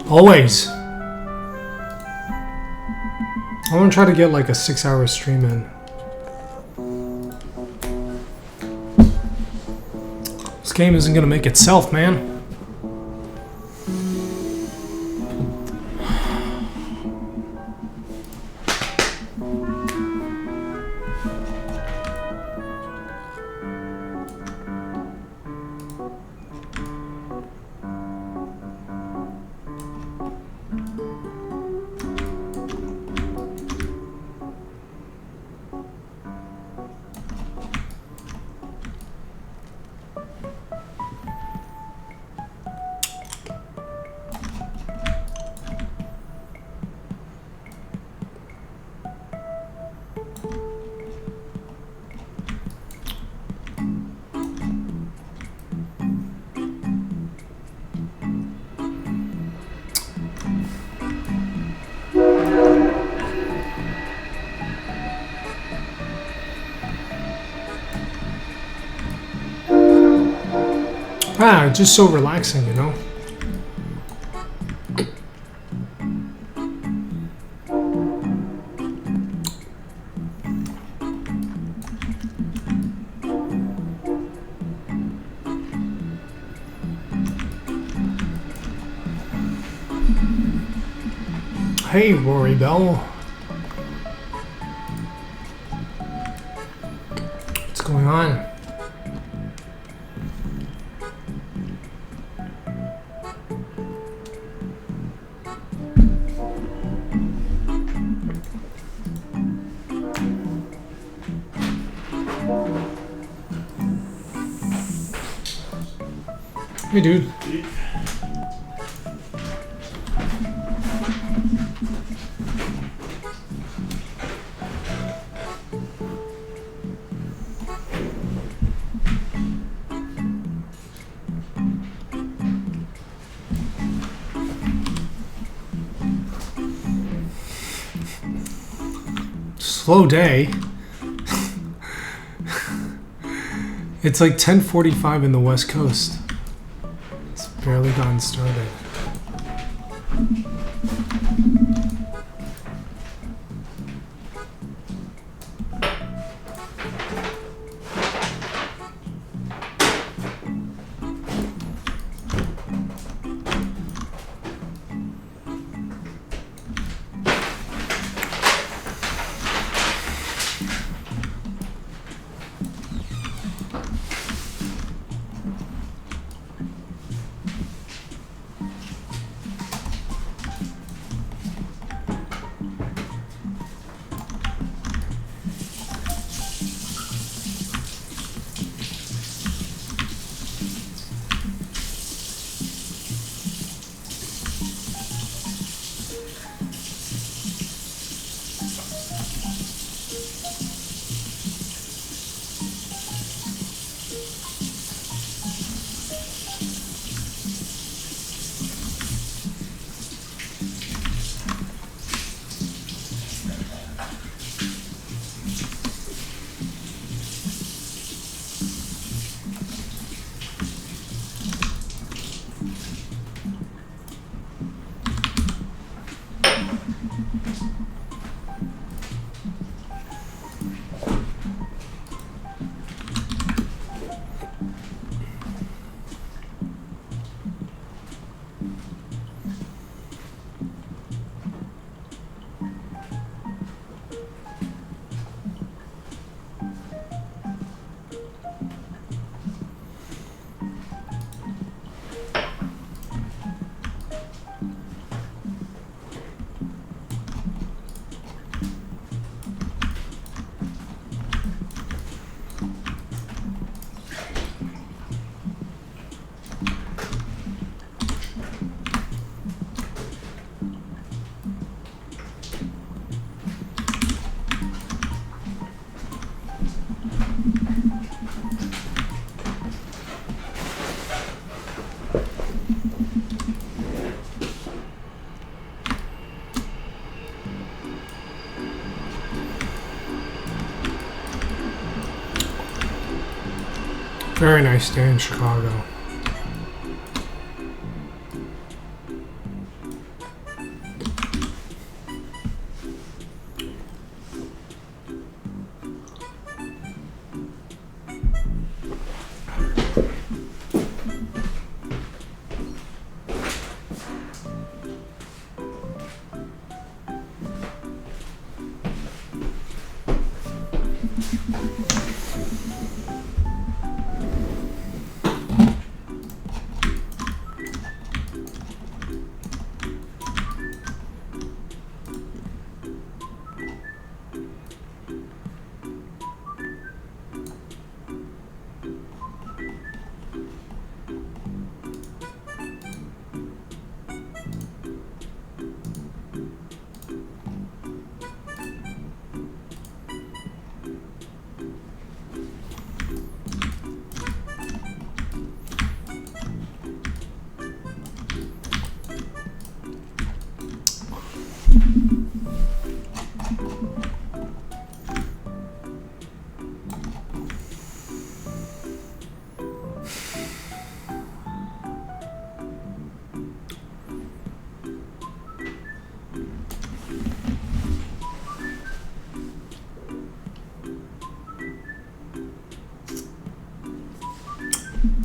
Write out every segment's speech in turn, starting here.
Always. I want to try to get like a 6-hour stream in. This game isn't gonna make itself, man. Ah, just so relaxing, you know? Hey, Rory Bell. What's going on? Hey, dude. Slow day. It's like 10:45 in the West Coast. It's barely gotten started. Very nice day in Chicago.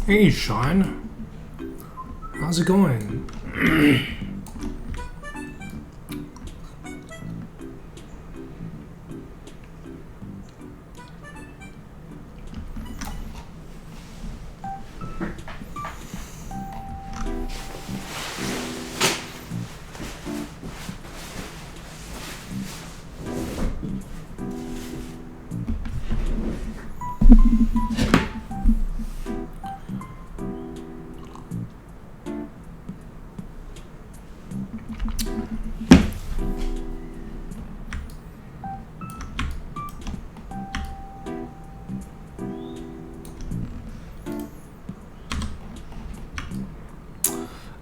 Hey, Sean. How's it going?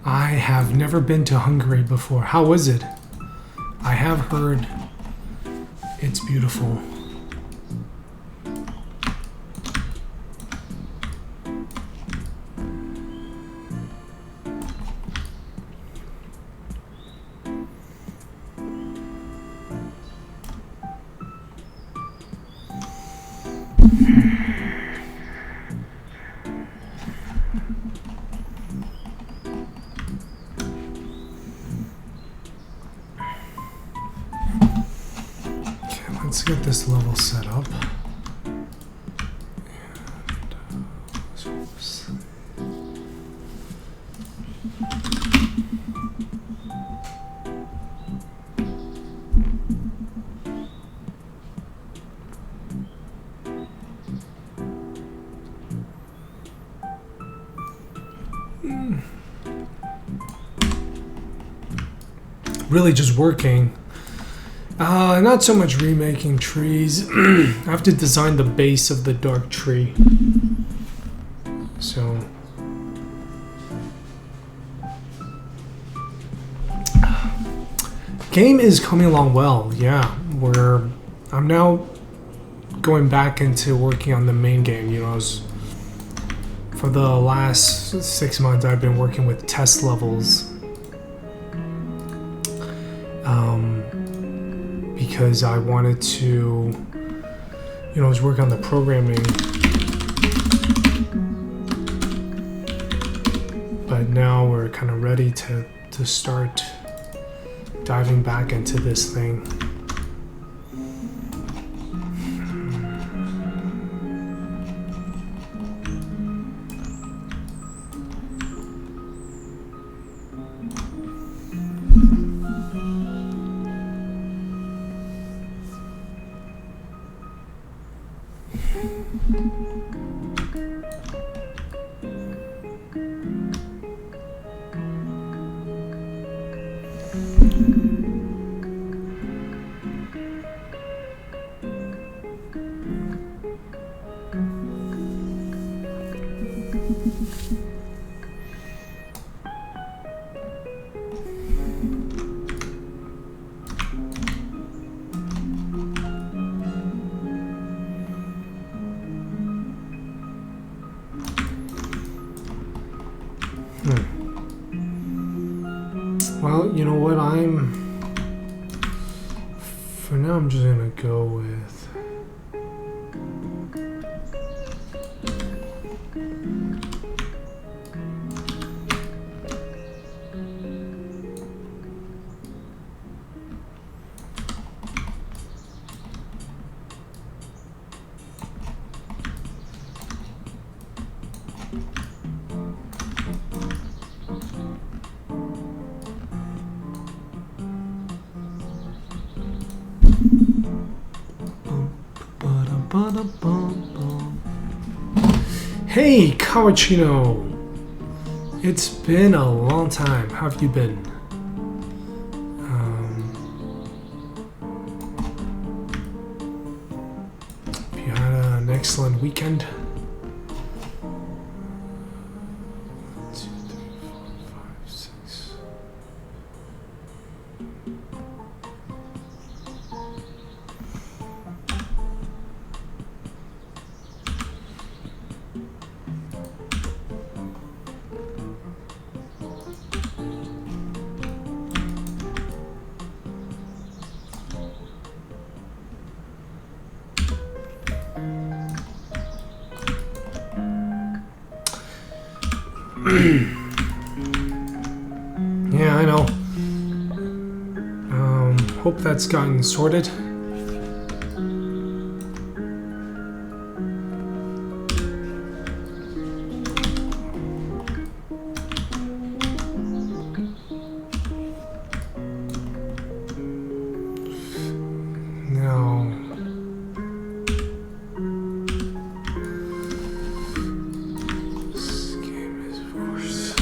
I have never been to Hungary before. How is it? I have heard it's beautiful. Let's get this level set up. Really just working. Not so much remaking trees. I have to design the base of the dark tree. So game is coming along well. Yeah, I'm now going back into working on the main game. You know, for the last 6 months I've been working with test levels. Because I wanted to, you know, I was working on the programming, but now we're kind of ready to start diving back into this thing. Well, you know what? For now, I'm just gonna go with. Hey, Kawachino! It's been a long time. How have you been? You had an excellent weekend? 1, 2, 3, 4, 5, 6. Yeah, I know. Hope that's gotten sorted. Now, this game is, of course.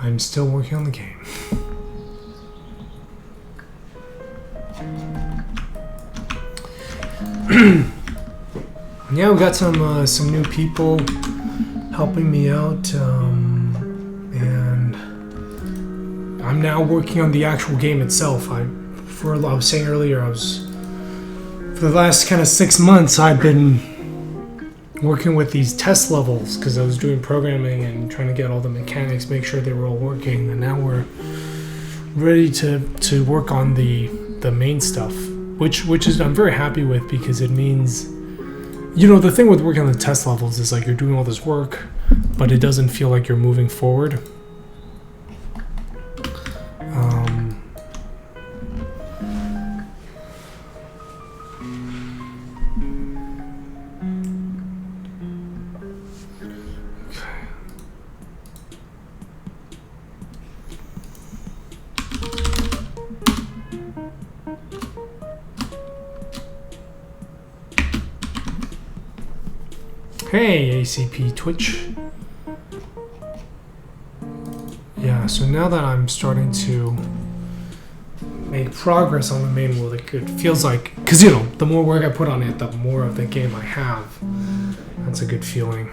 I'm still working on the game. Yeah, we got some new people helping me out, and I'm now working on the actual game itself. I was saying earlier, for the last kind of 6 months, I've been working with these test levels because I was doing programming and trying to get all the mechanics, make sure they were all working, and now we're ready to work on the main stuff, which is I'm very happy with because it means, you know, the thing with working on the test levels is like you're doing all this work, but it doesn't feel like you're moving forward. Hey, ACP Twitch. Yeah, so now that I'm starting to make progress on the main world, it feels like, because, you know, the more work I put on it, the more of the game I have. That's a good feeling.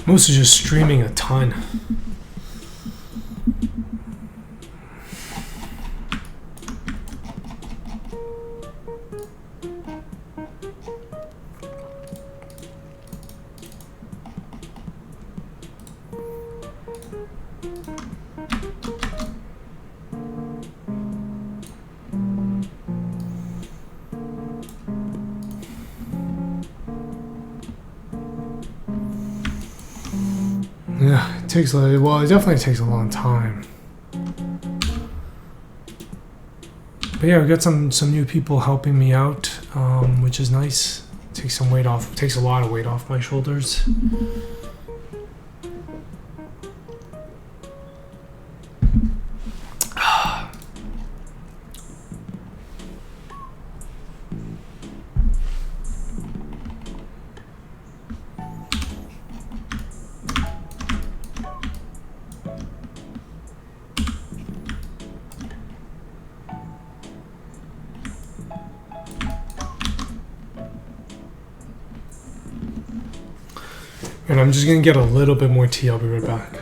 Mostly just streaming a ton. Yeah, it definitely takes a long time. But yeah, we got some new people helping me out, which is nice. Takes some weight off. Takes a lot of weight off my shoulders. And I'm just gonna get a little bit more tea. I'll be right back.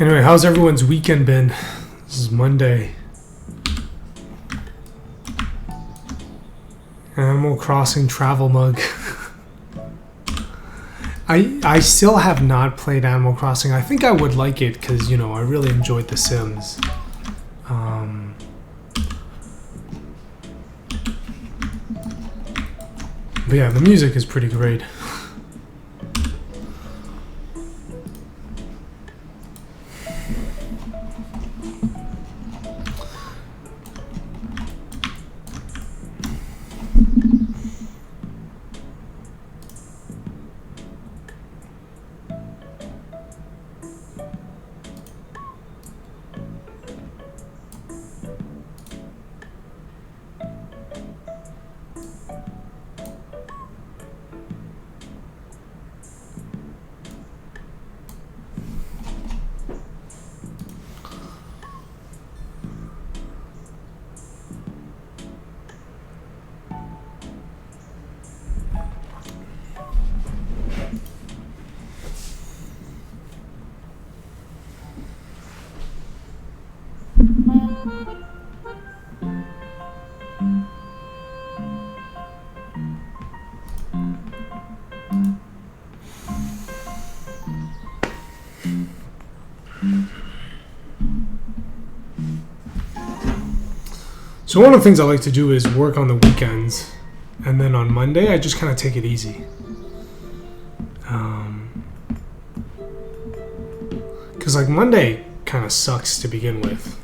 Anyway, how's everyone's weekend been? This is Monday. Animal Crossing travel mug. I still have not played Animal Crossing. I think I would like it because, you know, I really enjoyed The Sims. But yeah, the music is pretty great. So one of the things I like to do is work on the weekends, and then on Monday I just kind of take it easy. Because like Monday kind of sucks to begin with.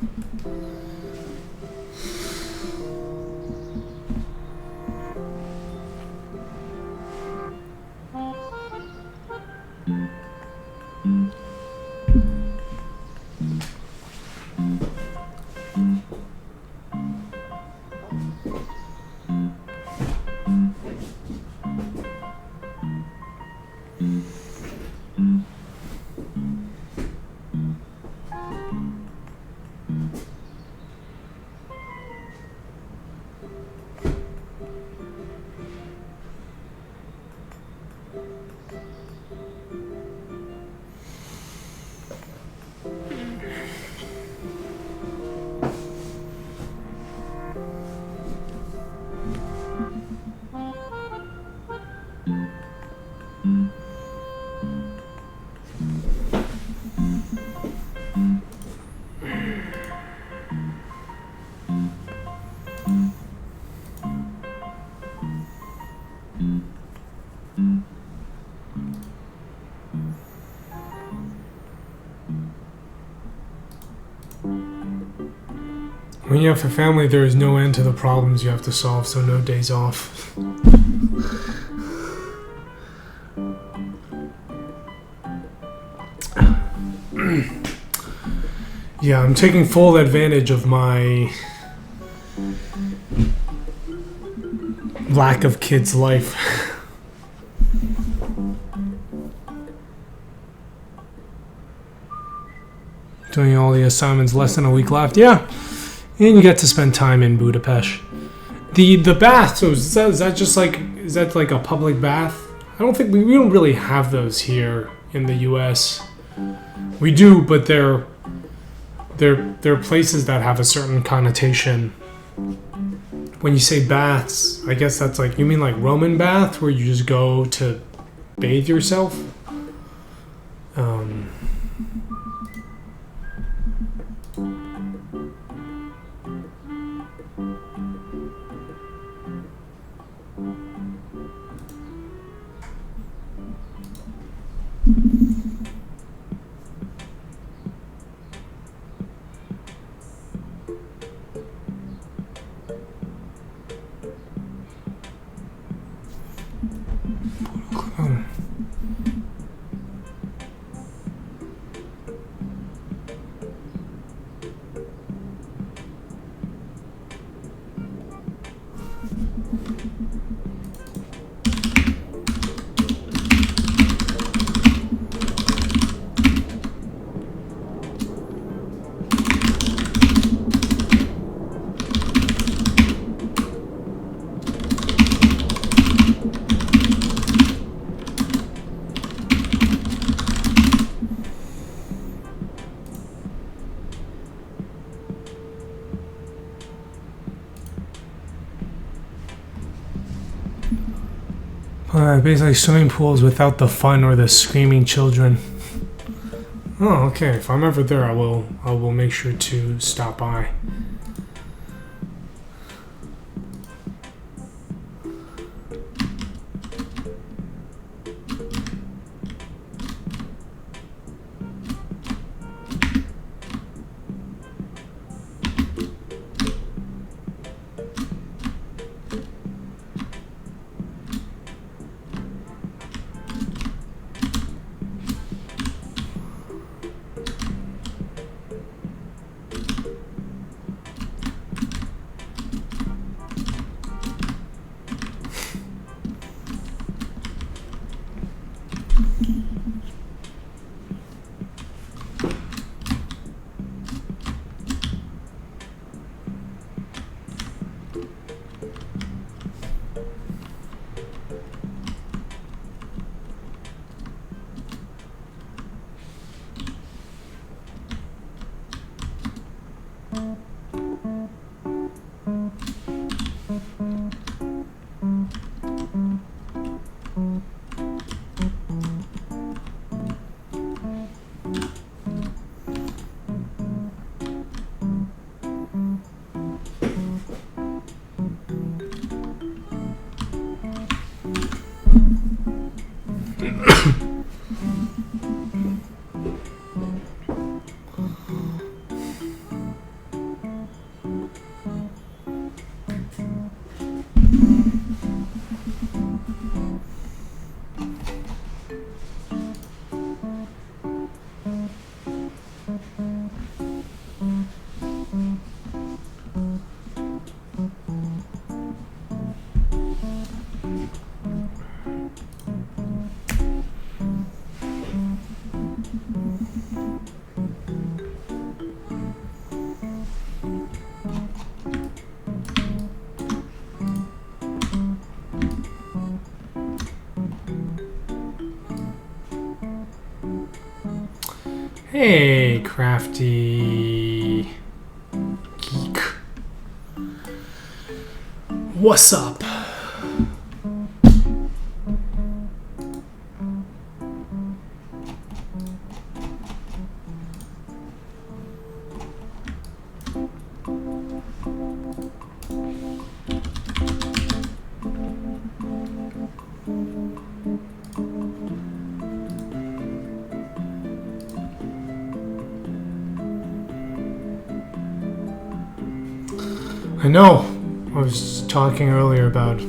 When you have a family, there is no end to the problems you have to solve, so no days off. Yeah, I'm taking full advantage of my lack of kids' life. Doing all the assignments, less than a week left. Yeah. And you get to spend time in Budapest. The bath, so is that just like, is that like a public bath? I don't think, we don't really have those here in the US. We do, but they're places that have a certain connotation. When you say baths, I guess that's like, you mean like Roman bath, where you just go to bathe yourself? Basically swimming pools without the fun or the screaming children. Oh, okay. If I'm ever there, I will make sure to stop by. Hey, crafty geek. What's up? I know. I was talking earlier about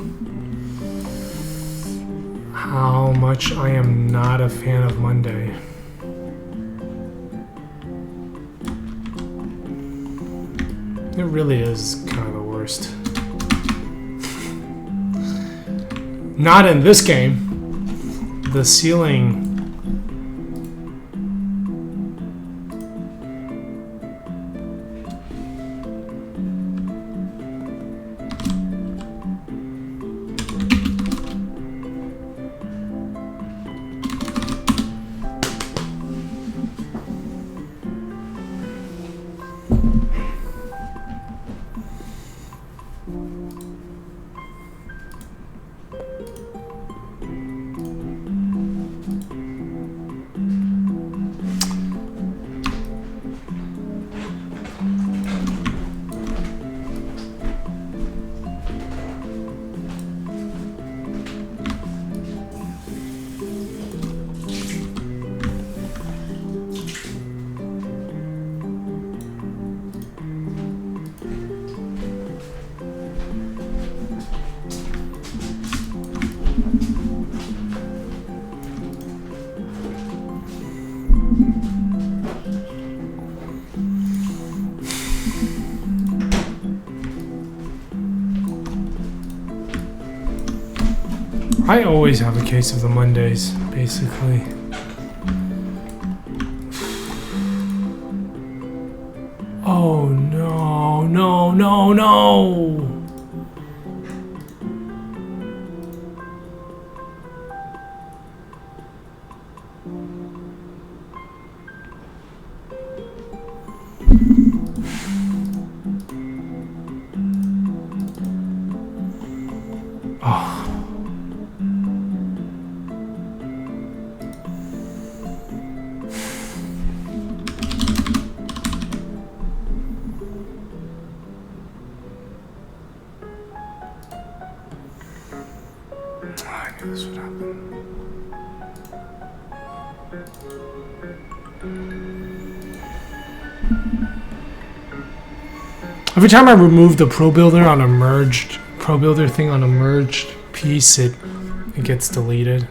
how much I am not a fan of Monday. It really is kind of the worst. Not in this game. The ceiling... I always have a case of the Mondays, basically. Oh no, no, no, no! this would happen. Every time I remove the Pro Builder on a merged Pro Builder thing on a merged piece, it gets deleted.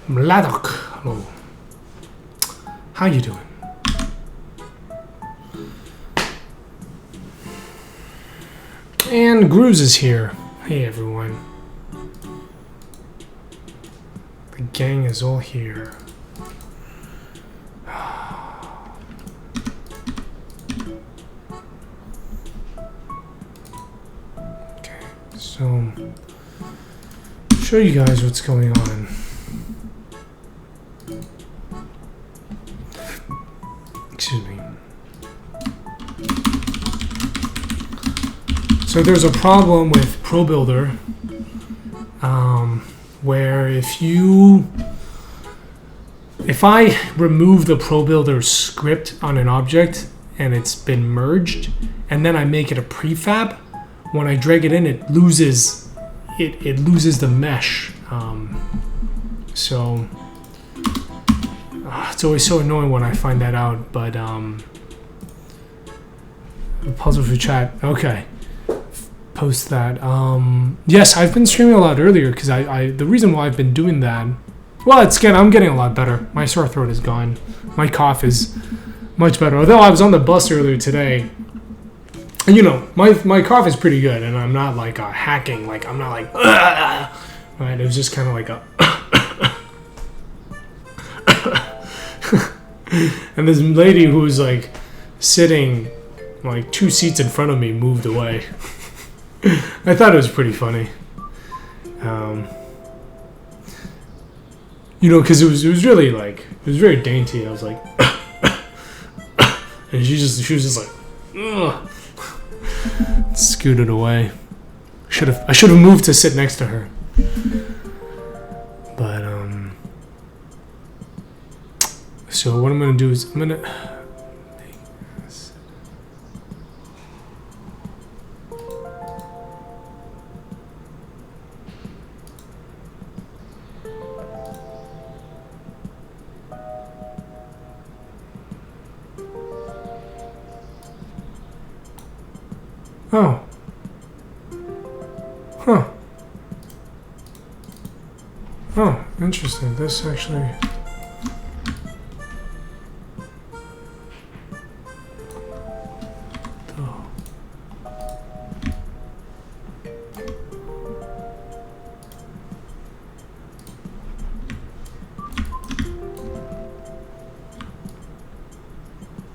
Mladok, hello. How you doing? And Grooves is here. Hey everyone. The gang is all here. Okay, so show you guys what's going on. Excuse me. So there's a problem with Pro Builder where if I remove the Pro Builder script on an object and it's been merged and then I make it a prefab, when I drag it in it loses the mesh. So it's always so annoying when I find that out, but puzzle for chat. Okay. Post that. Yes, I've been streaming a lot earlier because the reason why I've been doing that, well, I'm getting a lot better. My sore throat is gone. My cough is much better. Although I was on the bus earlier today, and you know, my cough is pretty good, and I'm not like hacking. Like I'm not like, right? It was just kind of like a. And this lady who was like sitting like 2 seats in front of me moved away. I thought it was pretty funny. You know, because it was really like, it was very dainty. I was like, and she was just like, ugh. Scooted away. I should have moved to sit next to her. But so what I'm gonna do is I'm gonna. Oh. Huh. Oh, interesting. This actually...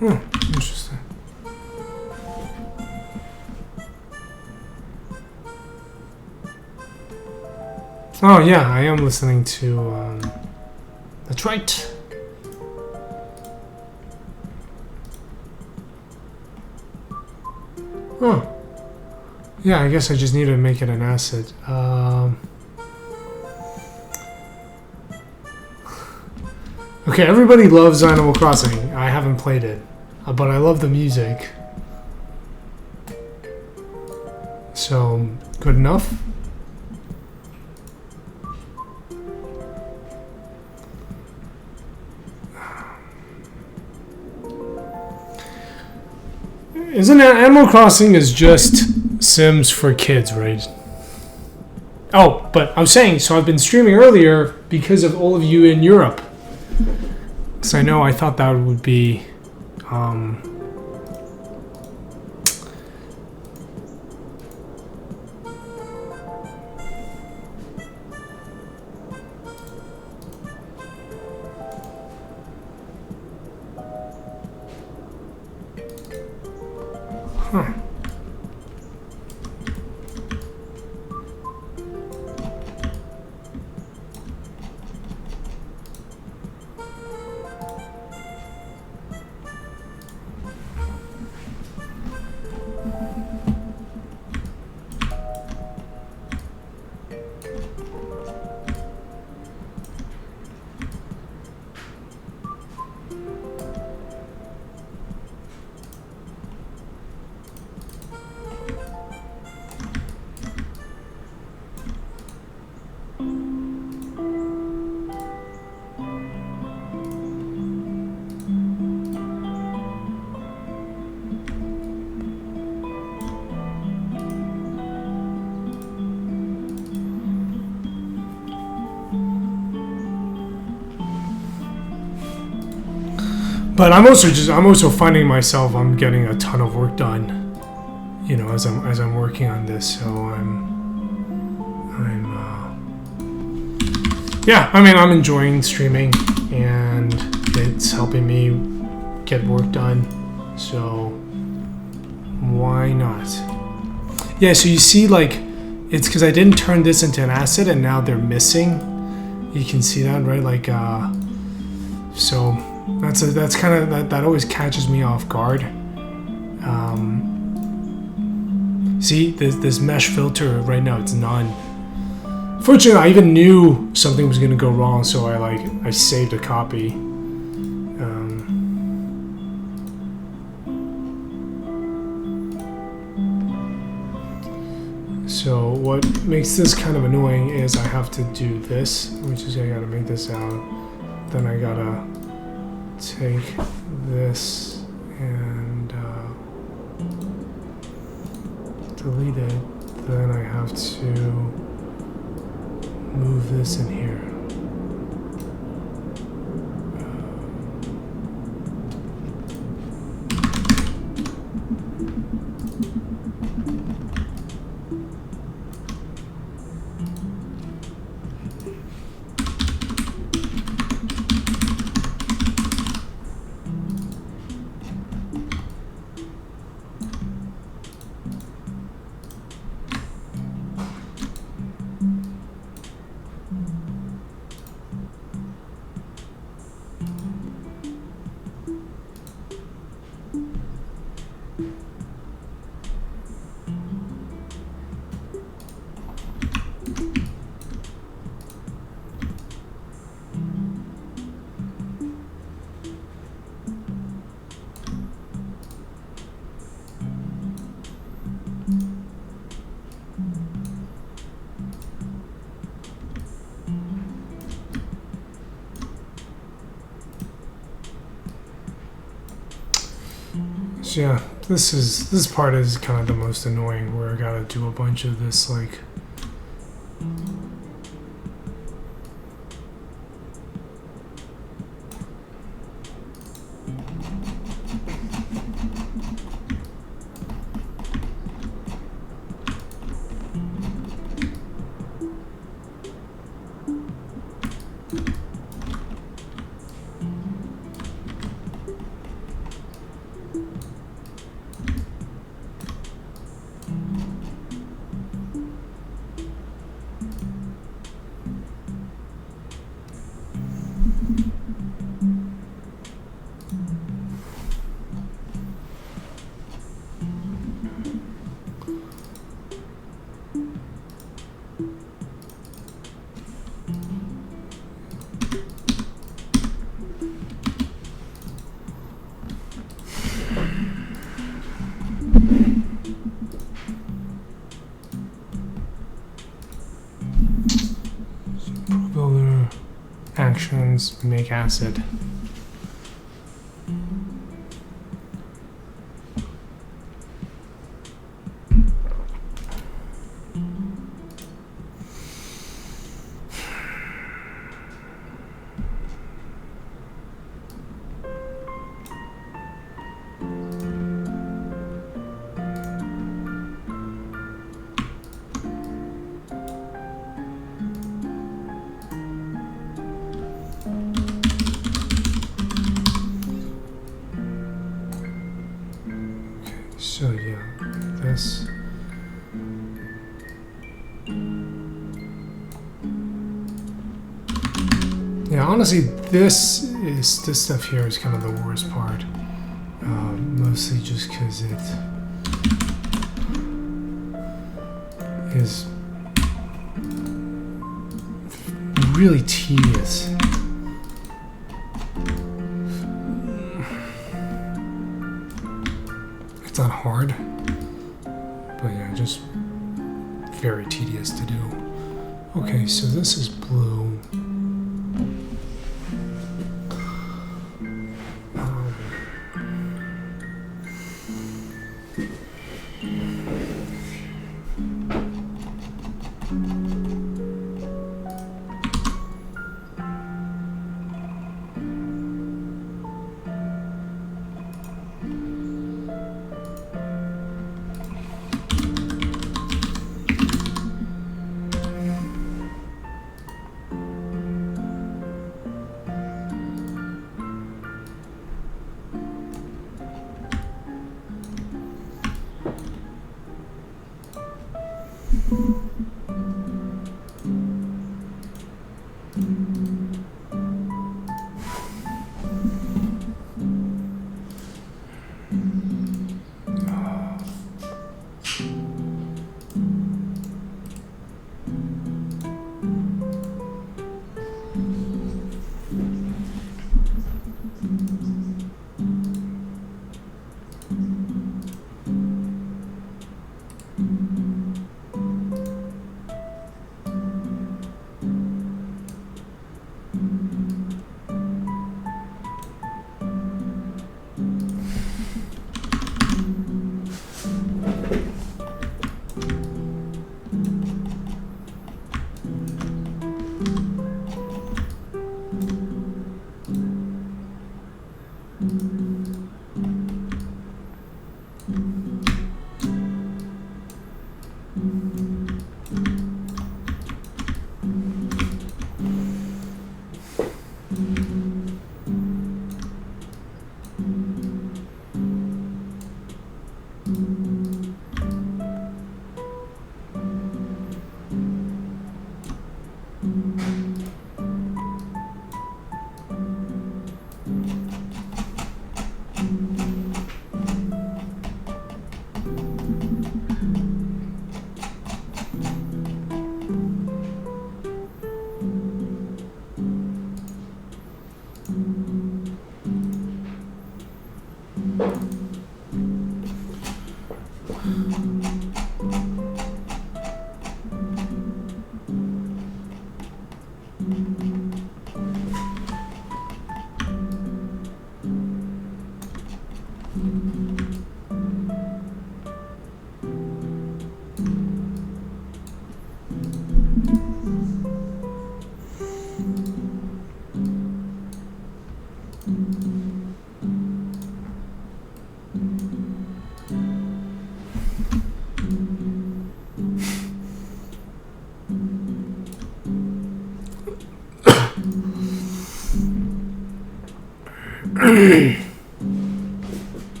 Oh. Interesting. Oh yeah, I am listening to, that's right. Oh. Yeah, I guess I just need to make it an asset. Okay, everybody loves Animal Crossing. I haven't played it, but I love the music. So, good enough? Isn't it, Animal Crossing is just Sims for kids, right? Oh, but I was saying, so I've been streaming earlier because of all of you in Europe. Because I thought that would be... Huh. But I'm also finding myself I'm getting a ton of work done, you know, as I'm working on this. So yeah, I mean, I'm enjoying streaming and it's helping me get work done. So why not? Yeah, so you see, like, it's because I didn't turn this into an asset and now they're missing. You can see that, right? Like, so that's kind of that always catches me off guard. See, this mesh filter right now, it's none. Fortunately, I even knew something was gonna go wrong, so I saved a copy. So what makes this kind of annoying is I have to do this, which is I gotta make this out. Then I gotta take this and delete it. Then I have to move this in here. So yeah, this part is kind of the most annoying, where I gotta do a bunch of this, like, stones make acid. So yeah, this. Yeah, honestly, this stuff here is kind of the worst part. Mostly just because it is really tedious. It's not hard, but yeah, just very tedious to do. Okay, so this is blue.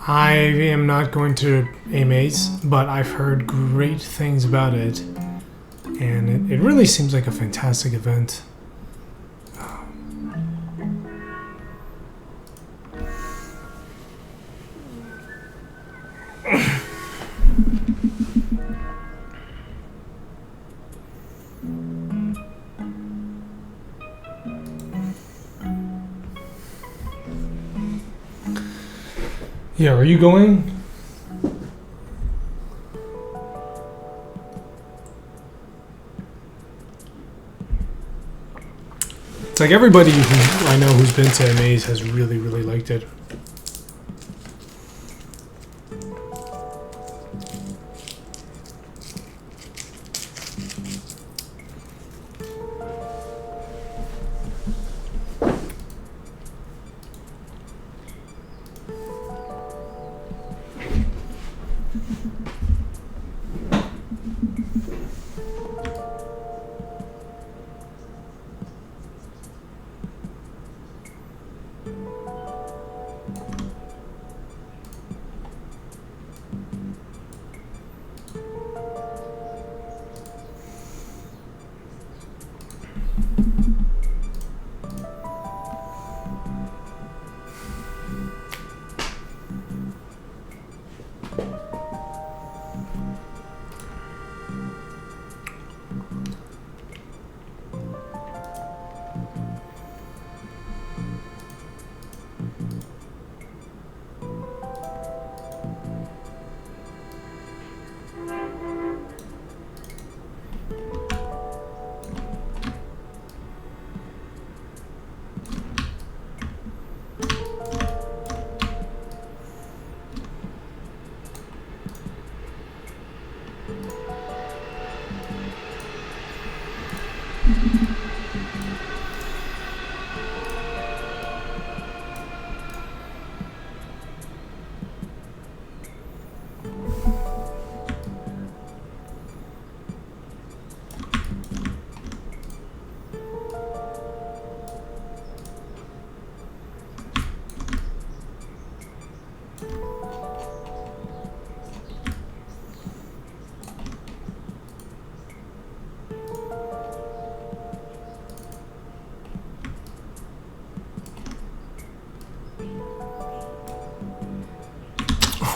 I am not going to Amaze, but I've heard great things about it. And it really seems like a fantastic event. Yeah, are you going? It's like everybody who I know who's been to Amaze has really, really liked it.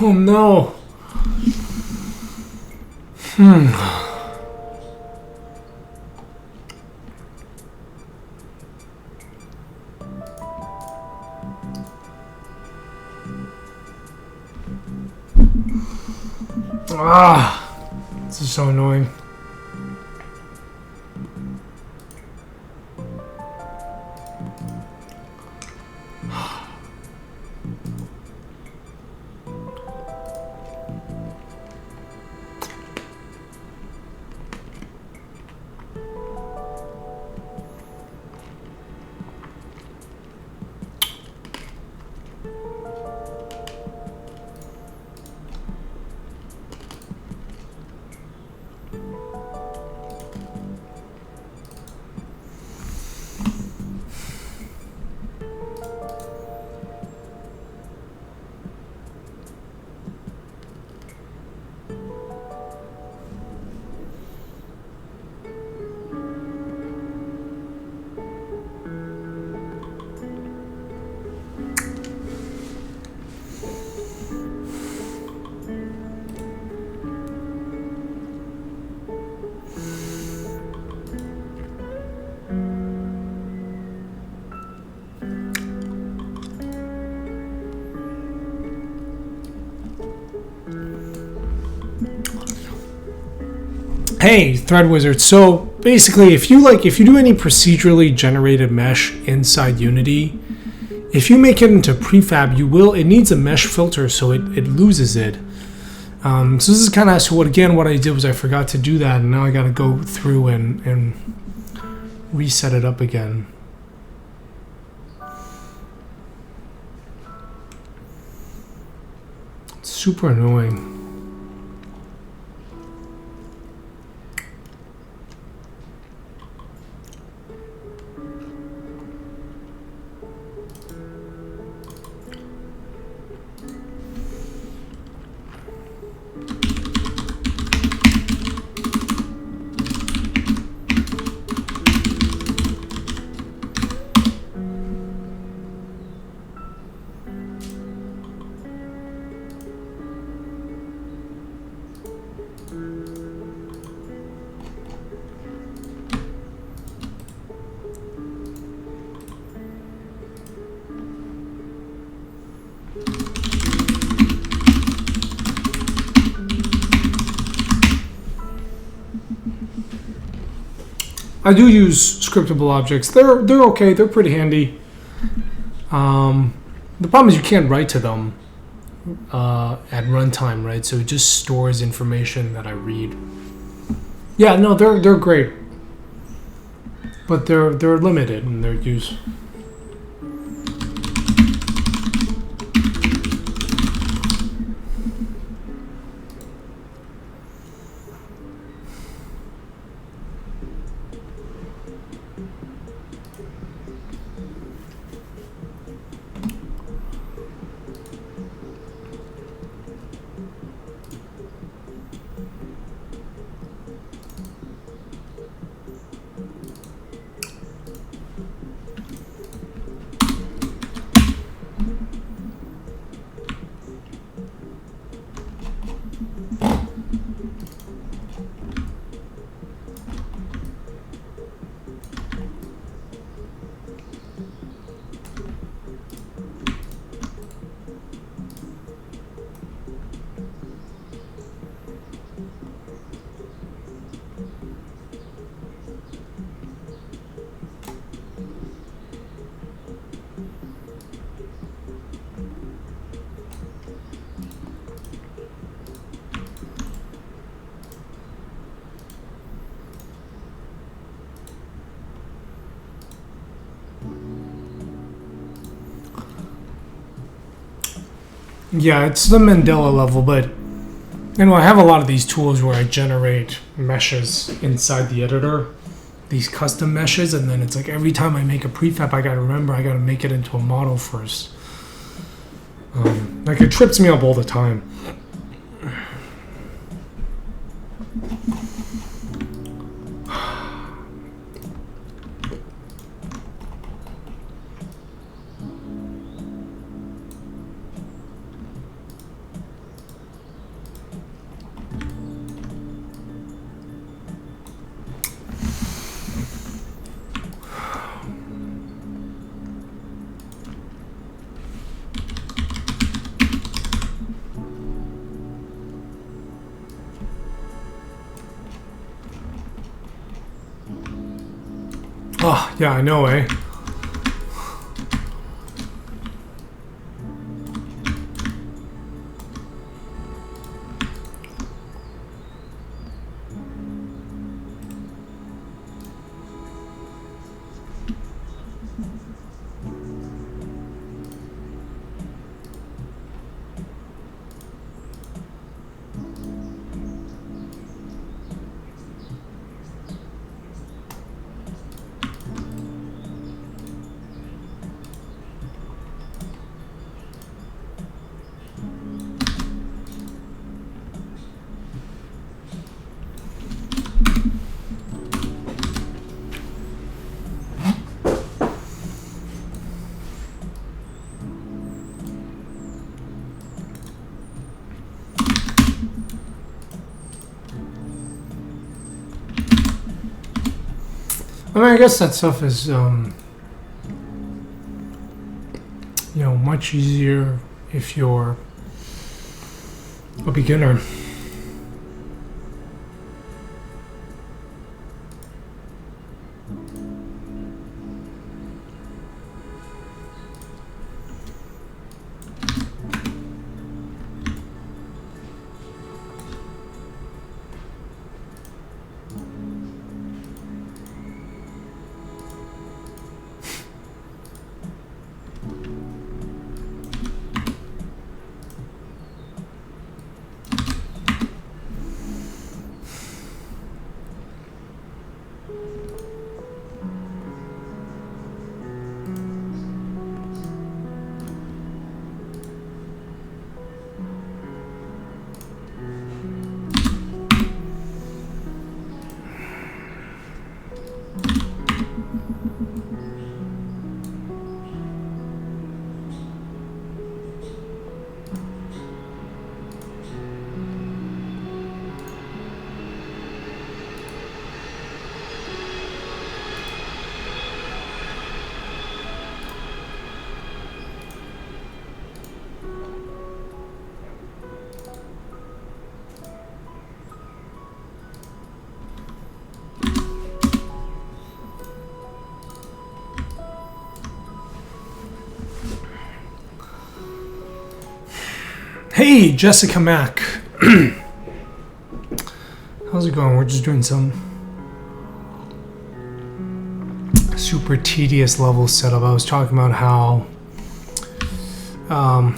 Oh no. This is so annoying. Hey, Thread Wizard. So basically, if you do any procedurally generated mesh inside Unity, if you make it into prefab, it needs a mesh filter, so it loses it. So this is kind of what I did was I forgot to do that, and now I got to go through and reset it up again. It's super annoying. I do use scriptable objects. They're okay. They're pretty handy. The problem is you can't write to them at runtime, right? So it just stores information that I read. Yeah, no, they're great, but they're limited in their use. Yeah, it's the Mandela level, but I have a lot of these tools where I generate meshes inside the editor, these custom meshes, and then it's like every time I make a prefab, I gotta remember I gotta make it into a model first. Like it trips me up all the time. Oh, yeah, I know, eh? I mean, I guess that stuff is, much easier if you're a beginner. Hey, Jessica Mack. How's it going? We're just doing some super tedious level setup. I was talking about how, I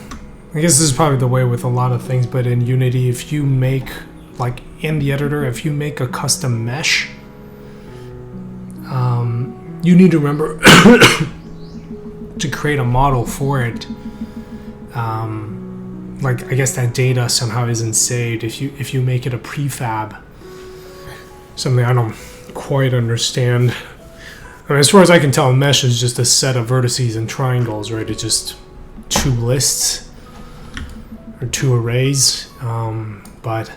guess this is probably the way with a lot of things, but in Unity, if you make, like in the editor, if you make a custom mesh, you need to remember to create a model for it. Like, I guess that data somehow isn't saved if you make it a prefab. Something I don't quite understand. I mean, as far as I can tell, a mesh is just a set of vertices and triangles, right? It's just two lists or two arrays. But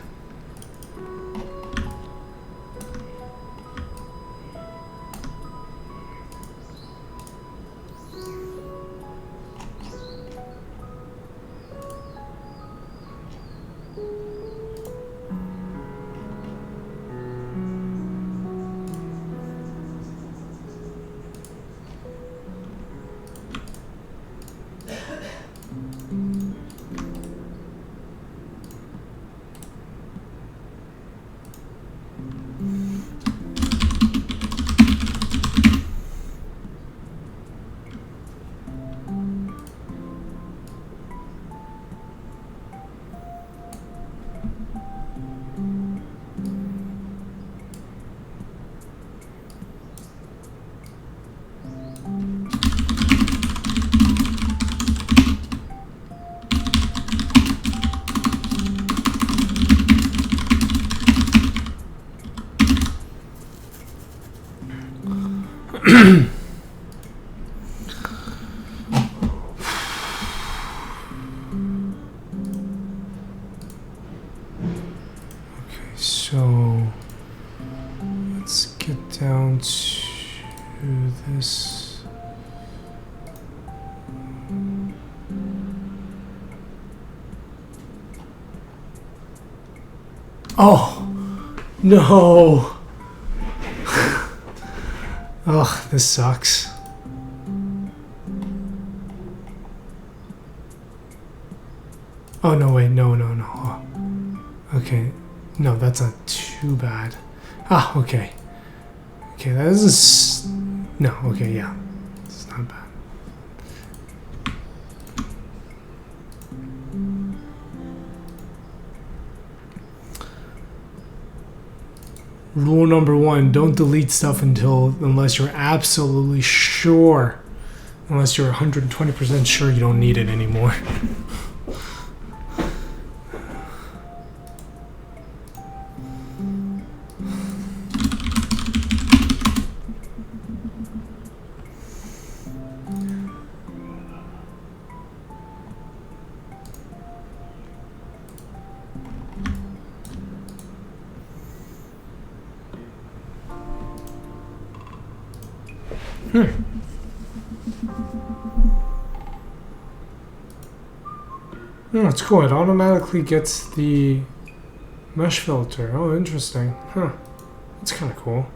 so let's get down to this. Oh, no. Ugh, this sucks. Oh, no, wait, no. Oh, okay. No, that's not too bad. Ah, okay. Okay, that is... No, okay, yeah. It's not bad. Rule number 1, don't delete stuff unless you're absolutely sure. Unless you're 120% sure you don't need it anymore. No, it's cool. It automatically gets the mesh filter. Oh, interesting. Huh. That's kind of cool.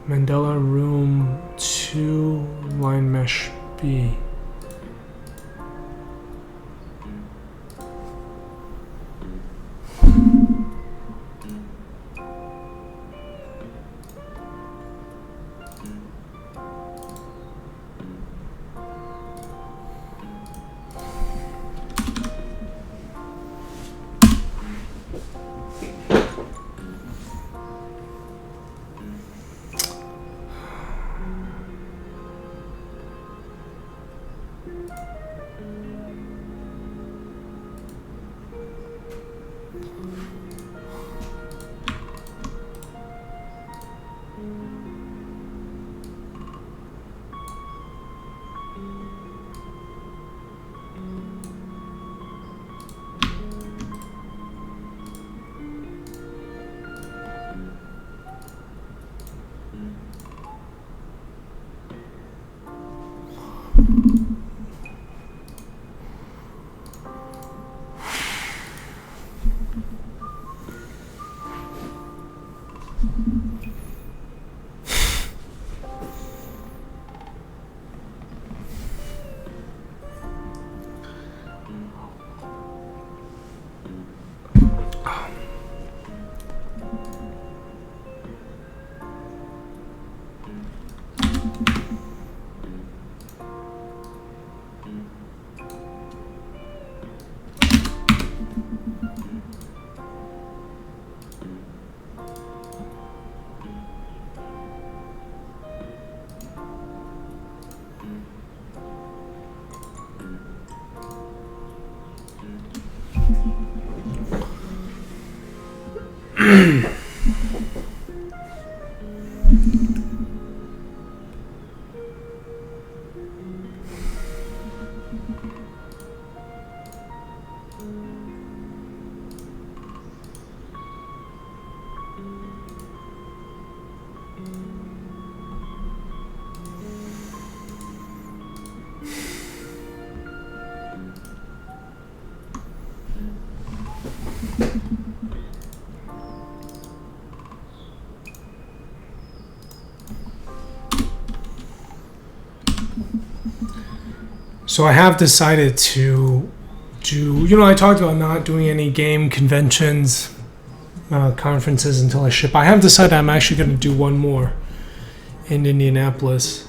Mandela Room 2, line mesh B. So I have decided to do, I talked about not doing any game conventions, conferences until I ship. I have decided I'm actually going to do one more in Indianapolis.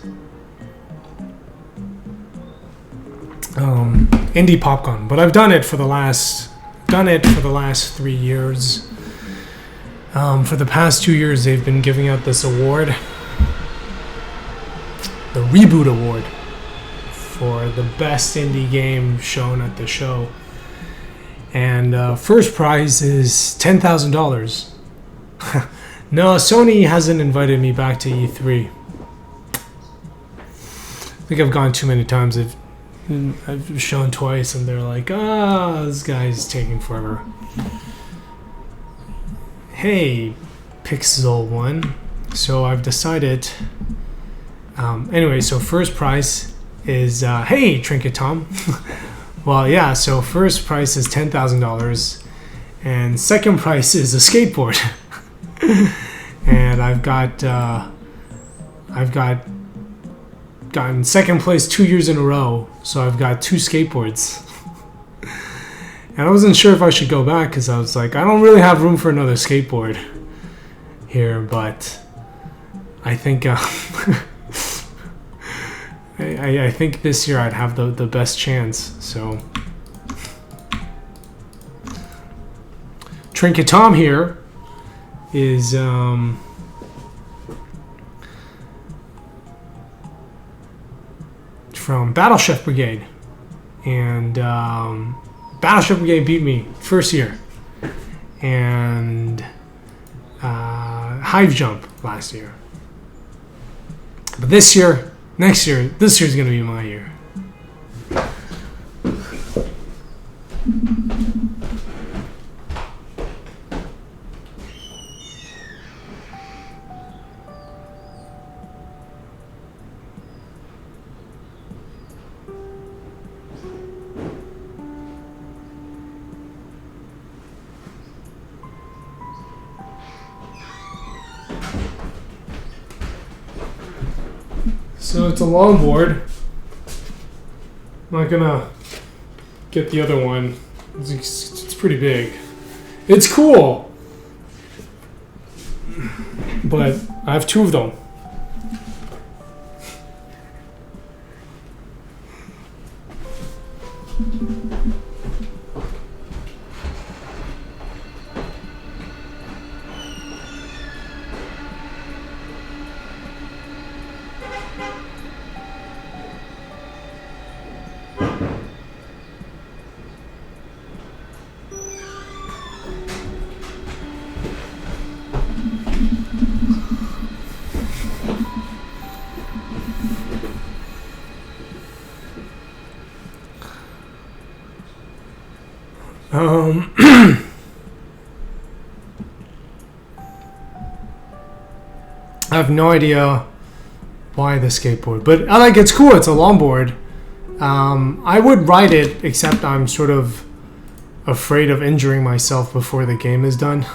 Indie PopCon, but I've done it for the last 3 years. For the past 2 years, they've been giving out this award, the Reboot Award, for the best indie game shown at the show. And first prize is $10,000. No, Sony hasn't invited me back to E3. I think I've gone too many times. I've shown twice and they're like, this guy's taking forever. Hey, Pixel One. So I've decided... anyway, so first prize is... hey, Trinket Tom. Well, yeah, so first price is $10,000. And second price is a skateboard. And I've gotten second place 2 years in a row, so I've got 2 skateboards. And I wasn't sure if I should go back because I was like, I don't really have room for another skateboard here, but I think I think this year I'd have the best chance. So Trinket Tom here is from Battleship Brigade, and Battleship Brigade beat me first year, and Hive Jump last year. But this year, this year's gonna be my year. So it's a longboard. I'm not gonna get the other one. It's pretty big. It's cool, but I have 2 of them. I have no idea why the skateboard, but I like it's cool. It's a longboard. I would ride it, except I'm sort of afraid of injuring myself before the game is done.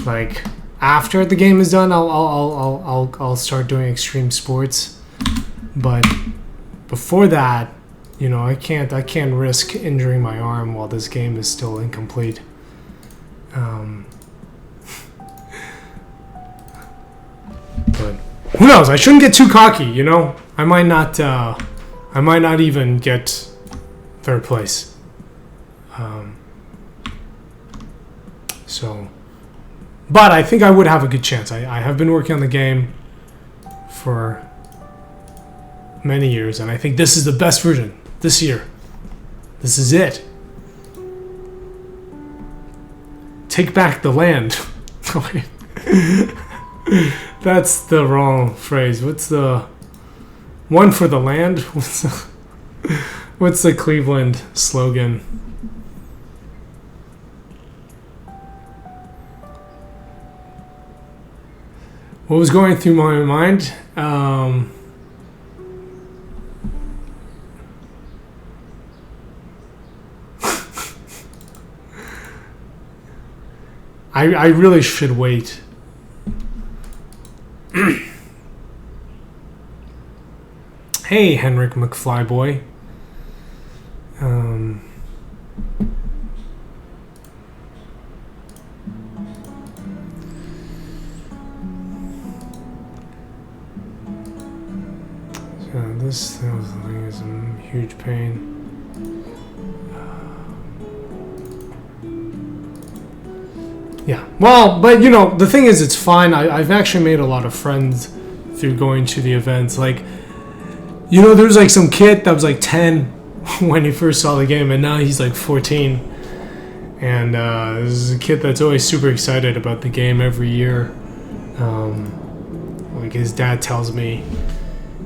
Like after the game is done, I'll start doing extreme sports, but before that, I can't risk injuring my arm while this game is still incomplete. But who knows? I shouldn't get too cocky, I might not even get third place. But I think I would have a good chance. I have been working on the game for many years, and I think this is the best version this year. This is it. take back the land. That's the wrong phrase. What's the one for the land? What's the Cleveland slogan? What was going through my mind? I really should wait. Hey, Henrik McFlyboy. This thing is a huge pain. Yeah, well, but you know, the thing is, it's fine. I've actually made a lot of friends through going to the events. Like, you know, there was like some kid that was like 10 when he first saw the game, and now he's like 14. And this is a kid that's always super excited about the game every year. Like his dad tells me,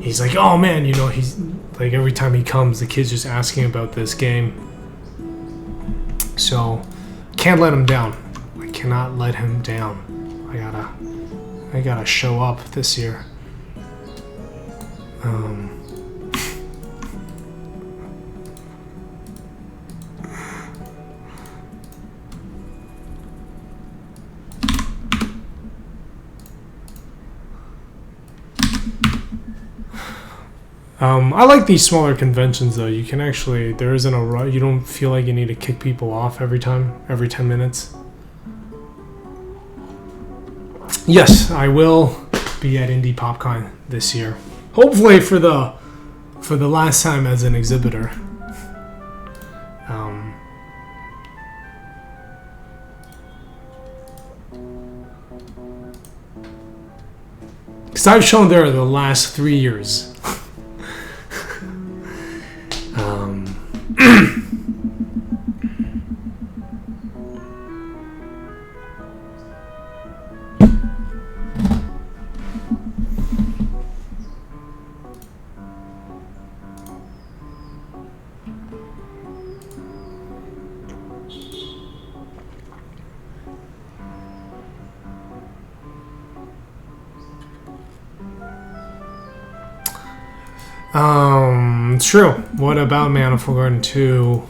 he's like, oh man, you know, he's like every time he comes, the kid's just asking about this game. So, can't let him down. I cannot let him down. I gotta show up this year. I like these smaller conventions though. You can actually, there isn't a rush. You don't feel like you need to kick people off every 10 minutes. Yes, I will be at Indie PopCon this year. Hopefully for the last time as an exhibitor. Because I've shown there the last 3 years. True. What about Manifold Garden 2?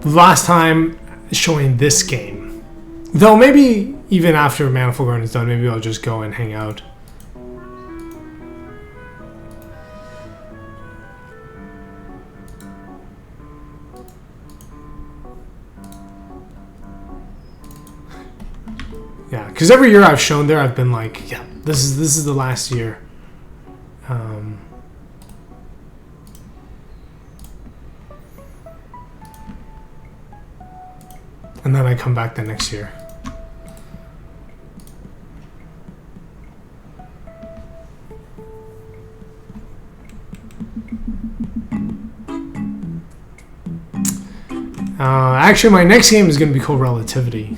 Last time showing this game. Though maybe even after Manifold Garden is done, maybe I'll just go and hang out. Yeah, because every year I've shown there, I've been like, yeah, this is the last year. And then I come back the next year. Actually, my next game is going to be called Relativity.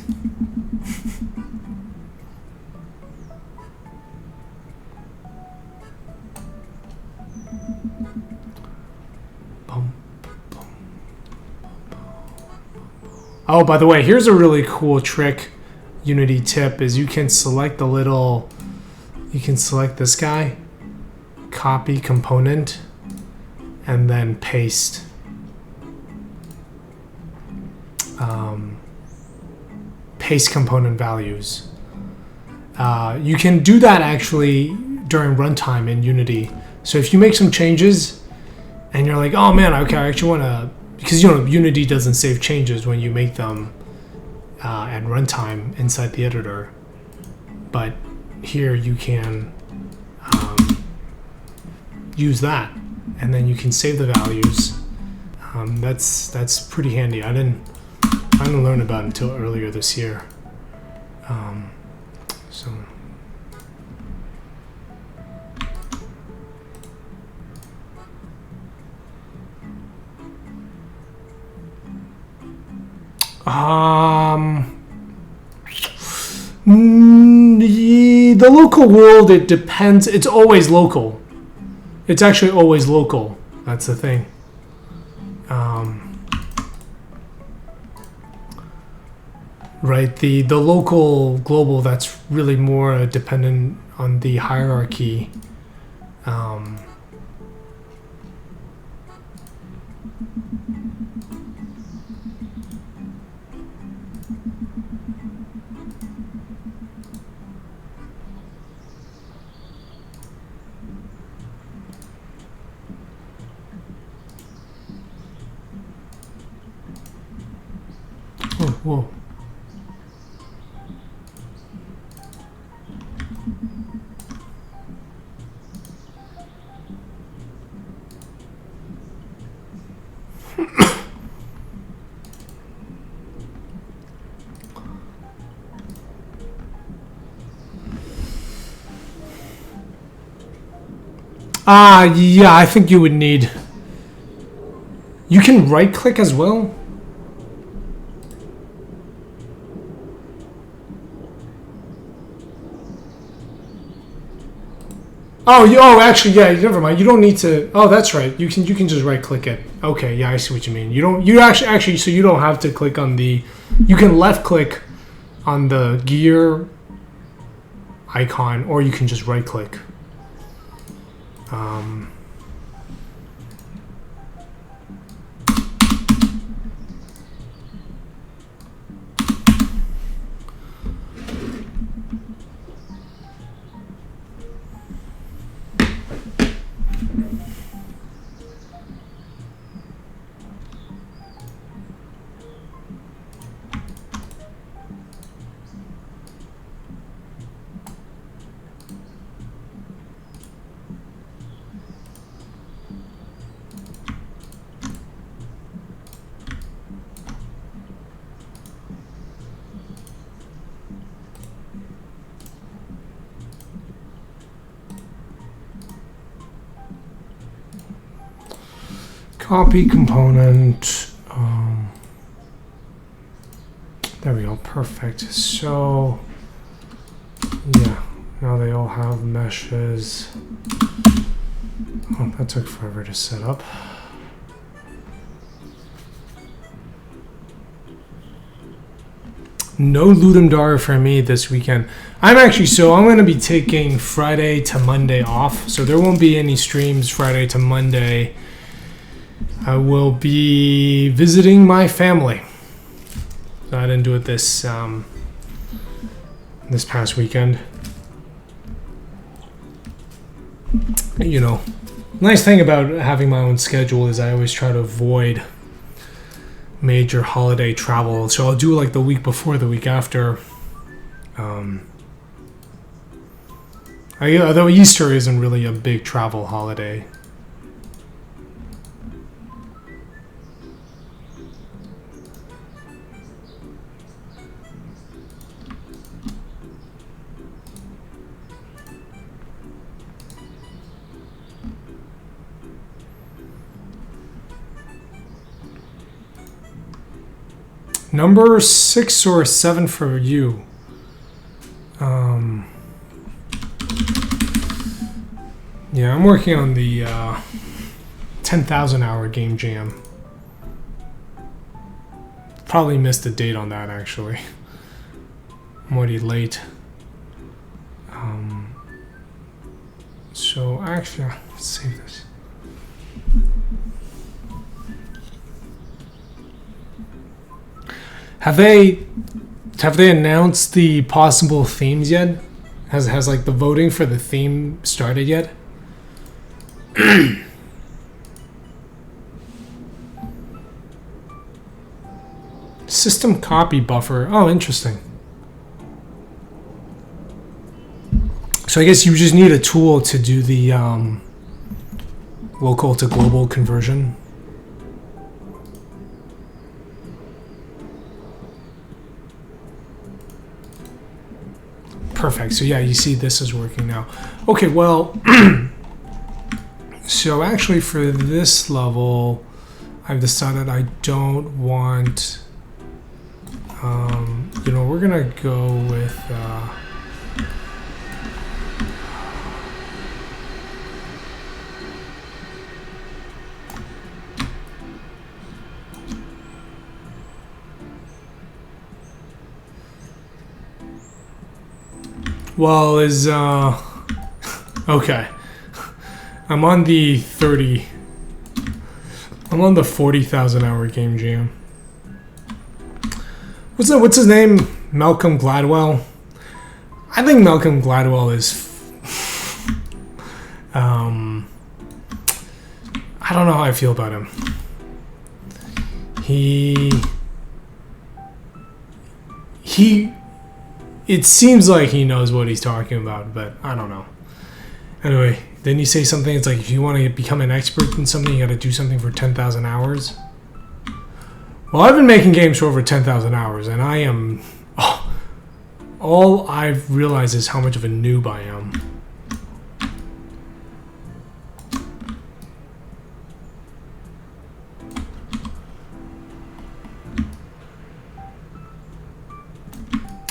Oh, by the way, here's a really cool trick, Unity tip, is you can select this guy, copy component, and then paste. Paste component values. You can do that actually during runtime in Unity. So if you make some changes and you're like, oh man, okay, I actually want to, because you know Unity doesn't save changes when you make them at runtime inside the editor, but here you can use that, and then you can save the values. That's pretty handy. I didn't learn about it until earlier this year. So. The local world, it depends. It's always local. It's actually always local. That's the thing. Right, the local global, that's really more dependent on the hierarchy. Oh, whoa. Yeah, I think you would need... You can right-click as well? Oh, actually, yeah, never mind. You don't need to... Oh, that's right. You can just right-click it. Okay, yeah, I see what you mean. You actually, so you don't have to click on the... You can left-click on the gear icon, or you can just right-click. Copy component. There we go. Perfect. So, yeah. Now they all have meshes. Oh, that took forever to set up. No Ludum Dare for me this weekend. I'm going to be taking Friday to Monday off. So there won't be any streams Friday to Monday. I will be visiting my family. So I didn't do it this past weekend. You know, nice thing about having my own schedule is I always try to avoid major holiday travel. So I'll do like the week before, the week after. Although Easter isn't really a big travel holiday. Number 6 or 7 for you. Yeah, I'm working on the 10,000 hour game jam. Probably missed the date on that, actually. I'm already late. So actually, let's save this. Have they announced the possible themes yet? Has like the voting for the theme started yet? System copy buffer. Oh, interesting. So I guess you just need a tool to do the local to global conversion. Perfect. So yeah, you see this is working now. Okay, well, so actually for this level, I've decided I don't want You know, we're gonna go with. Well, okay. I'm on the 40,000 hour game jam. What's his name? Malcolm Gladwell. I think Malcolm Gladwell is. I don't know how I feel about him. It seems like he knows what he's talking about, but I don't know. Anyway, then you say something. It's like if you want to become an expert in something, you got to do something for 10,000 hours. Well, I've been making games for over 10,000 hours, and I am. Oh, all I've realized is how much of a noob I am.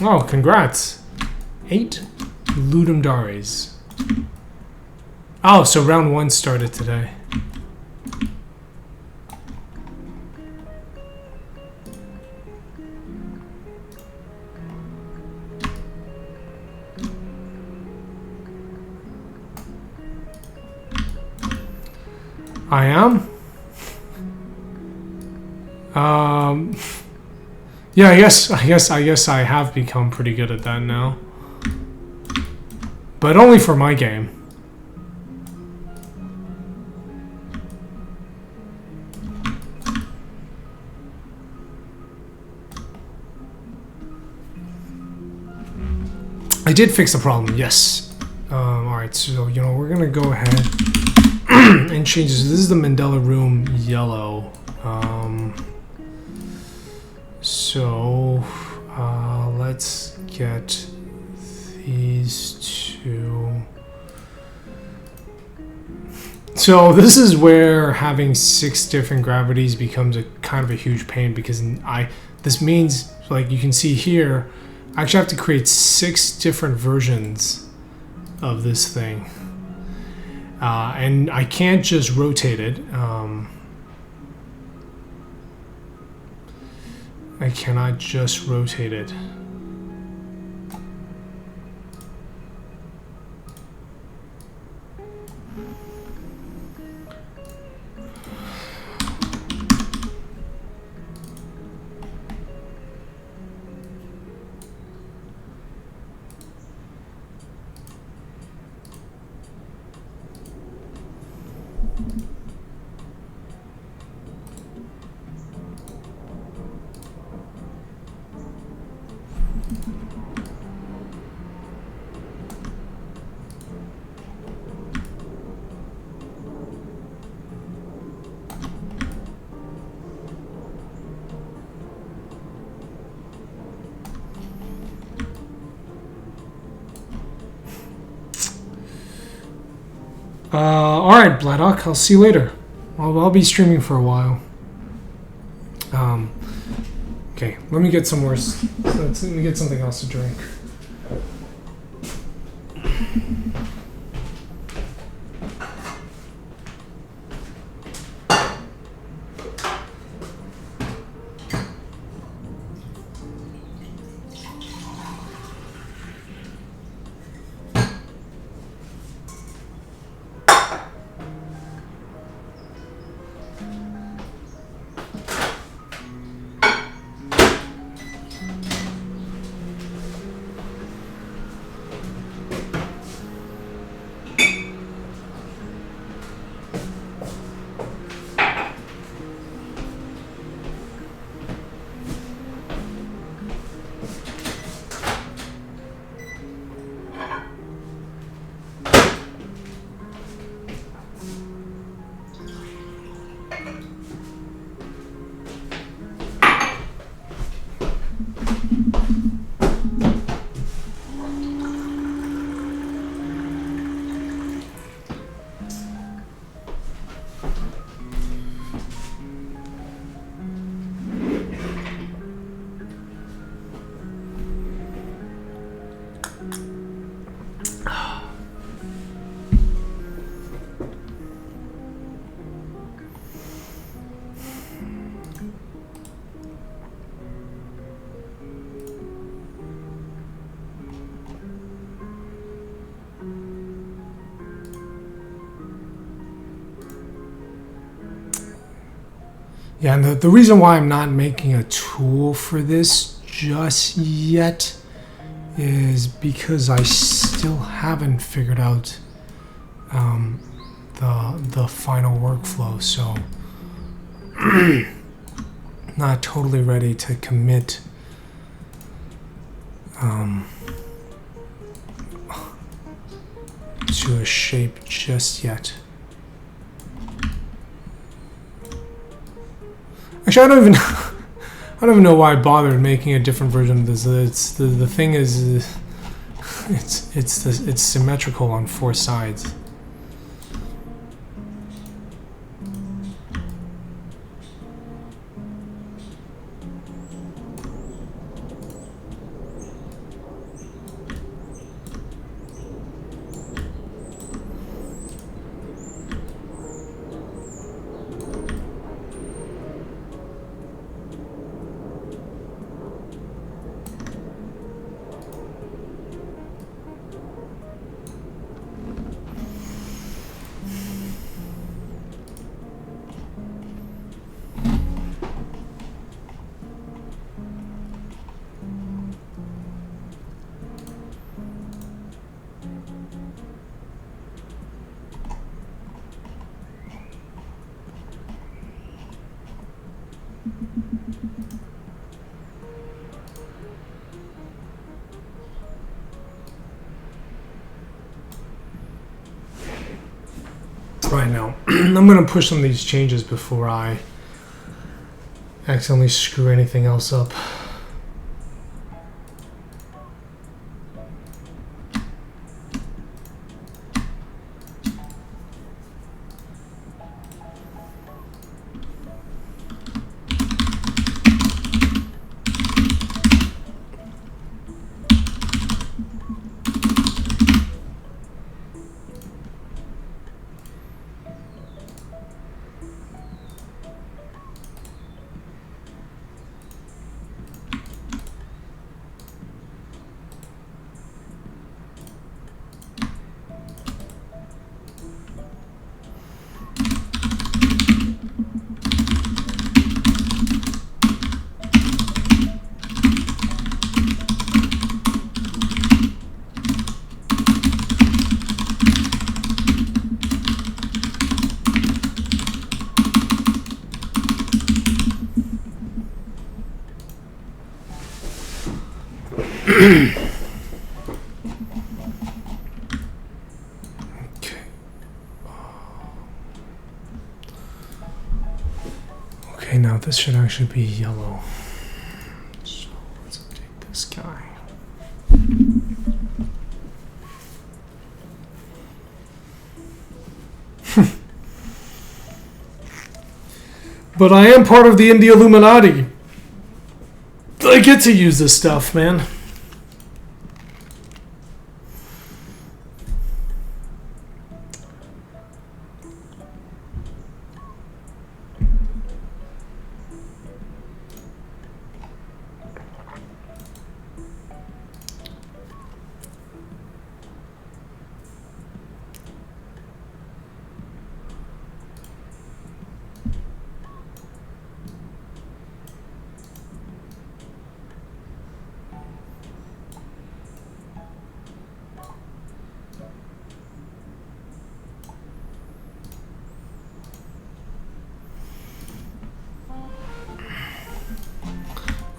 Oh, congrats. 8 Ludum Dares. Oh, so round 1 started today. I am? Yeah, I guess I have become pretty good at that now. But only for my game. I did fix the problem, yes. Alright, so, you know, we're gonna go ahead and change this. This is the Mandela Room yellow. So, let's get these two. So this is where having 6 different gravities becomes a kind of a huge pain, because this means, like you can see here, I actually have to create 6 different versions of this thing. And I can't just rotate it. I cannot just rotate it. Alright, Bladdock, I'll see you later. I'll be streaming for a while. Okay, let me get some more. Let me get something else to drink. Yeah, and the reason why I'm not making a tool for this just yet is because I still haven't figured out the final workflow, so not totally ready to commit to a shape just yet. Actually, I don't even know why I bothered making a different version of this. It's the thing is, it's symmetrical on 4 sides. Right now, I'm going to push some of these changes before I accidentally screw anything else up. Okay, now this should actually be yellow. So let's update this guy. But I am part of the Indie Illuminati. I get to use this stuff, man.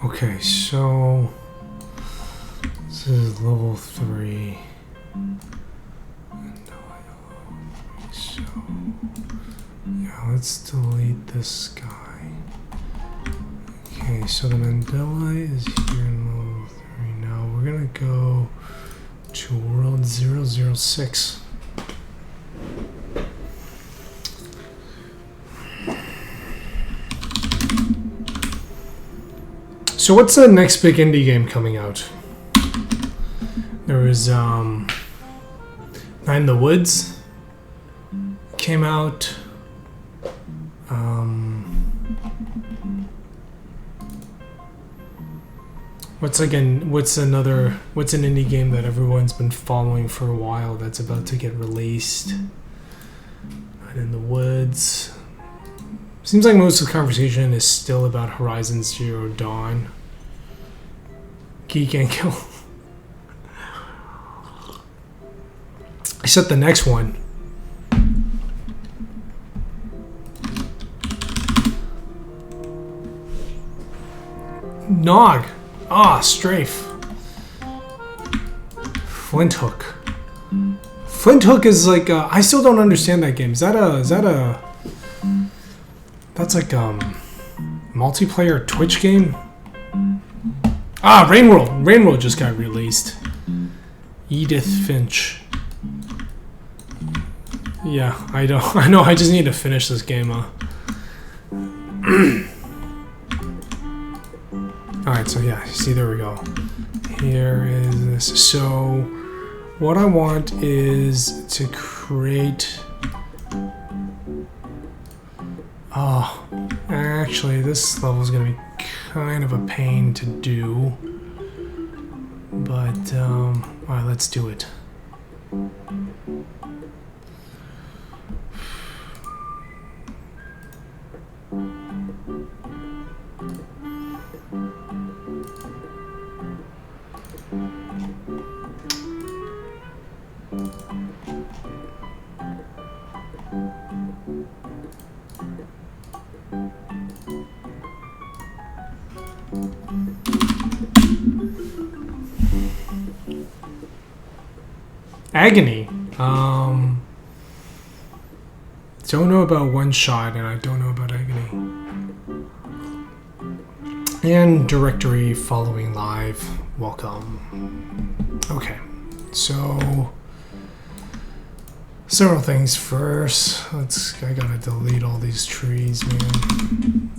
Okay, so this is level 3. So yeah, let's delete this guy. Okay, so the Mandela is here in level 3. Now we're gonna go to world 006. So what's the next big indie game coming out? There was Night in the Woods came out. What's an indie game that everyone's been following for a while that's about to get released? Night in the Woods. Seems like most of the conversation is still about Horizon Zero Dawn. Geek and Kill. Except the next one. Nog. Ah, Strafe. Flint Hook. Flint Hook is like I still don't understand that game. Is that a that's like multiplayer Twitch game? Ah, Rain World. Rain World just got released. Edith Finch. Yeah, I know. I just need to finish this game. Alright, so yeah, see, there we go. Here is this. So, what I want is to create... Oh, actually, this level is going to be kind of a pain to do. But, alright, let's do it. Agony. Don't know about One Shot, and I don't know about Agony. And directory following live. Welcome. Okay, so several things first. I gotta delete all these trees, man.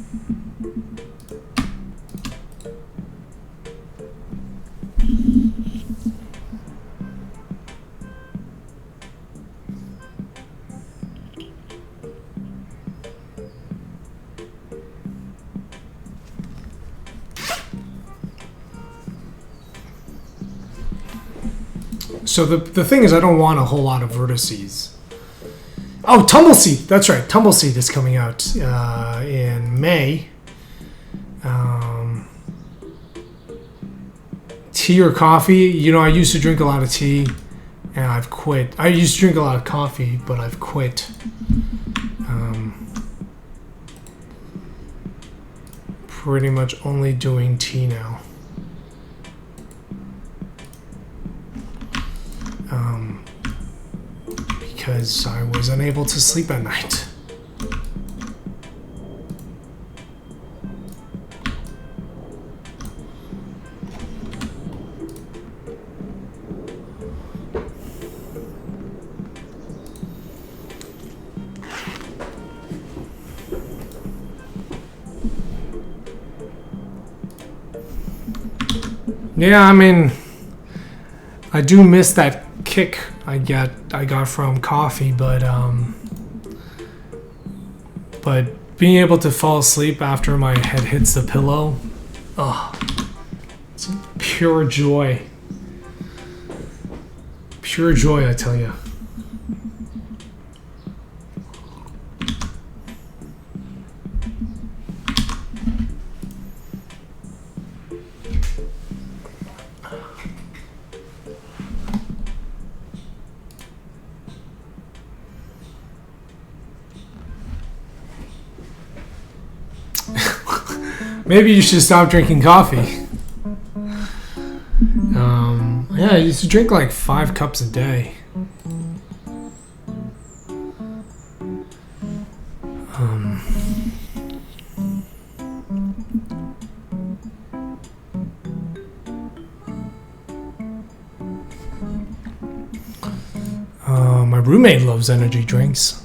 So the thing is, I don't want a whole lot of vertices. Oh, Tumbleseed! That's right, Tumbleseed is coming out in May. Tea or coffee? You know, I used to drink a lot of tea, and I've quit. I used to drink a lot of coffee, but I've quit. Pretty much only doing tea now. Because I was unable to sleep at night. Yeah, I mean, I do miss that kick I got from coffee, but being able to fall asleep after my head hits the pillow, oh, it's pure joy. Pure joy, I tell you. Maybe you should stop drinking coffee. Yeah, I used to drink like 5 cups a day. My roommate loves energy drinks.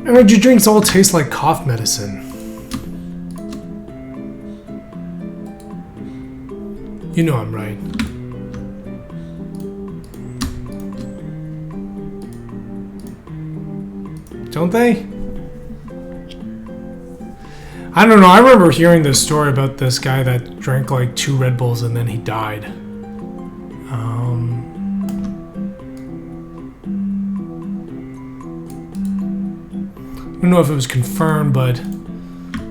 Energy drinks all taste like cough medicine. You know I'm right. Don't they? I don't know. I remember hearing this story about this guy that drank like 2 Red Bulls and then he died. I don't know if it was confirmed, but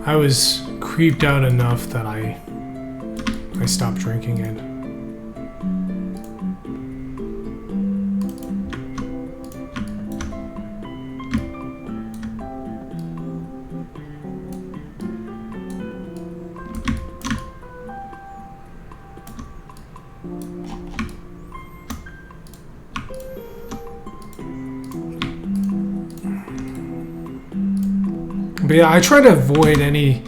I was creeped out enough that I stopped drinking it. But yeah, I try to avoid any...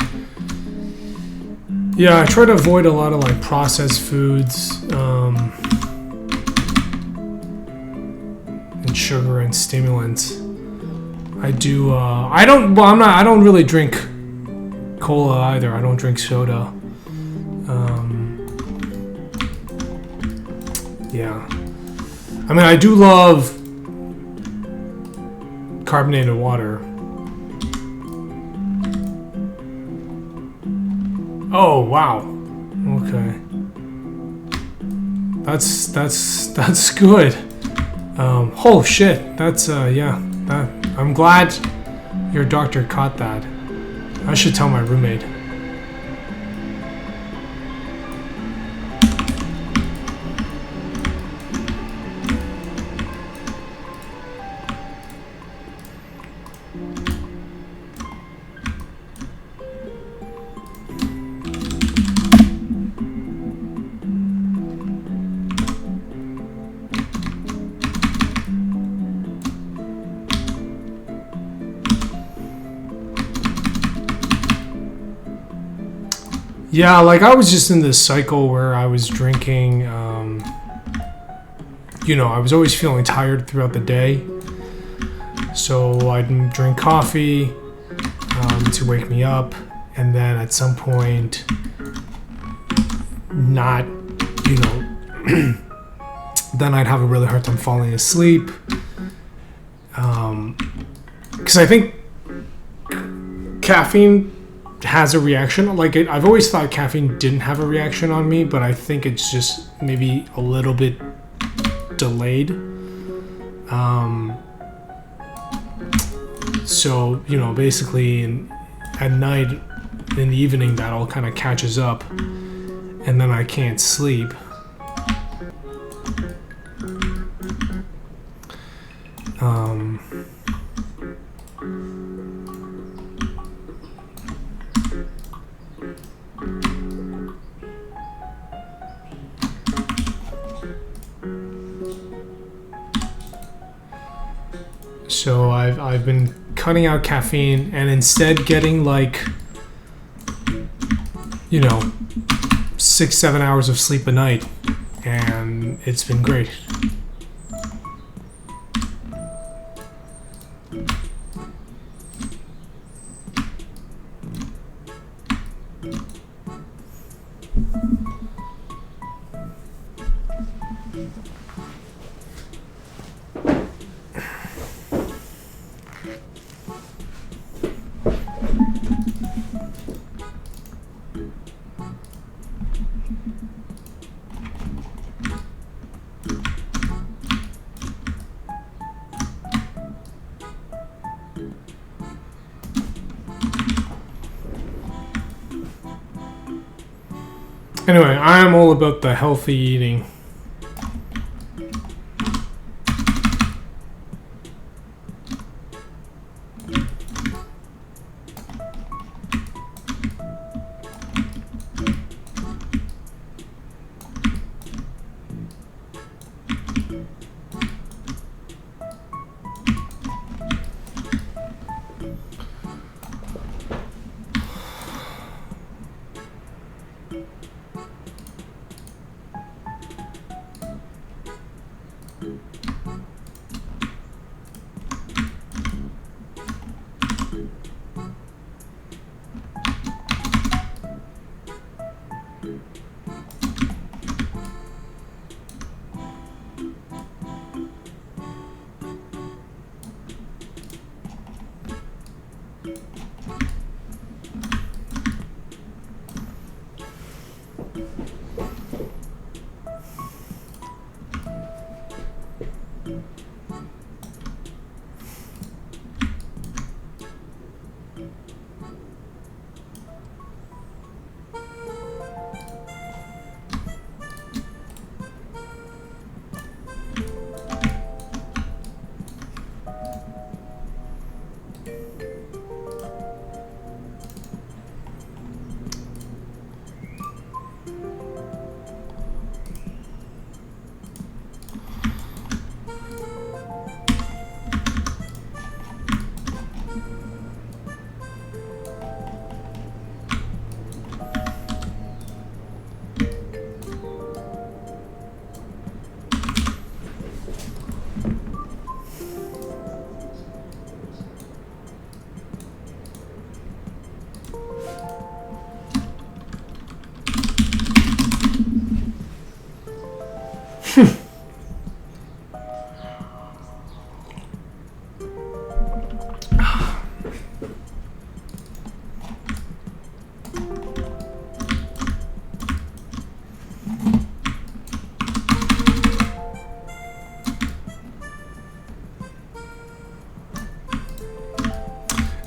Yeah, I try to avoid a lot of like processed foods, and sugar and stimulants. I do, I don't really drink cola either. I don't drink soda. Yeah. I mean, I do love carbonated water. Oh wow. Okay. That's good. Oh shit. That's yeah. I'm glad your doctor caught that. I should tell my roommate. Yeah, like I was just in this cycle where I was drinking, you know, I was always feeling tired throughout the day. So I'd drink coffee to wake me up, and then at some point, not, you know, then I'd have a really hard time falling asleep. Because I think caffeine has a reaction. Like I've always thought caffeine didn't have a reaction on me, but I think it's just maybe a little bit delayed. So you know, basically, at night, in the evening, that all kind of catches up, and then I can't sleep. So I've been cutting out caffeine and instead getting like, you know, 6-7 hours of sleep a night, and it's been great. Anyway, I'm all about the healthy eating.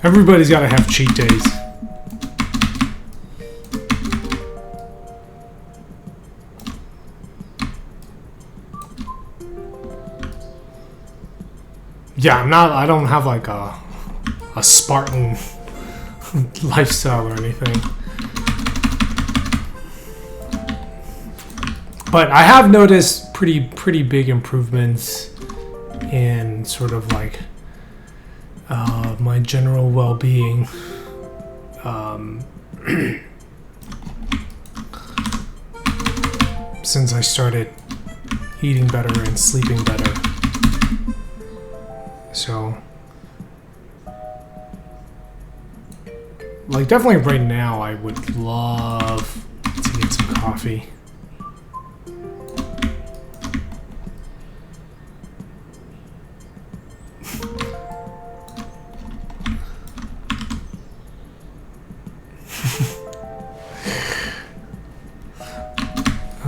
Everybody's got to have cheat days. Yeah, I don't have like a Spartan lifestyle or anything. But I have noticed pretty big improvements in sort of like my general well-being. Since I started eating better and sleeping better. So, like, definitely right now, I would love to get some coffee.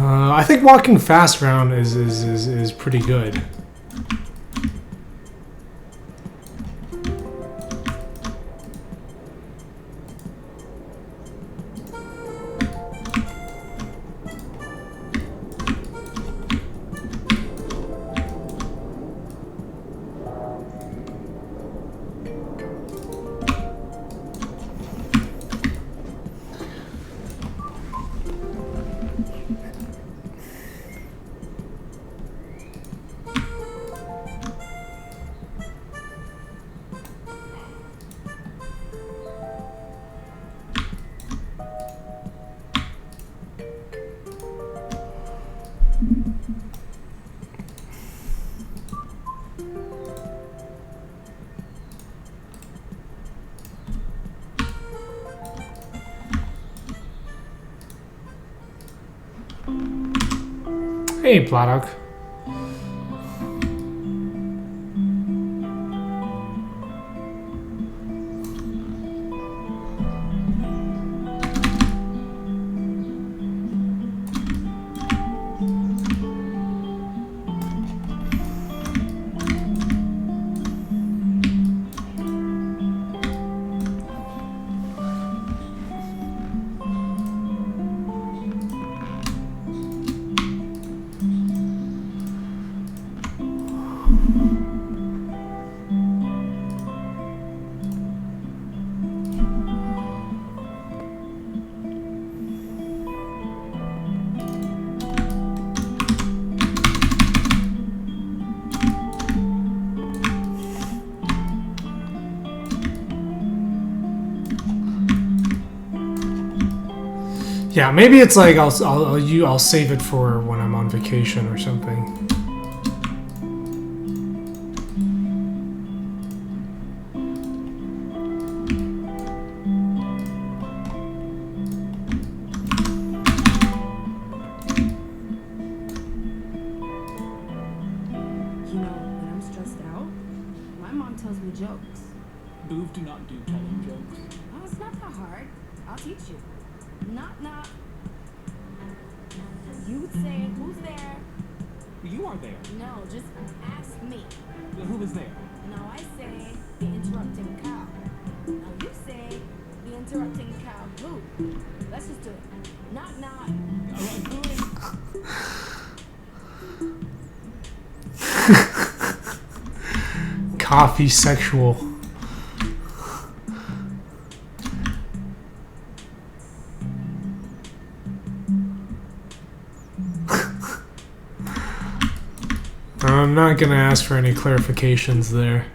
I think walking fast around is pretty good. Hey, Bladdock. Yeah, maybe it's like I'll save it for when I'm on vacation or something. You know, when I'm stressed out, my mom tells me jokes. Boobs do not do telling jokes. Oh, it's not that hard. I'll teach you. Knock, knock. You would say, who's there? You are there. No, just ask me. Who was there? Now I say, the interrupting cow. Now you say, the interrupting cow who? Let's just do it. Knock, knock. Coffee sexual. I'm not gonna ask for any clarifications there.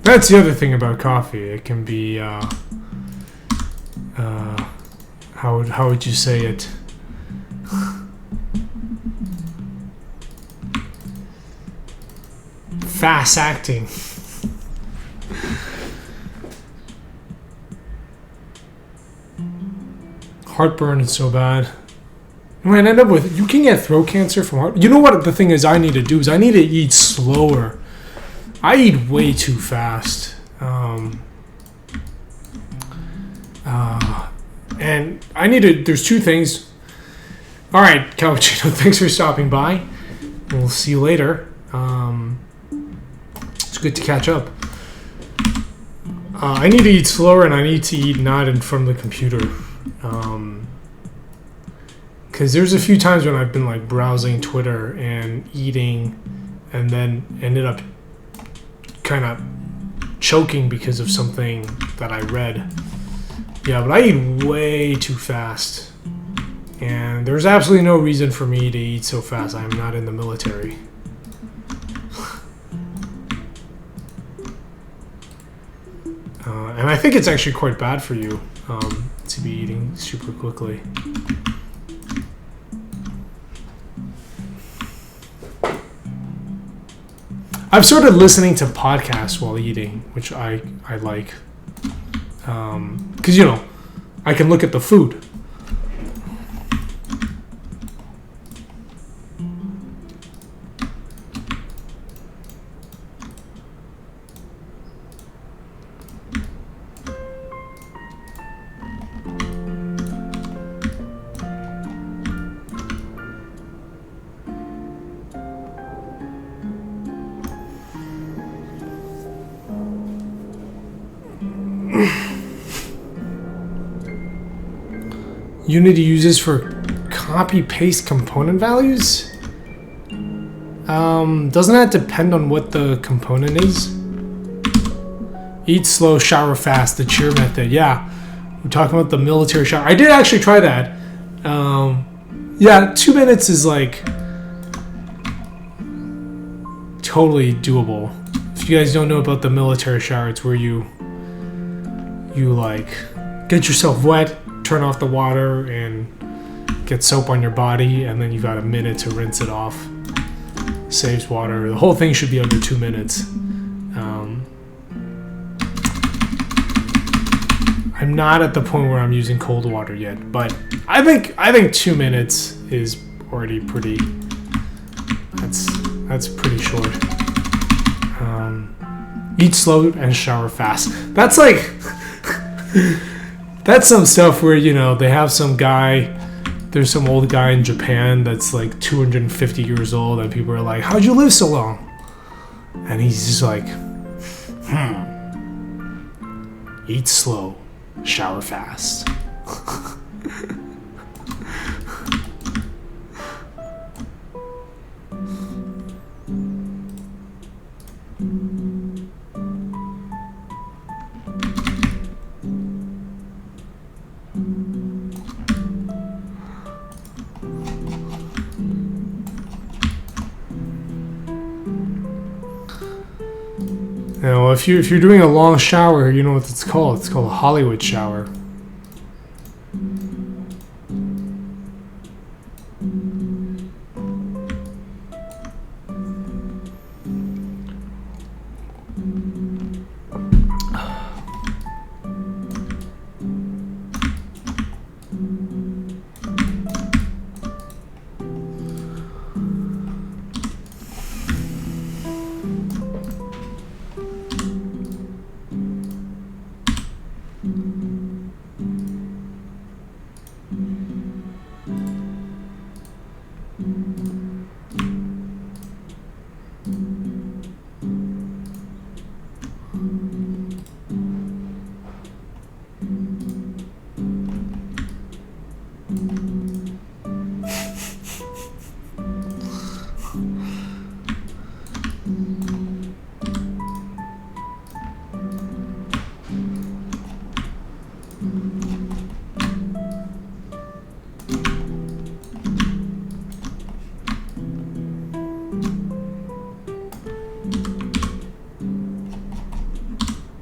That's the other thing about coffee. It can be, how would you say it? Fast acting. Heartburn is so bad. You might end up with, you can get throat cancer from heart. You know what the thing is I need to do is I need to eat slower. I eat way too And I need to. There's two things. All right, Cappuccino. Thanks for stopping by. We'll see you later. It's good to catch up. I need to eat slower, and I need to eat not in front of the computer. Because there's a few times when I've been like browsing Twitter and eating, and then ended up kind of choking because of something that I read. Yeah, but I eat way too fast. And there's absolutely no reason for me to eat so fast. I'm not in the military. And I think it's actually quite bad for you to be eating super quickly. I've started listening to podcasts while eating, which I like. Because, I can look at the food. Unity uses for copy-paste component values? Doesn't that depend on what the component is? Eat slow, shower fast, the cheer method. Yeah, we're talking about the military shower. I did actually try that. Yeah, 2 minutes is like totally doable. If you guys don't know about the military shower, it's where you like get yourself wet, turn off the water, and get soap on your body, and then you got a minute to rinse it off. Saves water. The whole thing should be under 2 minutes. I'm not at the point where I'm using cold water yet, but I think 2 minutes is already pretty. That's pretty short. Eat slow and shower fast. That's like that's some stuff where they have some guy. There's some old guy in Japan that's like 250 years old, and people are like, "How'd you live so long?" And he's just like, "Eat slow, shower fast." Now, if you're doing a long shower, you know what it's called. It's called a Hollywood shower.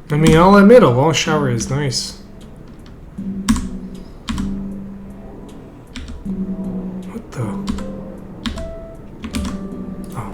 I mean, I'll admit, a long shower is nice. What the? Oh.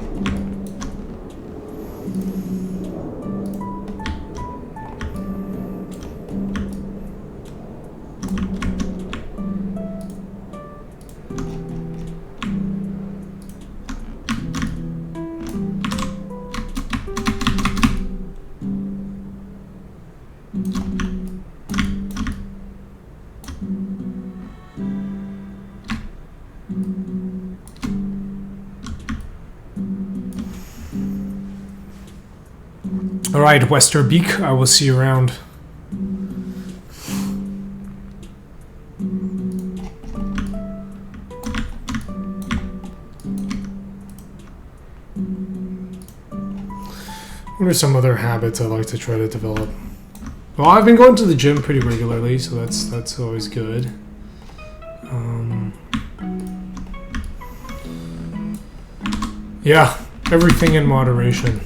All right, Westerbeek, I will see you around. What are some other habits I like to try to develop? Well, I've been going to the gym pretty regularly, so that's always good. Yeah, everything in moderation.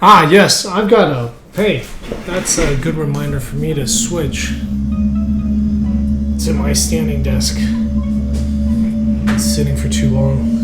Ah, yes, I've got a... Hey, that's a good reminder for me to switch to my standing desk. It's sitting for too long.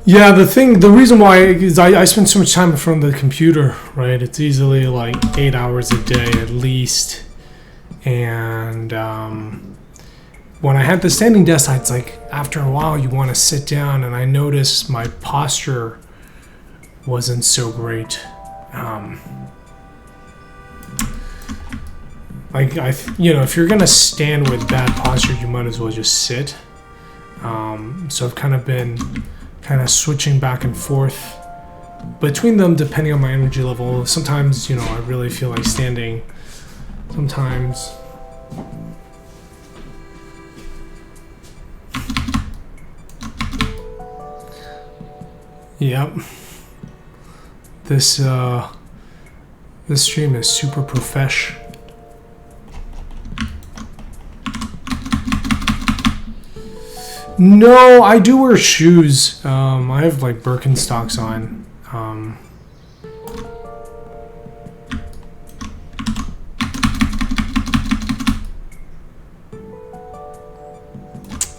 Yeah, the reason why is I spend so much time in front of the computer, right? It's easily like 8 hours a day at least. And when I had the standing desk, it's like after a while you want to sit down, and I noticed my posture wasn't so great. If you're gonna stand with bad posture, you might as well just sit. So I've kind of been switching back and forth between them depending on my energy level. Sometimes, I really feel like standing. Sometimes. Yep. This stream is super profesh. No, I do wear shoes. I have like Birkenstocks on.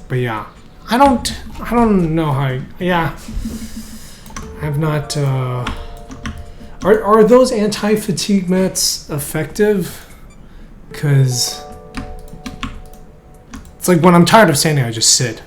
But yeah, I don't know how. Yeah, I have not. Are those anti-fatigue mats effective? Because it's like when I'm tired of standing, I just sit.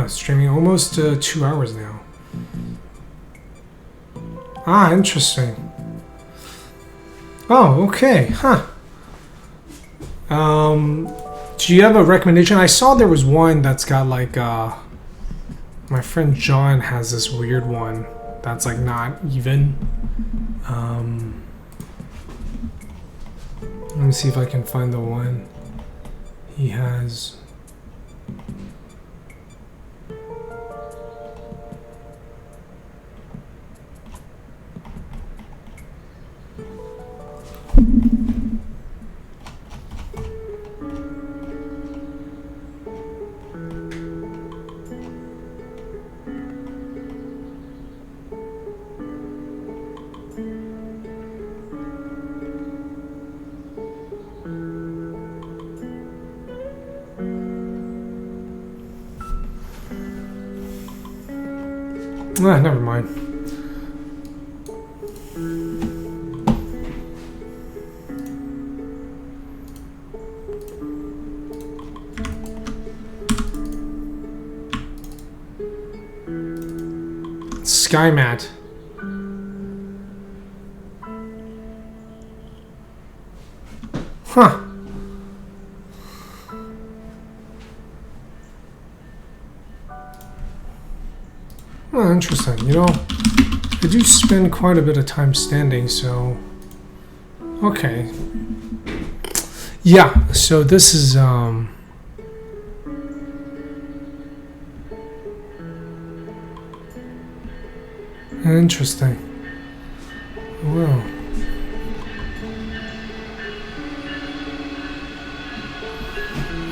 Streaming almost 2 hours now. Ah, interesting. Oh, okay, huh. Do you have a recommendation? I saw there was one that's got like, my friend John has this weird one that's like not even. Let me see if I can find the one he has. Ah, never mind. Sky mat. Huh. Oh, interesting. You know, I do spend quite a bit of time standing, so... Okay. Yeah, so this is, interesting. Wow.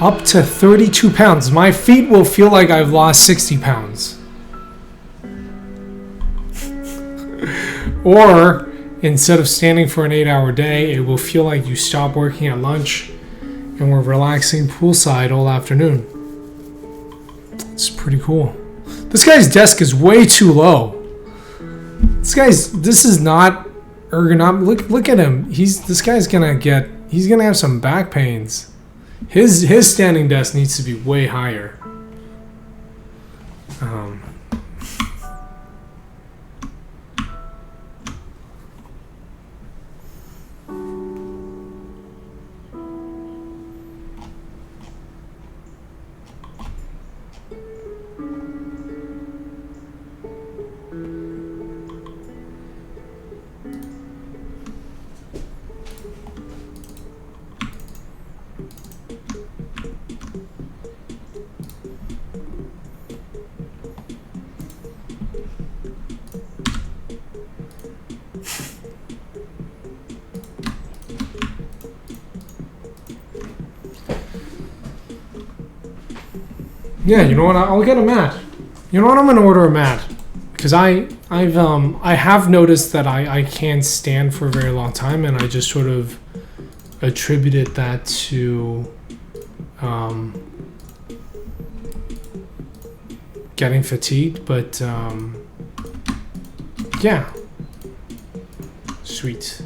Up to 32 pounds. My feet will feel like I've lost 60 pounds. Or, instead of standing for an 8-hour day, it will feel like you stop working at lunch and we're relaxing poolside all afternoon. It's pretty cool. This guy's desk is way too low. This is not ergonomic. Look at him. This guy's gonna have some back pains. His standing desk needs to be way higher. Yeah, you know what? I'll get a mat. You know what? I'm gonna order a mat because I have noticed that I can't stand for a very long time, and I just sort of attributed that to getting fatigued. But yeah, sweet.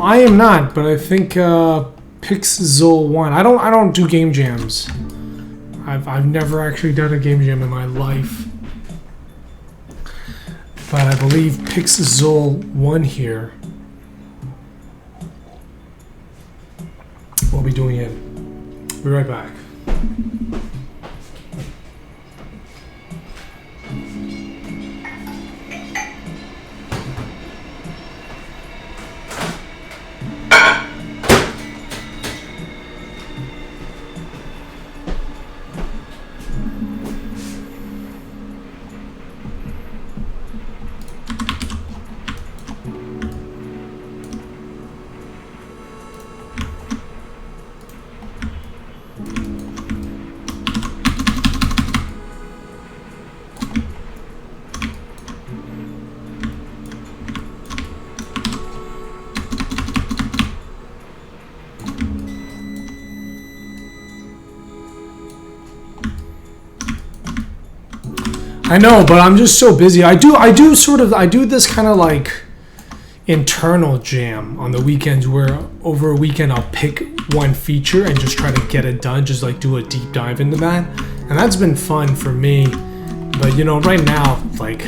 I am not, but I think Pixel1. I don't do game jams. I've never actually done a game jam in my life. But I believe Pixel1 here will be doing it. Be right back. I know, but I'm just so busy. I do this kind of like internal jam on the weekends where over a weekend I'll pick one feature and just try to get it done, just like do a deep dive into that. And that's been fun for me. But you know, right now, like,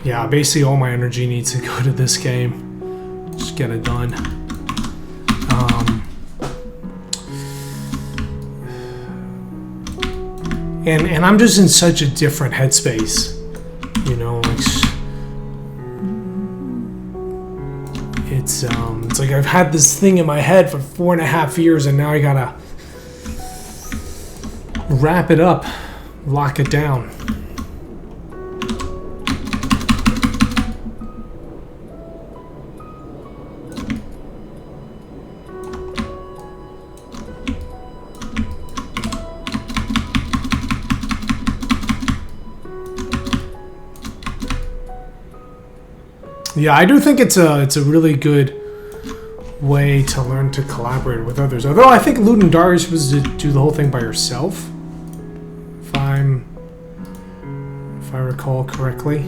yeah, basically all my energy needs to go to this game. Just get it done. And I'm just in such a different headspace, you know. Like, it's like I've had this thing in my head for 4.5 years, and now I gotta wrap it up, lock it down. Yeah, I do think it's a really good way to learn to collaborate with others. Although I think Loot and Darius was to do the whole thing by yourself, if I recall correctly.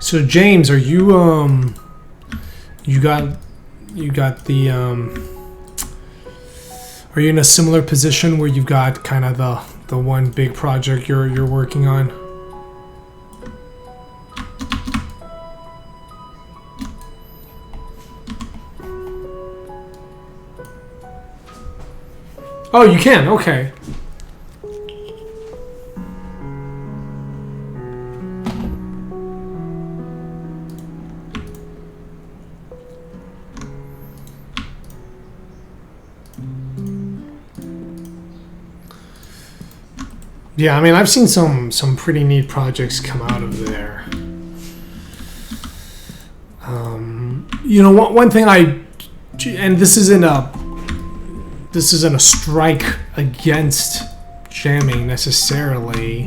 So James, are you you got the are you in a similar position where you've got kind of the one big project you're working on? Oh, you can. Okay. Yeah, I mean, I've seen some pretty neat projects come out of there. You know, one thing and this isn't a strike against jamming necessarily.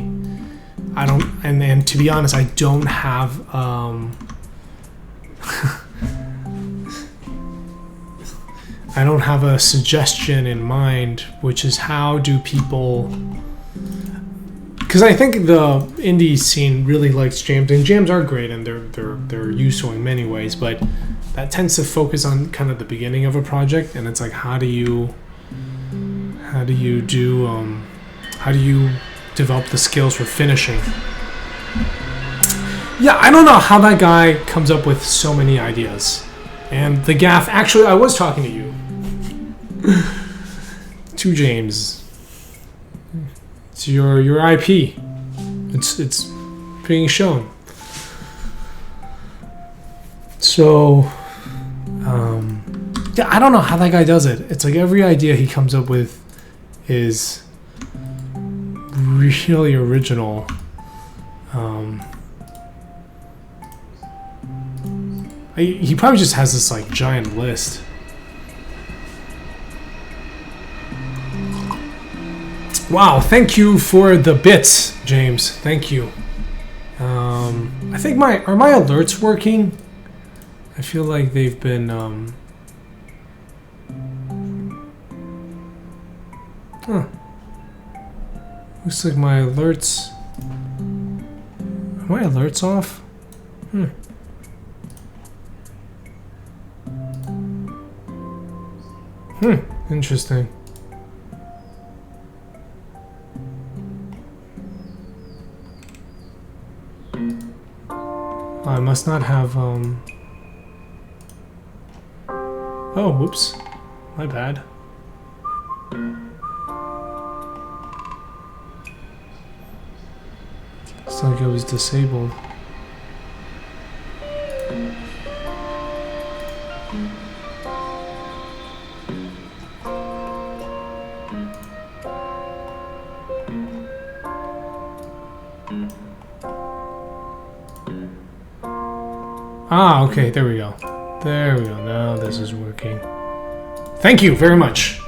I don't, and to be honest, I don't have I don't have a suggestion in mind, which is how do people. Because I think the indie scene really likes jams, and jams are great, and they're useful in many ways. But that tends to focus on kind of the beginning of a project, and it's like, how do you develop the skills for finishing? Yeah, I don't know how that guy comes up with so many ideas. And the gaff, actually, I was talking to you, to James. It's your IP. It's being shown. So, yeah, I don't know how that guy does it. It's like every idea he comes up with is really original. He probably just has this like giant list. Wow, thank you for the bits, James. Thank you. I think are my alerts working? I feel like they've been looks like my alerts. Are my alerts off? Interesting. I must not have, Oh, whoops. My bad. Looks like it was disabled. Ah, okay, there we go. There we go. Now this is working. Thank you very much.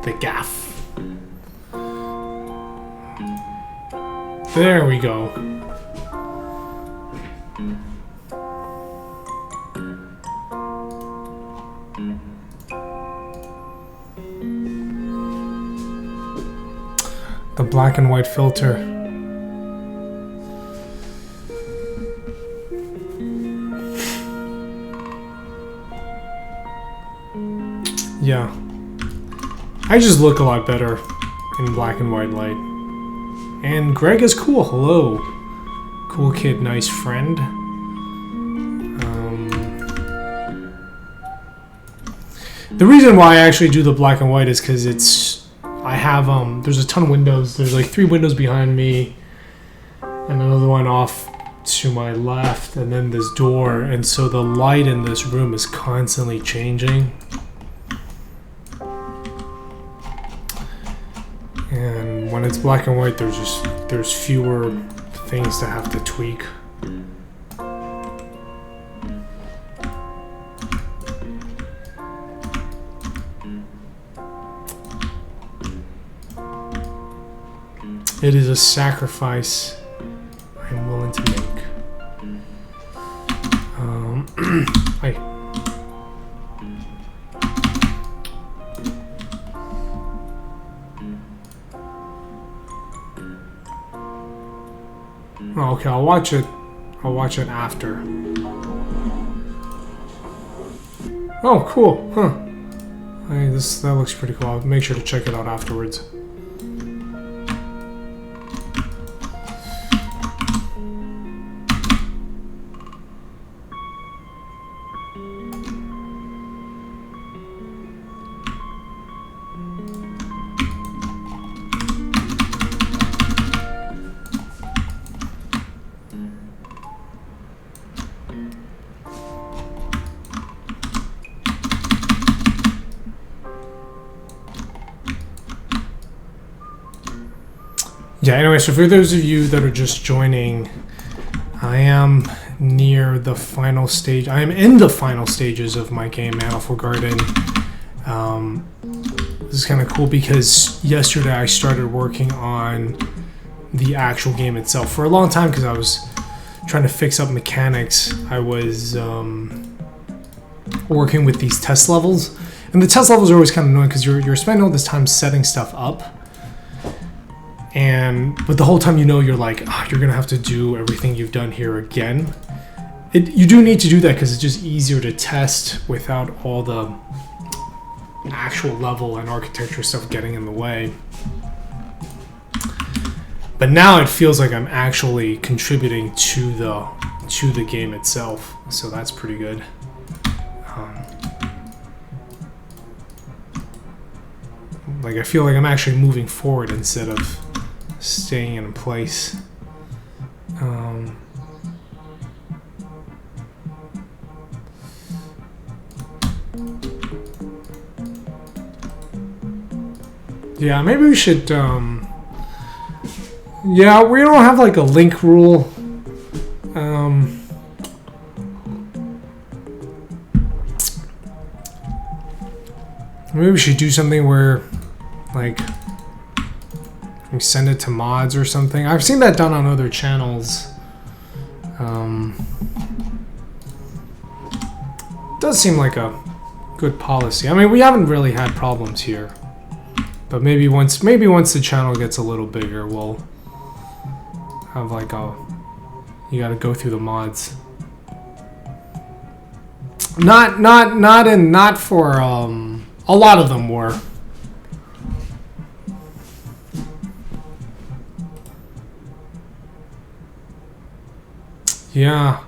The gaff. There we go. The black and white filter. Yeah. I just look a lot better in black and white light. And Greg is cool. Hello. Cool kid, nice friend. The reason why I actually do the black and white is because it's... I have, there's a ton of windows. There's like 3 windows behind me. And another one off to my left. And then this door. And so the light in this room is constantly changing. And when it's black and white, there's fewer things to have to tweak. It is a sacrifice I'm willing to make. Hi. Oh, okay, I'll watch it. I'll watch it after. Oh, cool. Huh. Hey, that looks pretty cool. I'll make sure to check it out afterwards. Yeah, anyway, so for those of you that are just joining, I am near the final stage. I am in the final stages of my game, Manifold Garden. This is kind of cool because yesterday I started working on the actual game itself. For a long time, because I was trying to fix up mechanics, I was working with these test levels. And the test levels are always kind of annoying because you're spending all this time setting stuff up. But the whole time you're like, you're gonna have to do everything you've done here again. You do need to do that because it's just easier to test without all the actual level and architecture stuff getting in the way. But now it feels like I'm actually contributing to the game itself, so that's pretty good. Like I feel like I'm actually moving forward instead of staying in place. Yeah, maybe we should, yeah, we don't have like a link rule. Maybe we should do something where, like, we send it to mods or something. I've seen that done on other channels. Does seem like a good policy. I mean, we haven't really had problems here, but maybe once the channel gets a little bigger, we'll have like you got to go through the mods. Not for a lot of them were. Yeah.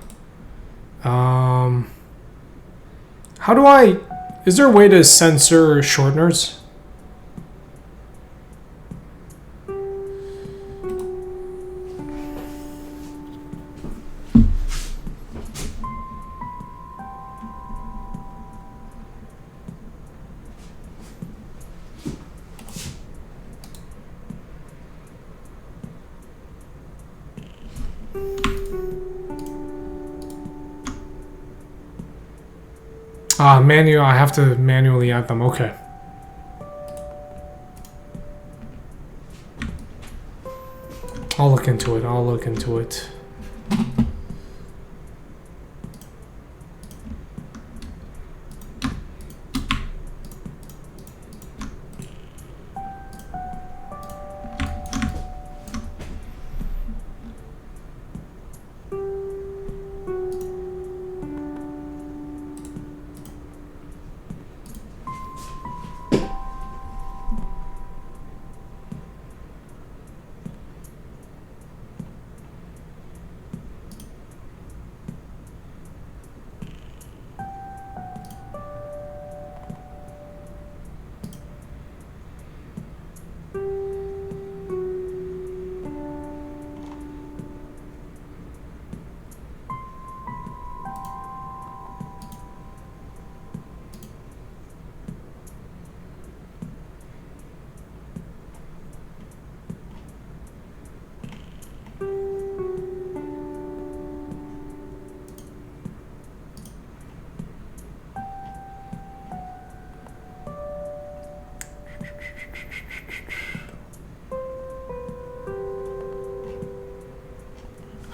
How do is there a way to censor shorteners? Manual. I have to manually add them. Okay. I'll look into it. I'll look into it.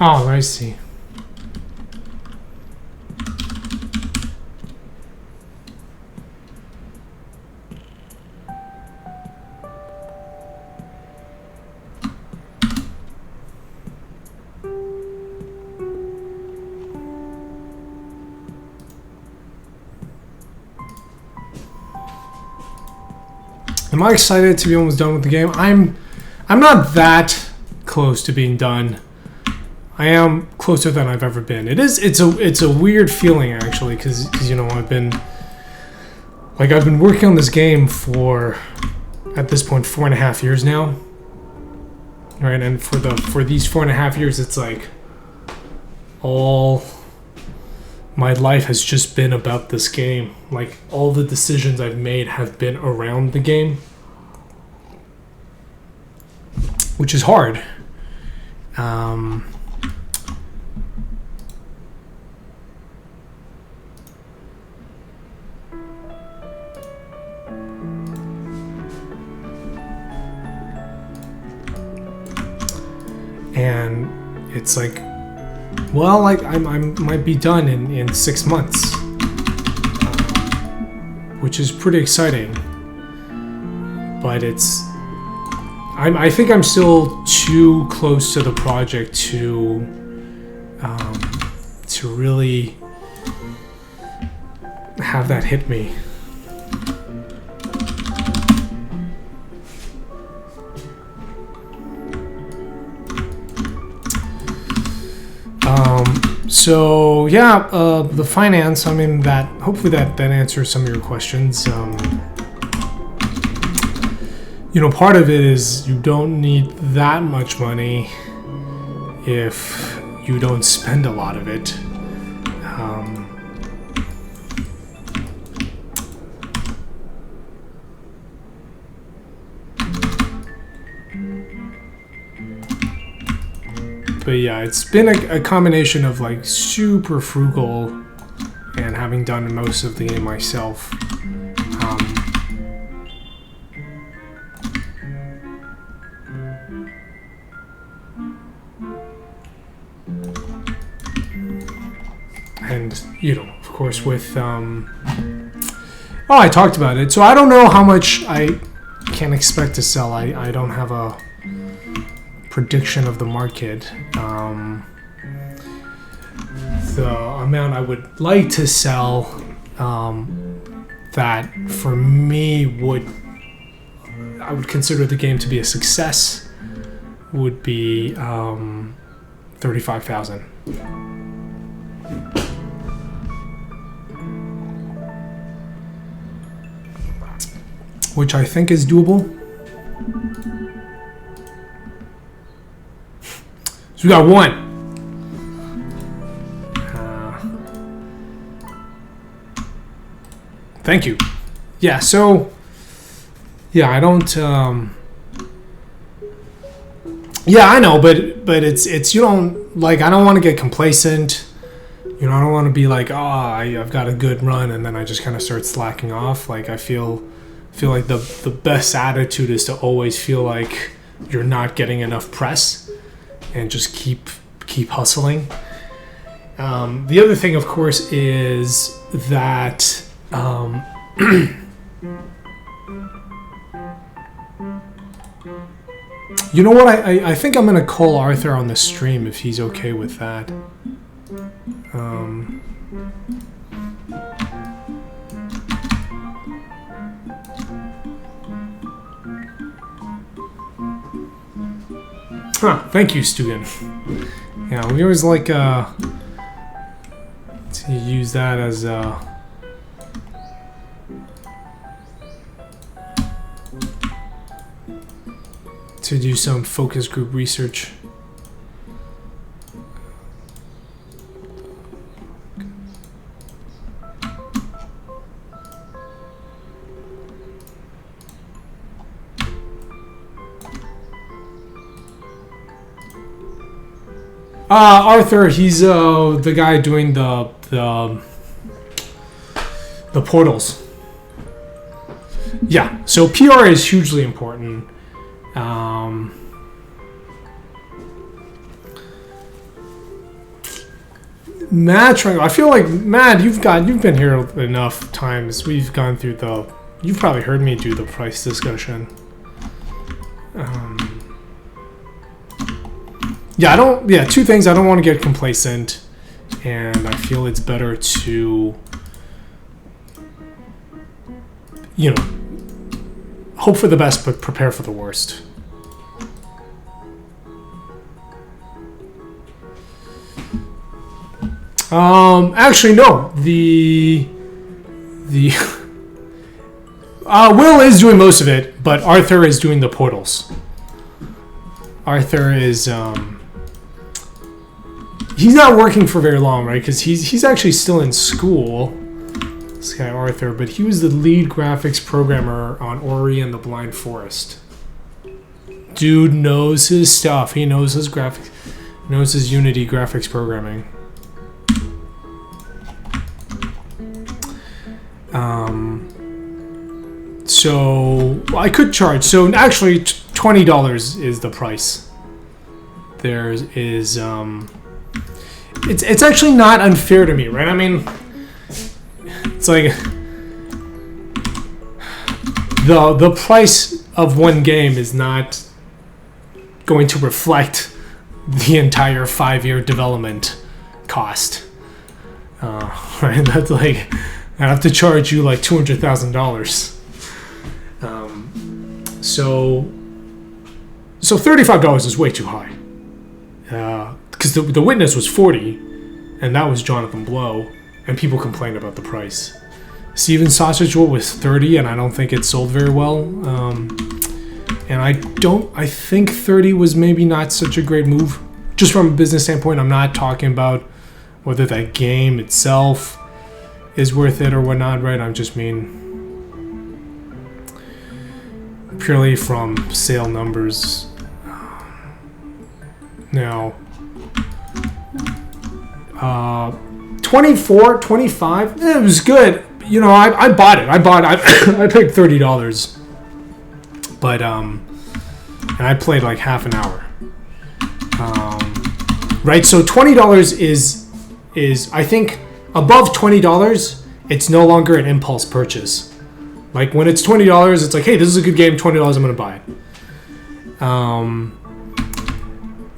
Oh, I see. Am I excited to be almost done with the game? I'm not that close to being done. I am closer than I've ever been. It's a weird feeling actually, because you know I've been working on this game for at this point 4.5 years now, right? And for these 4.5 years, it's like all my life has just been about this game. Like all the decisions I've made have been around the game, which is hard. And it's like, well, like I might be done in 6 months, which is pretty exciting. But I think I'm still too close to the project to really have that hit me. So yeah, the finance. I mean, hopefully that answers some of your questions. You know, part of it is you don't need that much money if you don't spend a lot of it. But yeah, it's been a combination of like super frugal and having done most of the game myself. And, you know, of course with... I talked about it. So I don't know how much I can expect to sell. I don't have a prediction of the market. The amount I would like to sell, that for me I would consider the game to be a success, would be 35,000. Which I think is doable. So we got one. Thank you. Yeah, so yeah, I don't yeah, I know, but it's you don't, like, I don't want to get complacent. You know, I don't want to be like, oh, I've got a good run, and then I just kind of start slacking off. Like, I feel like the best attitude is to always feel like you're not getting enough press, and just keep hustling. The other thing, of course, is that you know what? I think I'm gonna call Arthur on the stream if he's okay with that. Thank you, Stugan. Yeah, we always like to use that as to do some focus group research. Arthur, he's the guy doing the portals. Yeah, so PR is hugely important. Matt, I feel like Matt, you've been here enough times. We've gone through you've probably heard me do the price discussion. Yeah, two things. I don't want to get complacent, and I feel it's better to, hope for the best but prepare for the worst. Actually, no. The Will is doing most of it, but Arthur is doing the portals. Arthur is he's not working for very long, right? Because he's actually still in school. This guy Arthur, but he was the lead graphics programmer on Ori and the Blind Forest. Dude knows his stuff. He knows his graphics, knows his Unity graphics programming. So I could charge. So actually, $20 is the price. There is it's actually not unfair to me, right? I mean, it's like the price of one game is not going to reflect the entire 5-year development cost. Right? That's like I have to charge you like $200,000. So $35 is way too high. Because the Witness was $40, and that was Jonathan Blow, and people complained about the price. Steven's Sausage Roll was $30, and I don't think it sold very well. And I think $30 was maybe not such a great move. Just from a business standpoint, I'm not talking about whether that game itself is worth it or whatnot, right? I just mean purely from sale numbers. Now, 24, 25, it was good. You know, I bought it. I paid $30. But, and I played like half an hour. Right, so $20 is I think above $20, it's no longer an impulse purchase. Like when it's $20, it's like, hey, this is a good game, $20, I'm gonna buy it.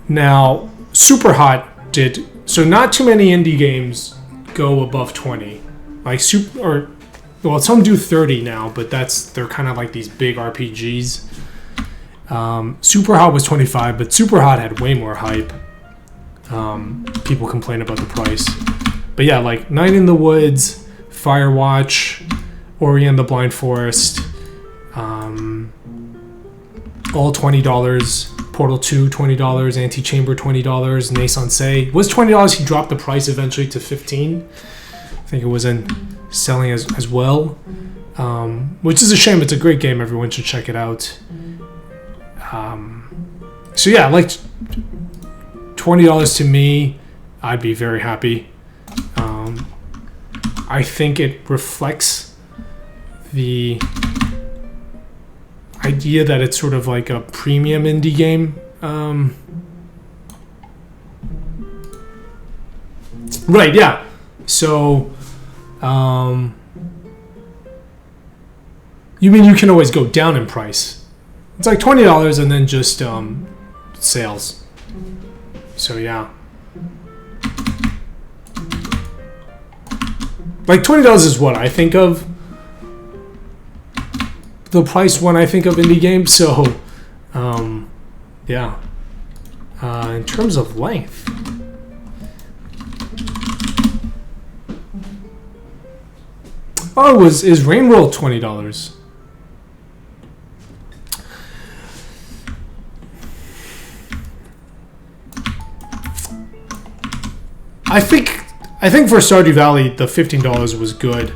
Now, Super Hot did so. Not too many indie games go above 20. Like some do 30 now, but they're kind of like these big RPGs. Super Hot was 25, but Super Hot had way more hype. People complain about the price, but yeah, like Night in the Woods, Firewatch, Ori and the Blind Forest, all $20. Portal 2, $20. Antichamber, $20. Naissance Say was $20. He dropped the price eventually to $15. I think it wasn't selling as well, which is a shame. It's a great game. Everyone should check it out. So yeah, like $20 to me, I'd be very happy. I think it reflects the idea that it's sort of like a premium indie game. Right, yeah. So, you mean you can always go down in price? It's like $20 and then just sales. So yeah. Like $20 is what I think of the price when I think of indie games. So, yeah. In terms of length, is Rain World $20? I think for Stardew Valley the $15 was good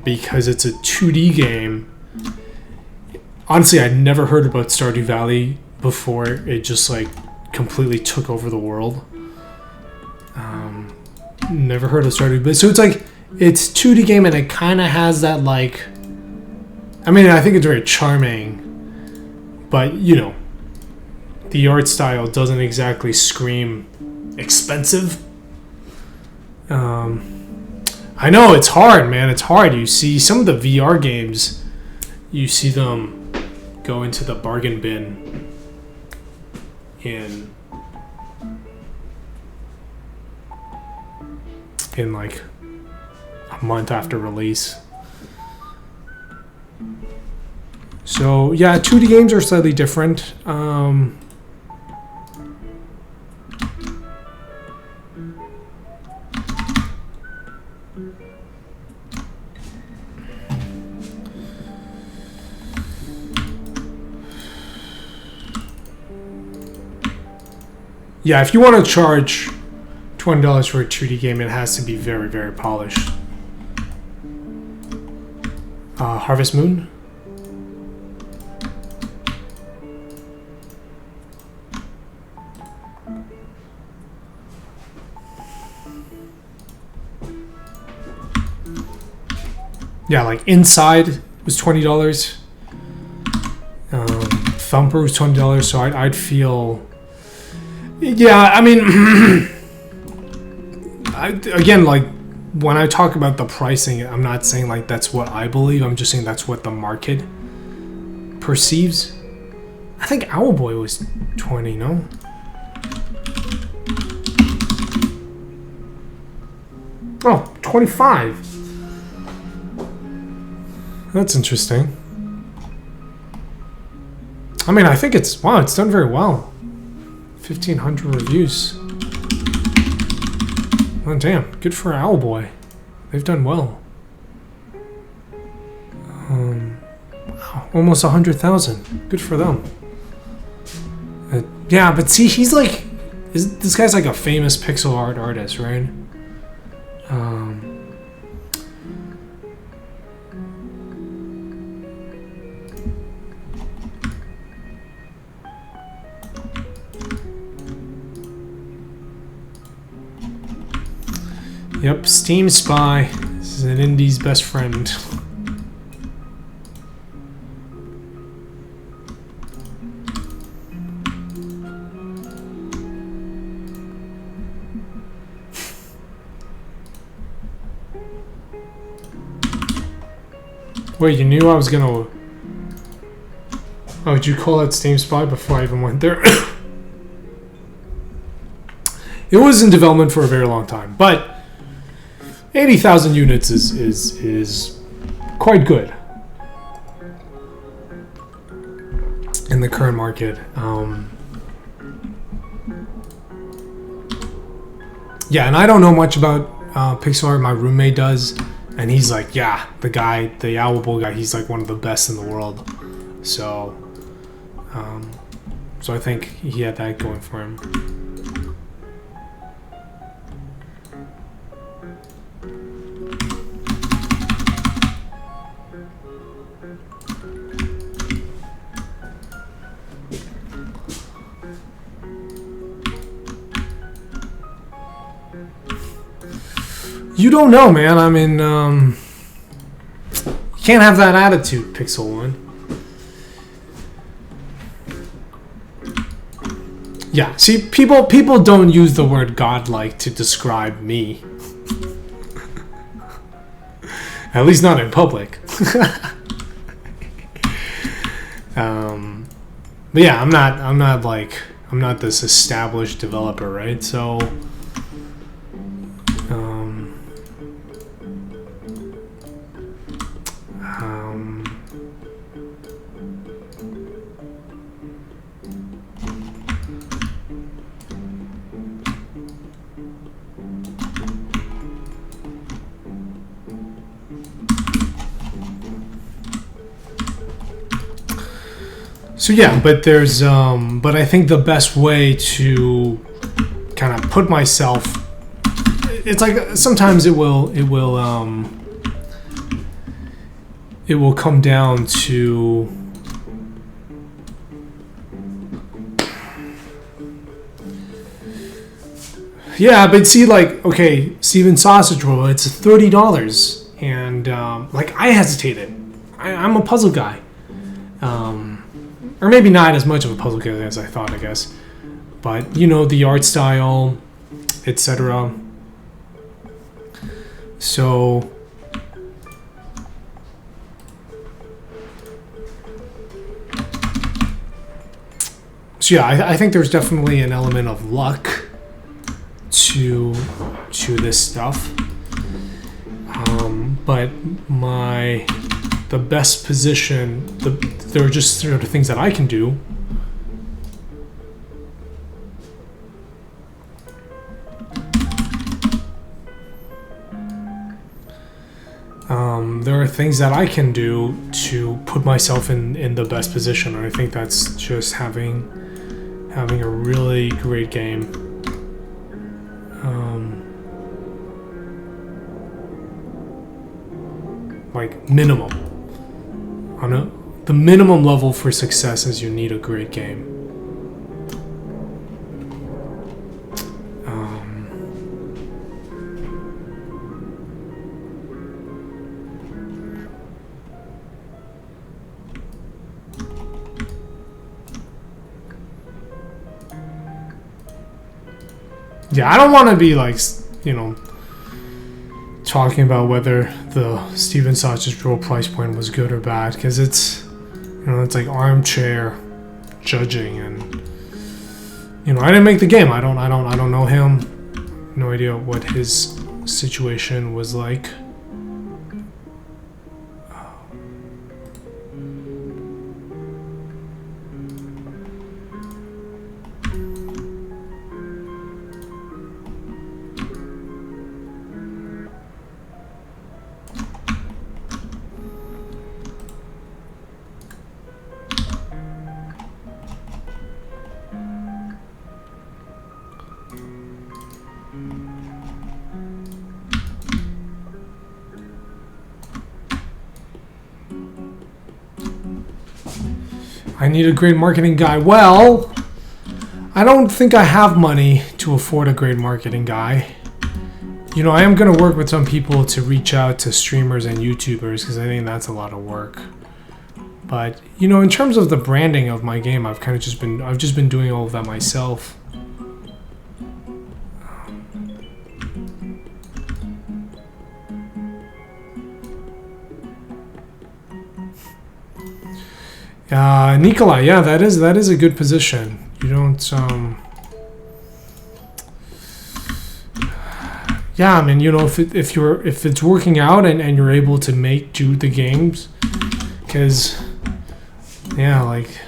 because it's a 2D game. Honestly, I'd never heard about Stardew Valley before it just like completely took over the world. Never heard of Stardew Valley. So it's like it's 2D game and it kind of has that like. I mean, I think it's very charming, but you know, the art style doesn't exactly scream expensive. I know it's hard, man. It's hard. You see some of the VR games, you see them go into the bargain bin in like a month after release. So yeah, 2D games are slightly different. Yeah, if you want to charge $20 for a 2D game, it has to be very, very polished. Harvest Moon? Yeah, like Inside was $20. Thumper was $20, so I'd feel... Yeah, I mean, again, like, when I talk about the pricing, I'm not saying, like, that's what I believe. I'm just saying that's what the market perceives. I think Owlboy was 20, no? Oh, 25. That's interesting. I mean, I think it's... Wow, it's done very well. 1,500 reviews. Oh, damn. Good for Owlboy. They've done well. Wow. Almost 100,000. Good for them. Yeah, but see, he's like... This guy's like a famous pixel art artist, right? Yep, Steam Spy. This is an indie's best friend. Wait, you knew I was gonna... Oh, did you call that Steam Spy before I even went there? It was in development for a very long time, but 80,000 units is quite good in the current market. Yeah, and I don't know much about pixel art. My roommate does, and he's like, yeah, the Owlboy guy, he's like one of the best in the world. So, so I think he had that going for him. You don't know, man. I mean, you can't have that attitude, Pixel One. Yeah, see, people don't use the word godlike to describe me. At least not in public. But yeah, I'm not this established developer, right? So, So yeah, but there's but I think the best way to kind of put myself, it's like sometimes it will come down to yeah, but see, like, okay, Steven Sausage Roll, it's $30, and like I hesitated. I'm a puzzle guy. Or maybe not as much of a puzzle guy as I thought, I guess. But, you know, the art style, etc. So yeah, I think there's definitely an element of luck to this stuff. But the best position, there are just sort of things that I can do. There are things that I can do to put myself in the best position, and I think that's just having a really great game. Like minimum. The minimum level for success is you need a great game. Yeah, I don't want to be like, you know, talking about whether the Steven Sausage Roll price point was good or bad, because it's, you know, it's like armchair judging, and you know, I didn't make the game. I don't know him. No idea what his situation was like. I need a great marketing guy. Well, I don't think I have money to afford a great marketing guy. You know, I am going to work with some people to reach out to streamers and YouTubers, because I think that's a lot of work. But, you know, in terms of the branding of my game, I've just been doing all of that myself. Nikolai, yeah, that is a good position. You don't, yeah, I mean, you know, if it's working out and you're able to do the games, because, yeah, like,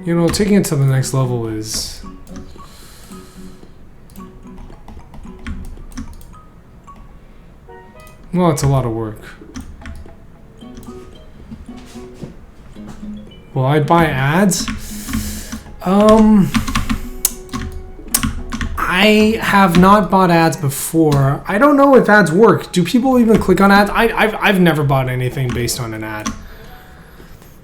you know, taking it to the next level is, well, it's a lot of work. Will I buy ads? I have not bought ads before. I don't know if ads work. Do people even click on ads? I've never bought anything based on an ad.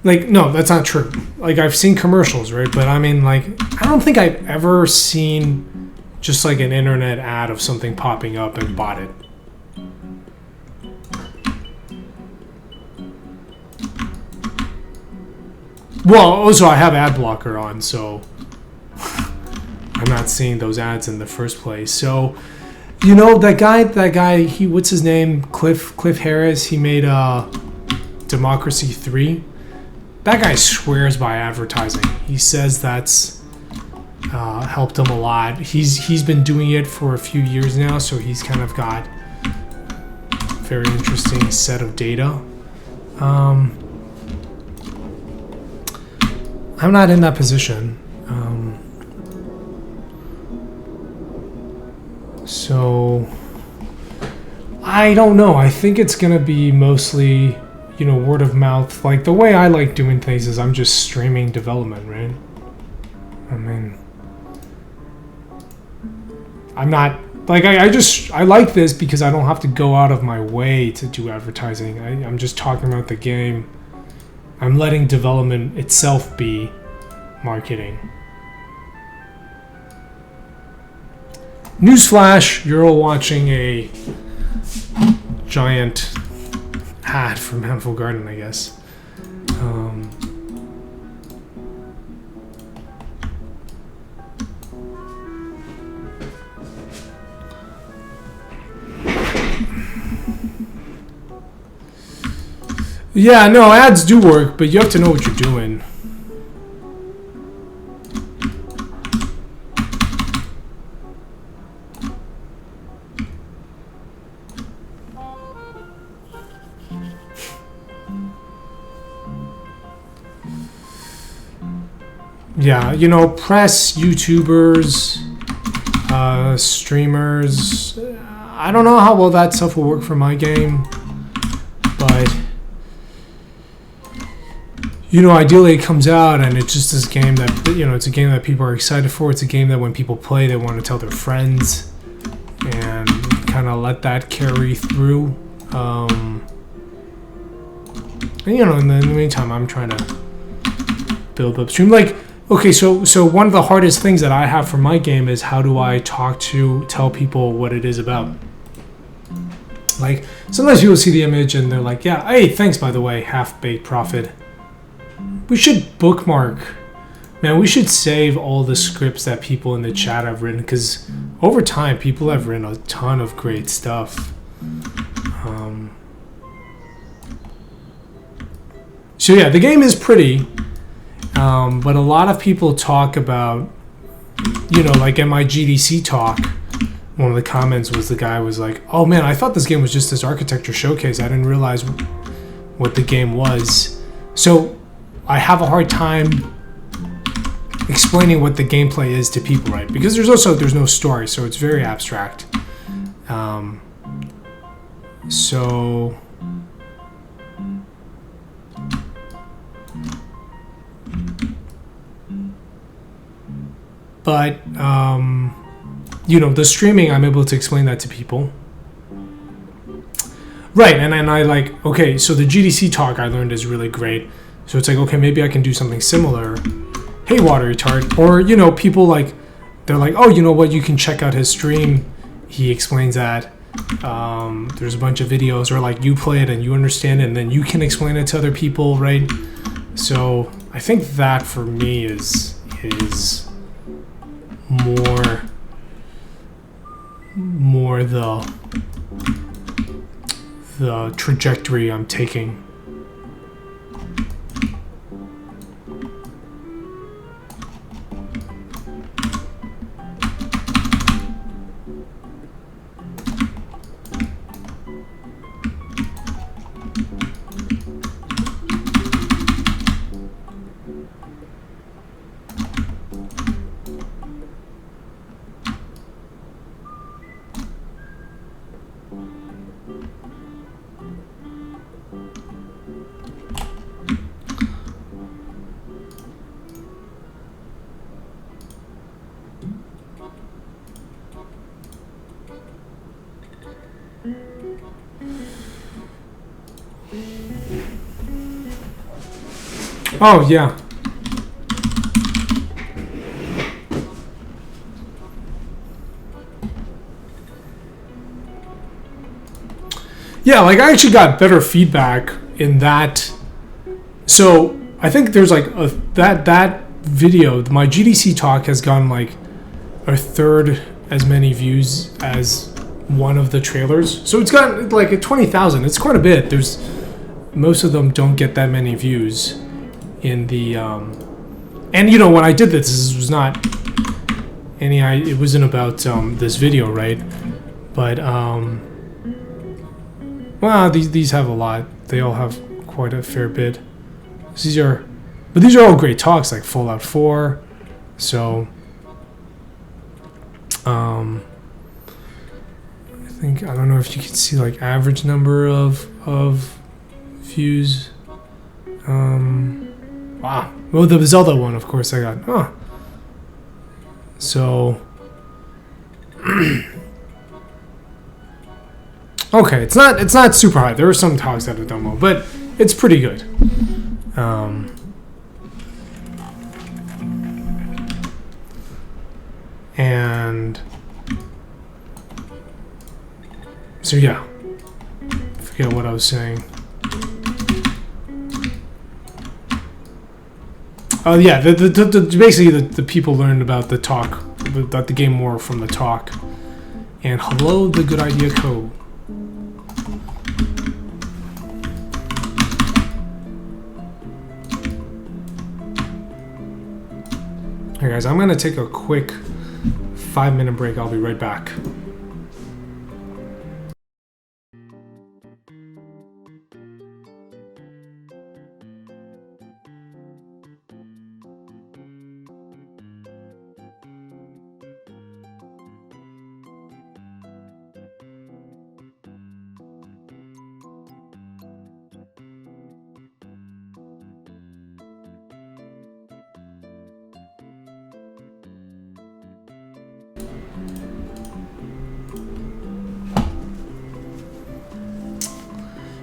Like, no, that's not true. Like, I've seen commercials, right? But I mean, like, I don't think I've ever seen just like an internet ad of something popping up and bought it. Well, also I have ad blocker on, so I'm not seeing those ads in the first place. So, you know, that guy, he, what's his name? Cliff Harris. He made Democracy 3. That guy swears by advertising. He says that's helped him a lot. He's been doing it for a few years now, so he's kind of got a very interesting set of data. I'm not in that position. So I don't know. I think it's gonna be mostly, you know, word of mouth. Like, the way I like doing things is I'm just streaming development, right? I mean, I'm not like I like this because I don't have to go out of my way to do advertising. I'm just talking about the game. I'm letting development itself be marketing. Newsflash, you're all watching a giant ad for Manifold Garden, I guess. Yeah, no, ads do work, but you have to know what you're doing. Yeah, you know, press, YouTubers, streamers. I don't know how well that stuff will work for my game, but you know, ideally it comes out and it's just this game that, you know, it's a game that people are excited for. It's a game that when people play, they want to tell their friends and kind of let that carry through. And, you know, in the meantime, I'm trying to build up stream. Like, okay, so one of the hardest things that I have for my game is how do I tell people what it is about. Like, sometimes people see the image and they're like, yeah, hey, thanks, by the way, Half-Baked Prophet. We should bookmark. Man, we should save all the scripts that people in the chat have written, because over time, people have written a ton of great stuff. So yeah, the game is pretty, but a lot of people talk about, you know, like in my GDC talk, one of the comments was the guy was like, oh man, I thought this game was just this architecture showcase. I didn't realize what the game was. So I have a hard time explaining what the gameplay is to people, right? Because there's no story, so it's very abstract. But you know, the streaming, I'm able to explain that to people. Right, and I like, okay, so the GDC talk I learned is really great. So it's like, okay, maybe I can do something similar. Hey, Water Retard. Or, you know, people like, they're like, oh, you know what, you can check out his stream. He explains that. There's a bunch of videos, or like you play it and you understand it, and then you can explain it to other people, right? So I think that for me is more the trajectory I'm taking. Oh, yeah. Yeah, like I actually got better feedback in that. So I think there's like that video, my GDC talk has gotten like a third as many views as one of the trailers. So it's got like 20,000. It's quite a bit. There's most of them don't get that many views in the and you know when I did this was not any it wasn't about this video, right? But well, these have a lot. They all have quite a fair bit. These are all great talks, like Fallout 4. So, I don't know if you can see like average number of views. Wow. Well, the Zelda one, of course, I got. Oh. So. Okay, it's not super high. There are some talks that have done well, but it's pretty good. And so yeah, forget what I was saying. Oh yeah, basically the people learned about the talk, about the game more from the talk. And hello, the Good Idea Code. Hey guys, I'm gonna take a quick 5-minute break. I'll be right back.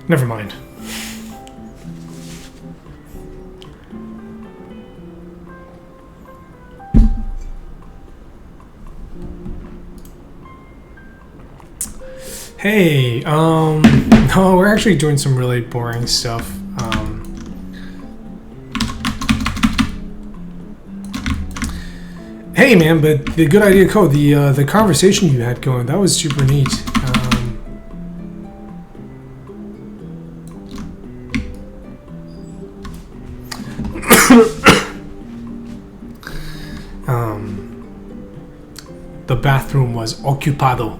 Never mind. Hey, no, we're actually doing some really boring stuff. Hey man, but the Good Idea Code, the conversation you had going, that was super neat. The bathroom was ocupado.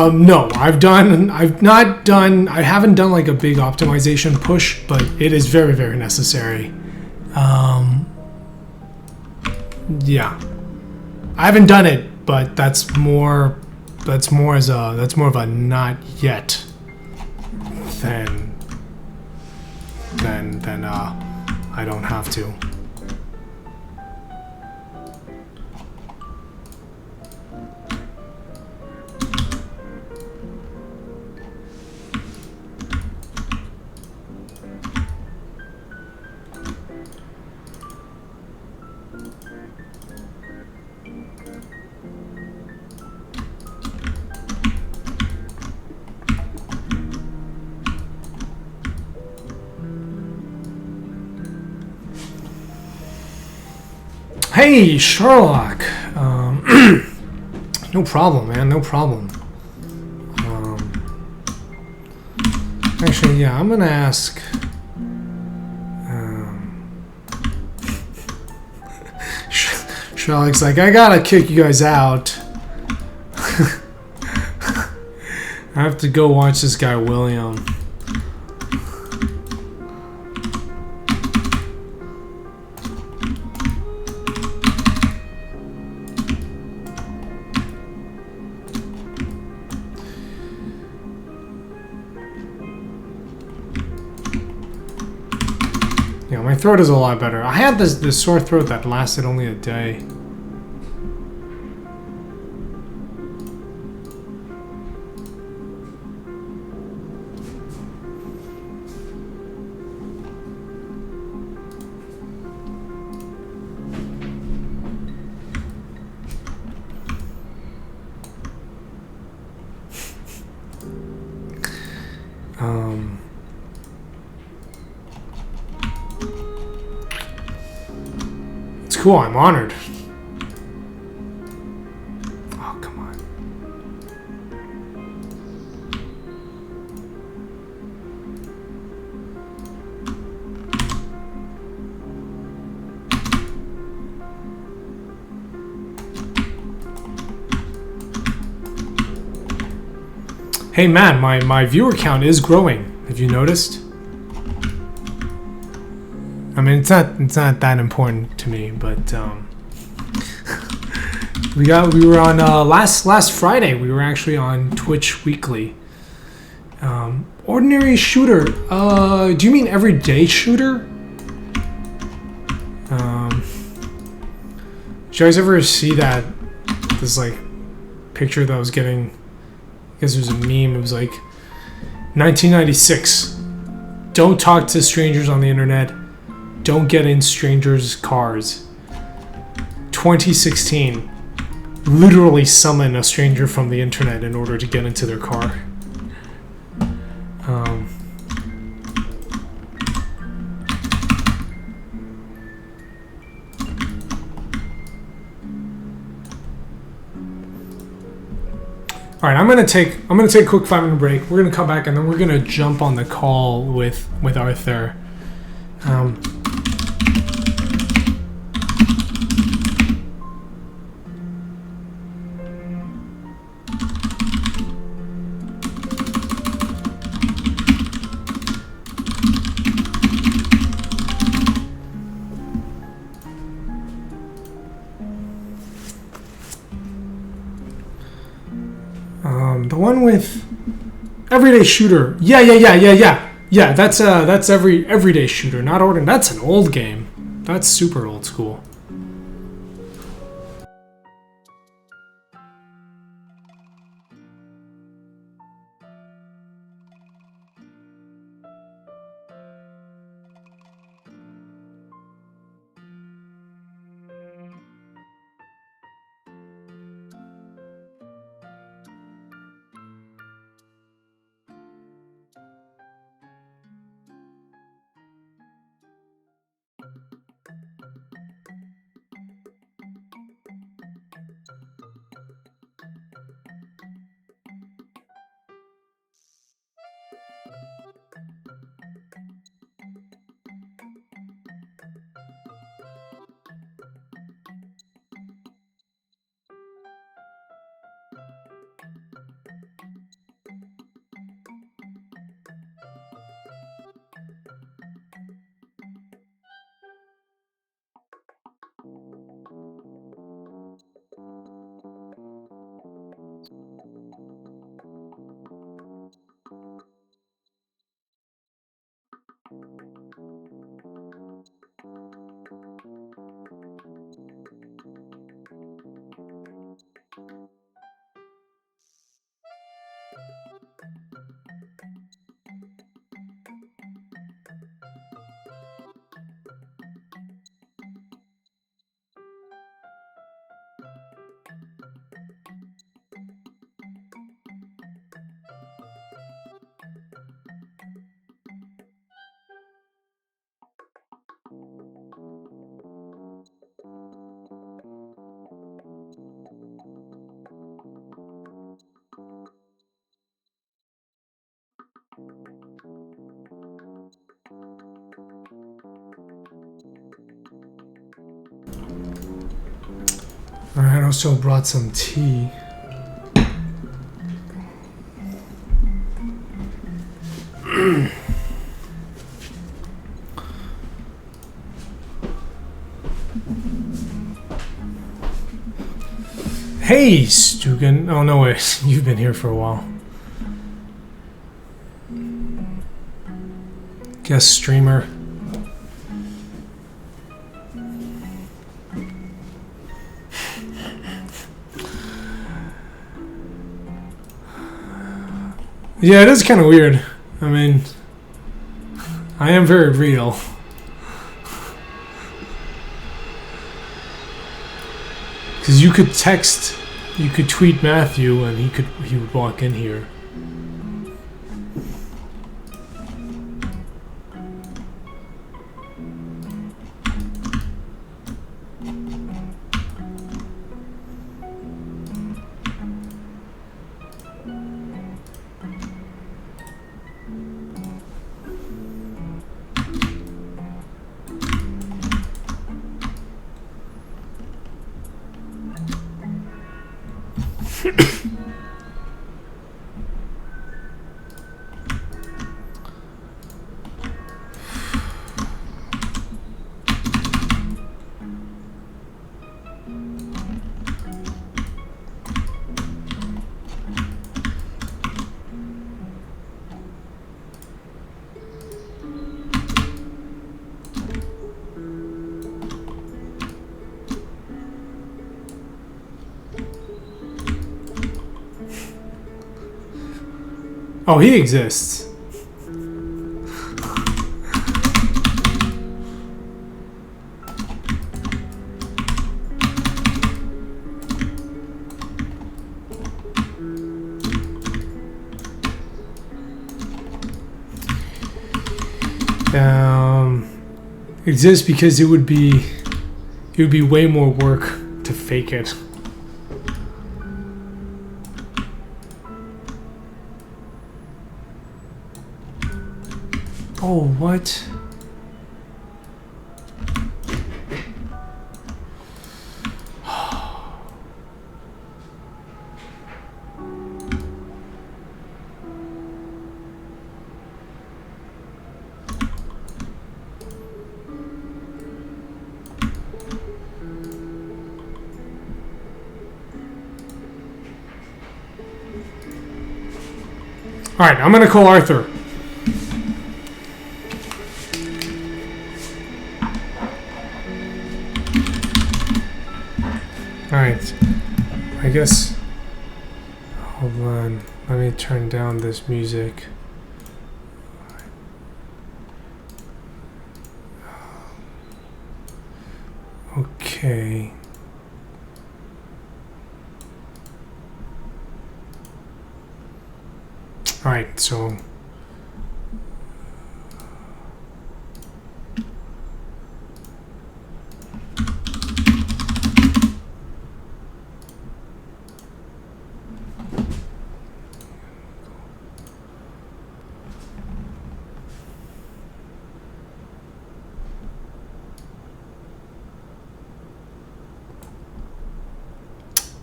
No, I haven't done like a big optimization push, but it is very, very necessary. Yeah, I haven't done it, but that's more of a not yet than I don't have to. Hey, Sherlock. No problem, man. No problem. Actually, yeah, I'm gonna ask. Sherlock's like, I gotta kick you guys out. I have to go watch this guy, William. Yeah, my throat is a lot better. I had this sore throat that lasted only a day. It's cool, I'm honored. Oh, come on. Hey man, my viewer count is growing. Have you noticed? I mean, it's not that important to me, but we were on last Friday. We were actually on Twitch Weekly. Ordinary shooter. Do you mean everyday shooter? Did you guys ever see that? This like picture that I was getting. I guess it was a meme. It was like 1996. Don't talk to strangers on the internet. Don't get in strangers' cars. 2016. Literally summon a stranger from the internet in order to get into their car. All right, I'm gonna take a quick 5-minute break. We're gonna come back and then we're gonna jump on the call with Arthur. The one with everyday shooter. Yeah. That's everyday shooter, not ordinary. That's an old game. That's super old school. Alright, I also brought some tea. Hey, Stugan. Oh, no, wait. You've been here for a while. Guest streamer. Yeah, it is kind of weird. I mean, I am very real. Because you could text, you could tweet Matthew, and he would walk in here. Oh, he exists. Exists because it would be way more work to fake it. Oh, what? All right, I'm gonna call Arthur. Alright, I guess, hold on, let me turn down this music. Okay. Alright, so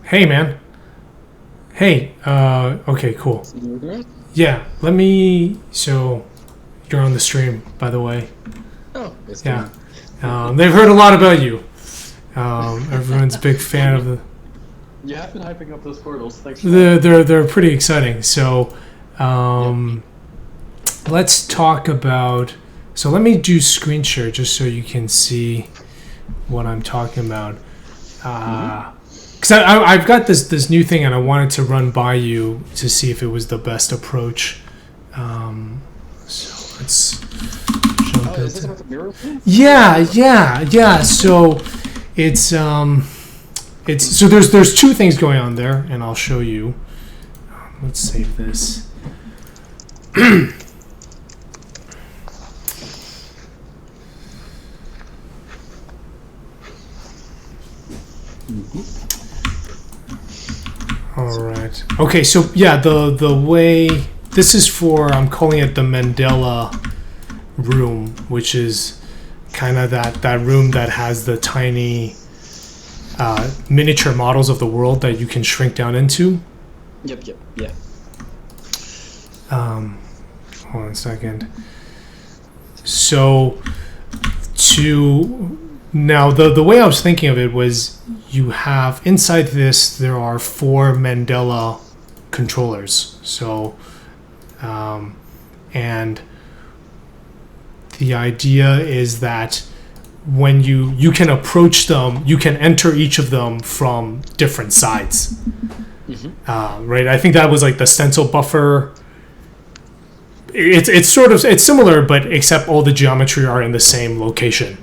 hey, man. Hey, okay, cool. Yeah, let me, so, you're on the stream, by the way. Oh, it's yeah. They've heard a lot about you. Everyone's a big fan of the... You have been hyping up those portals. Thanks for They're pretty exciting. So, let's talk about... So let me do screen share just so you can see what I'm talking about. Because I've got this new thing and I wanted to run by you to see if it was the best approach. So let's jump is this into... about the mural thing? Yeah. So it's so there's two things going on there, and I'll show you. Let's save this. All right. Okay. So yeah, the way this is for, I'm calling it the Mandela room, which is kind of that room that has the tiny miniature models of the world that you can shrink down into. Yep, yeah. Hold on a second. So now the way I was thinking of it was you have inside this there are 4 Mandela controllers. So and the idea is that when you can approach them, you can enter each of them from different sides. Right? I think that was like the stencil buffer. It's similar, but except all the geometry are in the same location.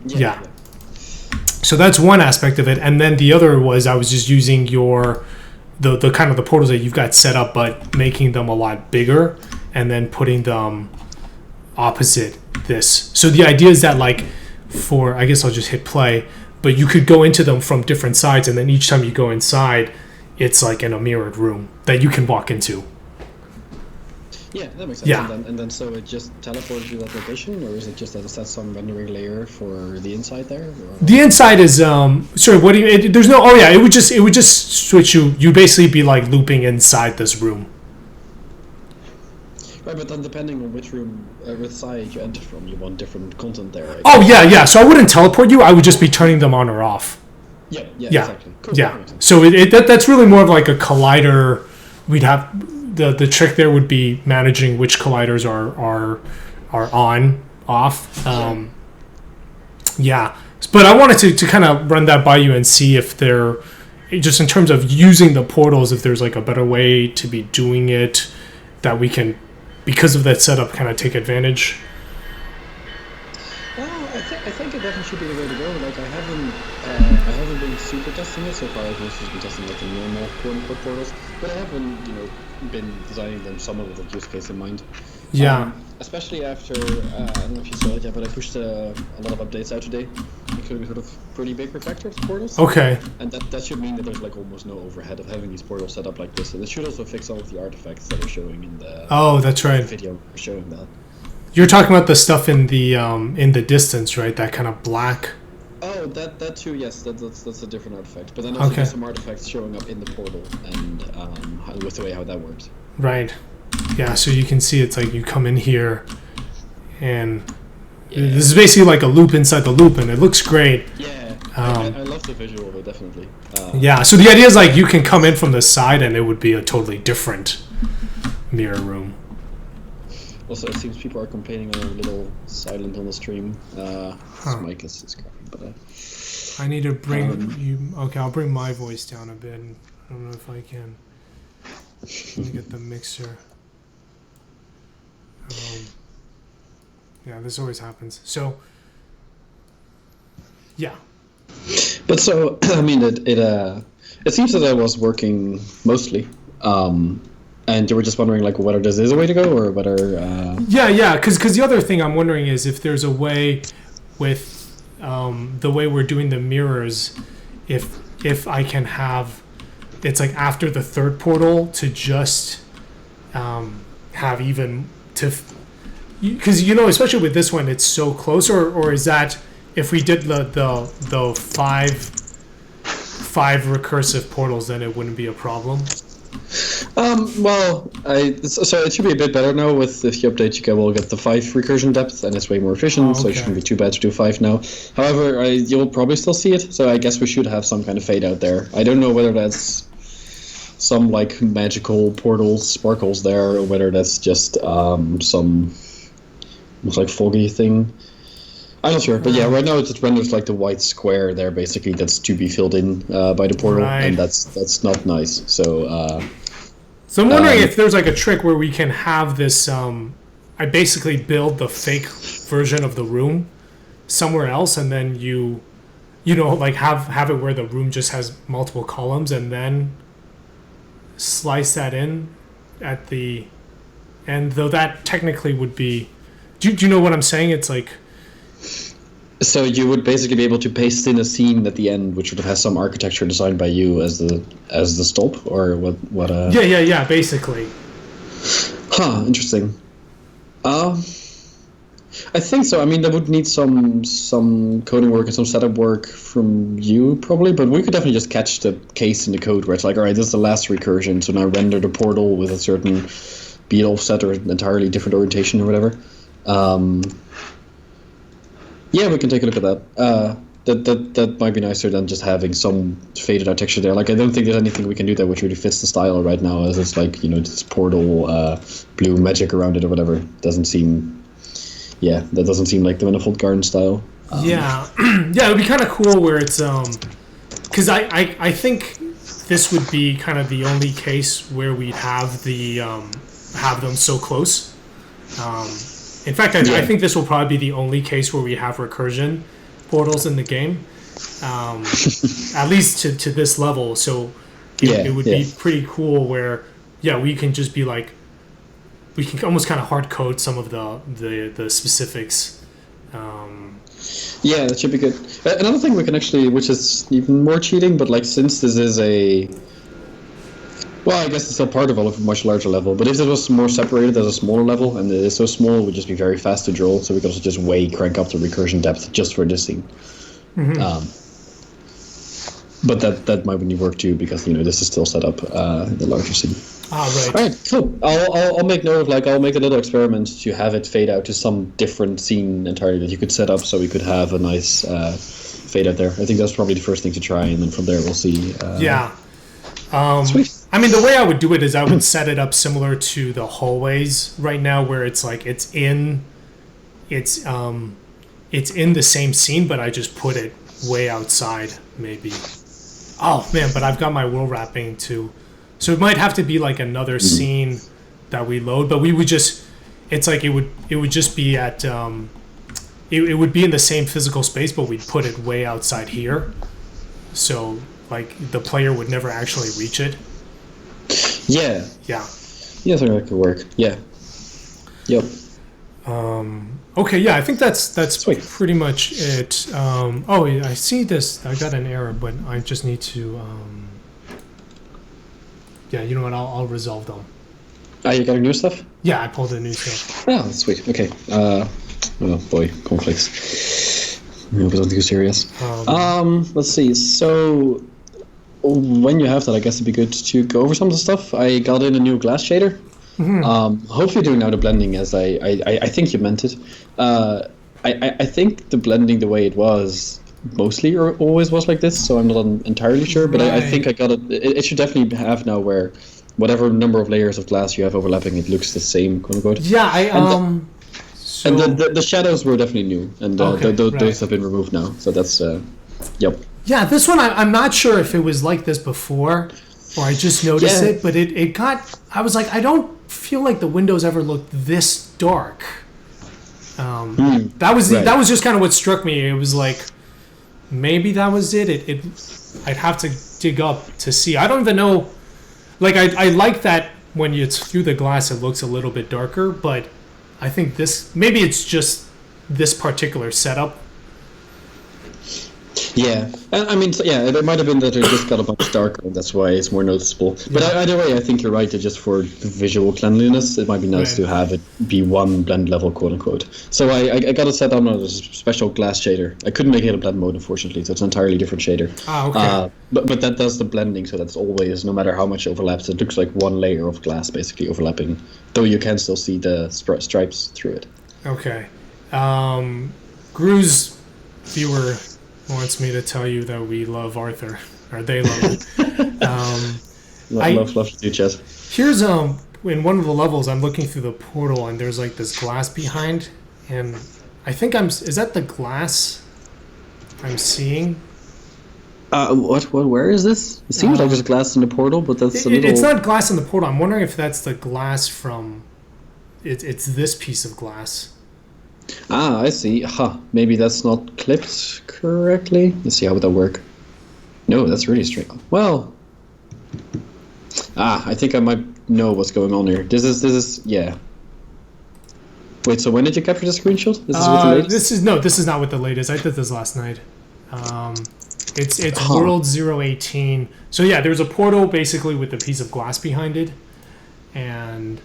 Yeah. So that's one aspect of it, and then the other was I was just using the kind of the portals that you've got set up, but making them a lot bigger, and then putting them opposite this. So the idea is that like I guess I'll just hit play, but you could go into them from different sides, and then each time you go inside, it's like in a mirrored room that you can walk into. Yeah, that makes sense. Yeah. And then so it just teleports you that location, or is it just that it sets some rendering layer for the inside there? Or? The inside is sorry. What do you? There's no. Oh yeah. It would just switch you. You basically be like looping inside this room. Right, but then depending on which room, which side you enter from, you want different content there. Right? Oh yeah. So I wouldn't teleport you. I would just be turning them on or off. Yeah. Exactly. Cool. Yeah. So that's really more of like a collider. We'd have the trick there would be managing which colliders are on, off. Yeah. But I wanted to kind of run that by you and see if there, just in terms of using the portals, if there's like a better way to be doing it that we can, because of that setup, kind of take advantage. Well, I think it definitely should be the way to go. Like I haven't been super testing it so far. I've mostly been testing like the normal quote-unquote portals, but I haven't been designing them somewhat with a use case in mind. Yeah. Especially after I don't know if you saw it yet, but I pushed a lot of updates out today, including sort of pretty big refactor portals. Okay. And that should mean that there's like almost no overhead of having these portals set up like this. And it should also fix all of the artifacts that are showing in the that's right. video showing that. You're talking about the stuff in the distance, right? That kind of black. Oh, that too. Yes, that's a different artifact. But then also there's some artifacts showing up in the portal, and with the way how that works. Right. Yeah. So you can see it's like you come in here, and this is basically like a loop inside the loop, and it looks great. Yeah. I love the visual of it, definitely. Yeah. So the idea is like you can come in from the side, and it would be a totally different mirror room. Also, it seems people are complaining I'm a little silent on the stream. This mic is cracking, but... I need to bring you... Okay, I'll bring my voice down a bit. I don't know if I can. Let me get the mixer. Yeah, this always happens. So, yeah. But so, I mean, it seems that it was working mostly. And you were just wondering, like, whether this is a way to go, or whether... Yeah, because the other thing I'm wondering is if there's a way with the way we're doing the mirrors, if I can have... It's like after the third portal to just have even... Because, especially with this one, it's so close, or is that if we did the five recursive portals, then it wouldn't be a problem? Well, so it should be a bit better now with the update. We'll get the 5 recursion depth, and it's way more efficient, so it shouldn't be too bad to do 5 now. However, you'll probably still see it, so I guess we should have some kind of fade out there. I don't know whether that's some like magical portals, sparkles there, or whether that's just some almost like foggy thing. I'm not sure, but yeah, right now it just renders like the white square there, basically, that's to be filled in by the portal, and that's not nice. So I'm wondering if there's like a trick where we can have this. I basically build the fake version of the room somewhere else, and then like have it where the room just has multiple columns, and then slice that in at the end. Though that technically would be. Do you know what I'm saying? It's like. So you would basically be able to paste in a scene at the end, which would have some architecture designed by you as the stop, or what? Yeah, basically. Huh, interesting. I think so. I mean, that would need some coding work and some setup work from you probably, but we could definitely just catch the case in the code where it's like, all right, this is the last recursion, so now render the portal with a certain beat offset or an entirely different orientation or whatever. Yeah, we can take a look at that. That might be nicer than just having some faded out texture there. Like, I don't think there's anything we can do that which really fits the style right now, as it's like, this portal blue magic around it or whatever. Doesn't seem. Yeah, that doesn't seem like the Manifold Garden style. Yeah, yeah, it would be kind of cool where it's because I think this would be kind of the only case where we'd have the have them so close. In fact, I think this will probably be the only case where we have recursion portals in the game, at least to this level. So it would be pretty cool where we can just be like. We can almost kind of hard code some of the specifics. Yeah, that should be good. Another thing we can actually, which is even more cheating, but like since this is well, I guess it's still part of a much larger level. But if it was more separated as a smaller level, and it is so small, it would just be very fast to draw. So we could also just crank up the recursion depth just for this scene. Mm-hmm. But that might need work too, because this is still set up in the larger scene. Right. All right, cool. I'll make note of I'll make a little experiment to have it fade out to some different scene entirely that you could set up, so we could have a nice fade out there. I think that's probably the first thing to try, and then from there we'll see. Sweet. I mean, the way I would do it is I would set it up similar to the hallways right now, where it's like it's in the same scene, but I just put it way outside, maybe. Oh man, but I've got my wool wrapping too. So it might have to be like another scene that we load, but we would just, it's like it would just be at, it would be in the same physical space, but we'd put it way outside here. So like the player would never actually reach it. Yeah. Yeah. Yeah, I think that could work. Yeah. Yep. Okay, yeah, I think that's Sweet. pretty much it. I see this, I got an error, but I just need to, yeah, you know what? I'll resolve them. You got new stuff? Yeah, I pulled the new stuff. Oh, that's sweet. Okay. Oh boy, cornflakes. I hope it's not too serious. Let's see. So, when you have that, I guess it'd be good to go over some of the stuff. I got in a new glass shader. Mm-hmm. Hopefully, doing now the blending as I think you meant it. I think the blending the way it was. Mostly or always was like this, so I'm not entirely sure, but I think I got it. It should definitely have now where whatever number of layers of glass you have overlapping, it looks the same, quote unquote. Yeah, and the shadows were definitely new, and those have been removed now, so that's yep. Yeah, this one I'm not sure if it was like this before, or I just noticed it, but it got. I was like, I don't feel like the windows ever looked this dark. That was just kind of what struck me. It was like. Maybe that was it. I'd have to dig up to see. I don't even know. Like, I like that when it's through the glass, it looks a little bit darker, but I think maybe it's just this particular setup. Yeah, I mean, it might have been that it just got a bunch darker, and that's why it's more noticeable. But either way, I think you're right. That just for visual cleanliness, it might be nice to have it be one blend level, quote unquote. So I got it set on a special glass shader. I couldn't make it a blend mode, unfortunately, so it's an entirely different shader. Okay. But that does the blending, so that's always, no matter how much overlaps, it looks like one layer of glass basically overlapping, though you can still see the stripes through it. Okay. Gru's viewer wants me to tell you that we love Arthur, or they love him. Love to do chat. Here's in one of the levels, I'm looking through the portal, and there's like this glass behind, and I think is that the glass I'm seeing? What? Where is this? It seems like there's glass in the portal, but that's a little. It's not glass in the portal. I'm wondering if that's the glass from. It's this piece of glass. I see. Maybe that's not clipped correctly. Let's see, how would that work? No, that's really strange. Well, I think I might know what's going on here. This is yeah. Wait, so when did you capture the screenshot? This is with the latest? This is not with the latest. I did this last night. It's World 018. So yeah, there's a portal basically with a piece of glass behind it, and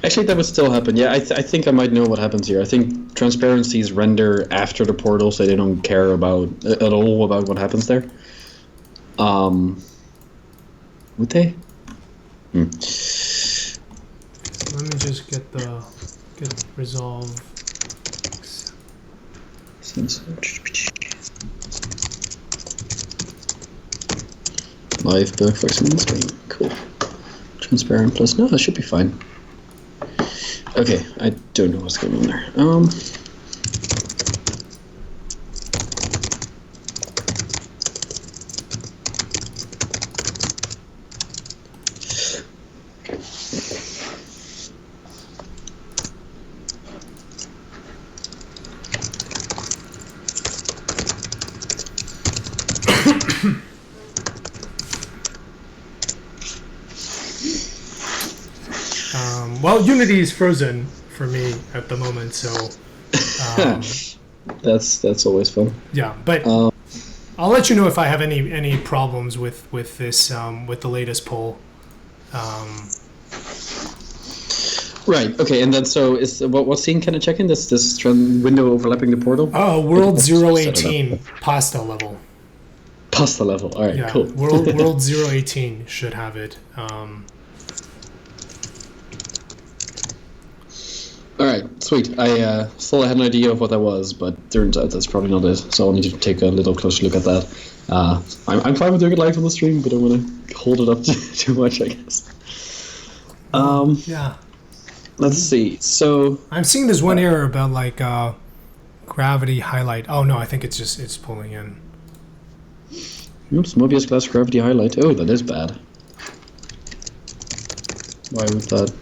Actually, that would still happen. Yeah, I think I might know what happens here. I think transparencies render after the portal, so they don't care about at all about what happens there. Would they? Let me just get resolve. Live bug fixing the screen. Cool. Transparent plus. No, that should be fine. Okay, I don't know what's going on there. Well, Unity is frozen for me at the moment, so that's always fun. Yeah, but I'll let you know if I have any problems with this with the latest poll. Right. Okay. And then so is what scene can I check in? This window overlapping the portal? Oh, World 018 pasta level. Pasta level. All right. Yeah, Cool. World 018 should have it. All right, sweet. I still had an idea of what that was, but turns out that's probably not it. So I'll need to take a little closer look at that. I'm fine with doing it live on the stream, but I want to hold it up too much, I guess. Yeah. Let's see. So I'm seeing this one error about like gravity highlight. Oh no, I think it's pulling in. Oops, Mobius glass gravity highlight. Oh, that is bad. Why would that?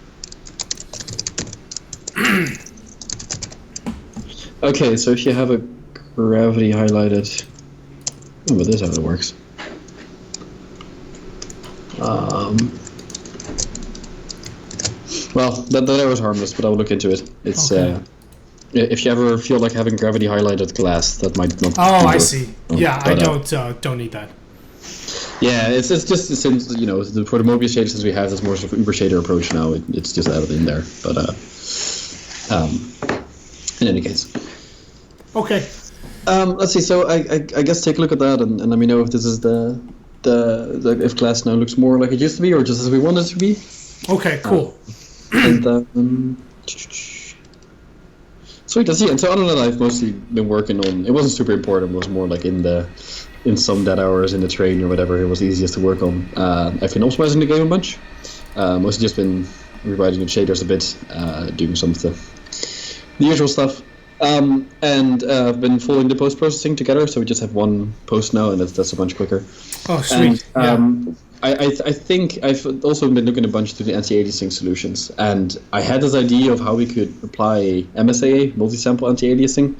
Okay, so if you have a gravity highlighted, oh, but this is how it works. Well, that was harmless, but I will look into it. It's okay. If you ever feel like having gravity highlighted glass, that might not. Oh, I see. Yeah, but, I don't need that. Yeah, it's just since for the Mobius shaders since we have this more sort of Uber shader approach now, it's just added in there. But in any case. Okay. Let's see. So I guess take a look at that and let me know if this is the if class now looks more like it used to be or just as we want it to be. Okay. Cool. And sweet. That's it. And so other than that, I've mostly been working on. It wasn't super important. It was more like in some dead hours in the train or whatever. It was easiest to work on. I've been optimizing the game a bunch. Mostly just been rewriting the shaders a bit, doing some of the usual stuff. And I've been following the post-processing together, so we just have one post now, and that's a bunch quicker. Oh, sweet. And, I think I've also been looking a bunch to the anti-aliasing solutions, and I had this idea of how we could apply MSAA, multi-sample anti-aliasing,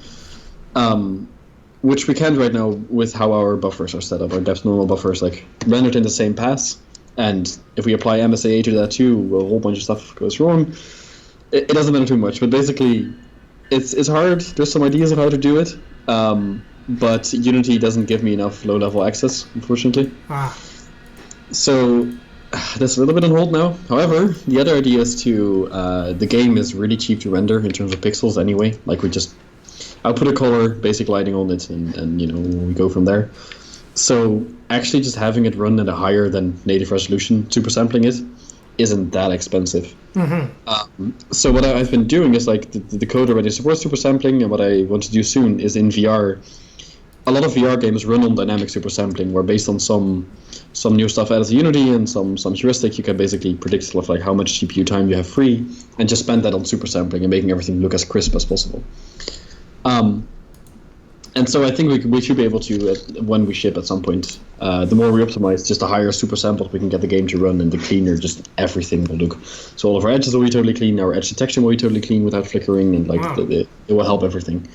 which we can't right now with how our buffers are set up. Our depth normal buffers like rendered in the same pass, and if we apply MSAA to that too, a whole bunch of stuff goes wrong. It doesn't matter too much, but basically, it's hard. There's some ideas of how to do it, but Unity doesn't give me enough low-level access, unfortunately. So that's a little bit on hold now. However, the other idea is the game is really cheap to render in terms of pixels anyway. Like I'll put a color, basic lighting on it, and we go from there. So actually just having it run at a higher than native resolution, super sampling it, isn't that expensive. Mm-hmm. So what I've been doing is like the code already supports super sampling, and what I want to do soon is in VR. A lot of VR games run on dynamic super sampling, where based on some new stuff out of Unity and some heuristic, you can basically predict stuff like how much CPU time you have free, and just spend that on super sampling and making everything look as crisp as possible. And so I think we should be able to, when we ship at some point, the more we optimize, just the higher super samples we can get the game to run, and the cleaner just everything will look. So all of our edges will be totally clean, our edge detection will be totally clean without flickering, and it will help everything.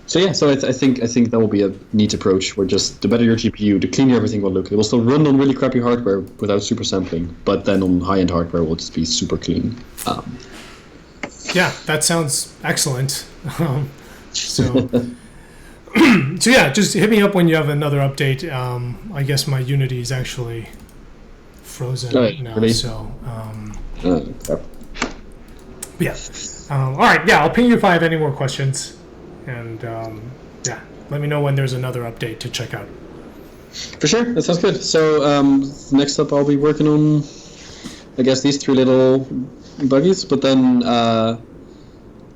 So yeah, so I think that will be a neat approach, where just the better your GPU, the cleaner everything will look. It will still run on really crappy hardware without super sampling, but then on high-end hardware it will just be super clean. Yeah, that sounds excellent. So yeah, just hit me up when you have another update. I guess my Unity is actually frozen Right, now. really? So Crap. yeah. All right. Yeah, I'll ping you if I have any more questions, and yeah, let me know when there's another update to check out. For sure, that sounds good. So next up, I'll be working on, I guess, these 3 little buggies, but then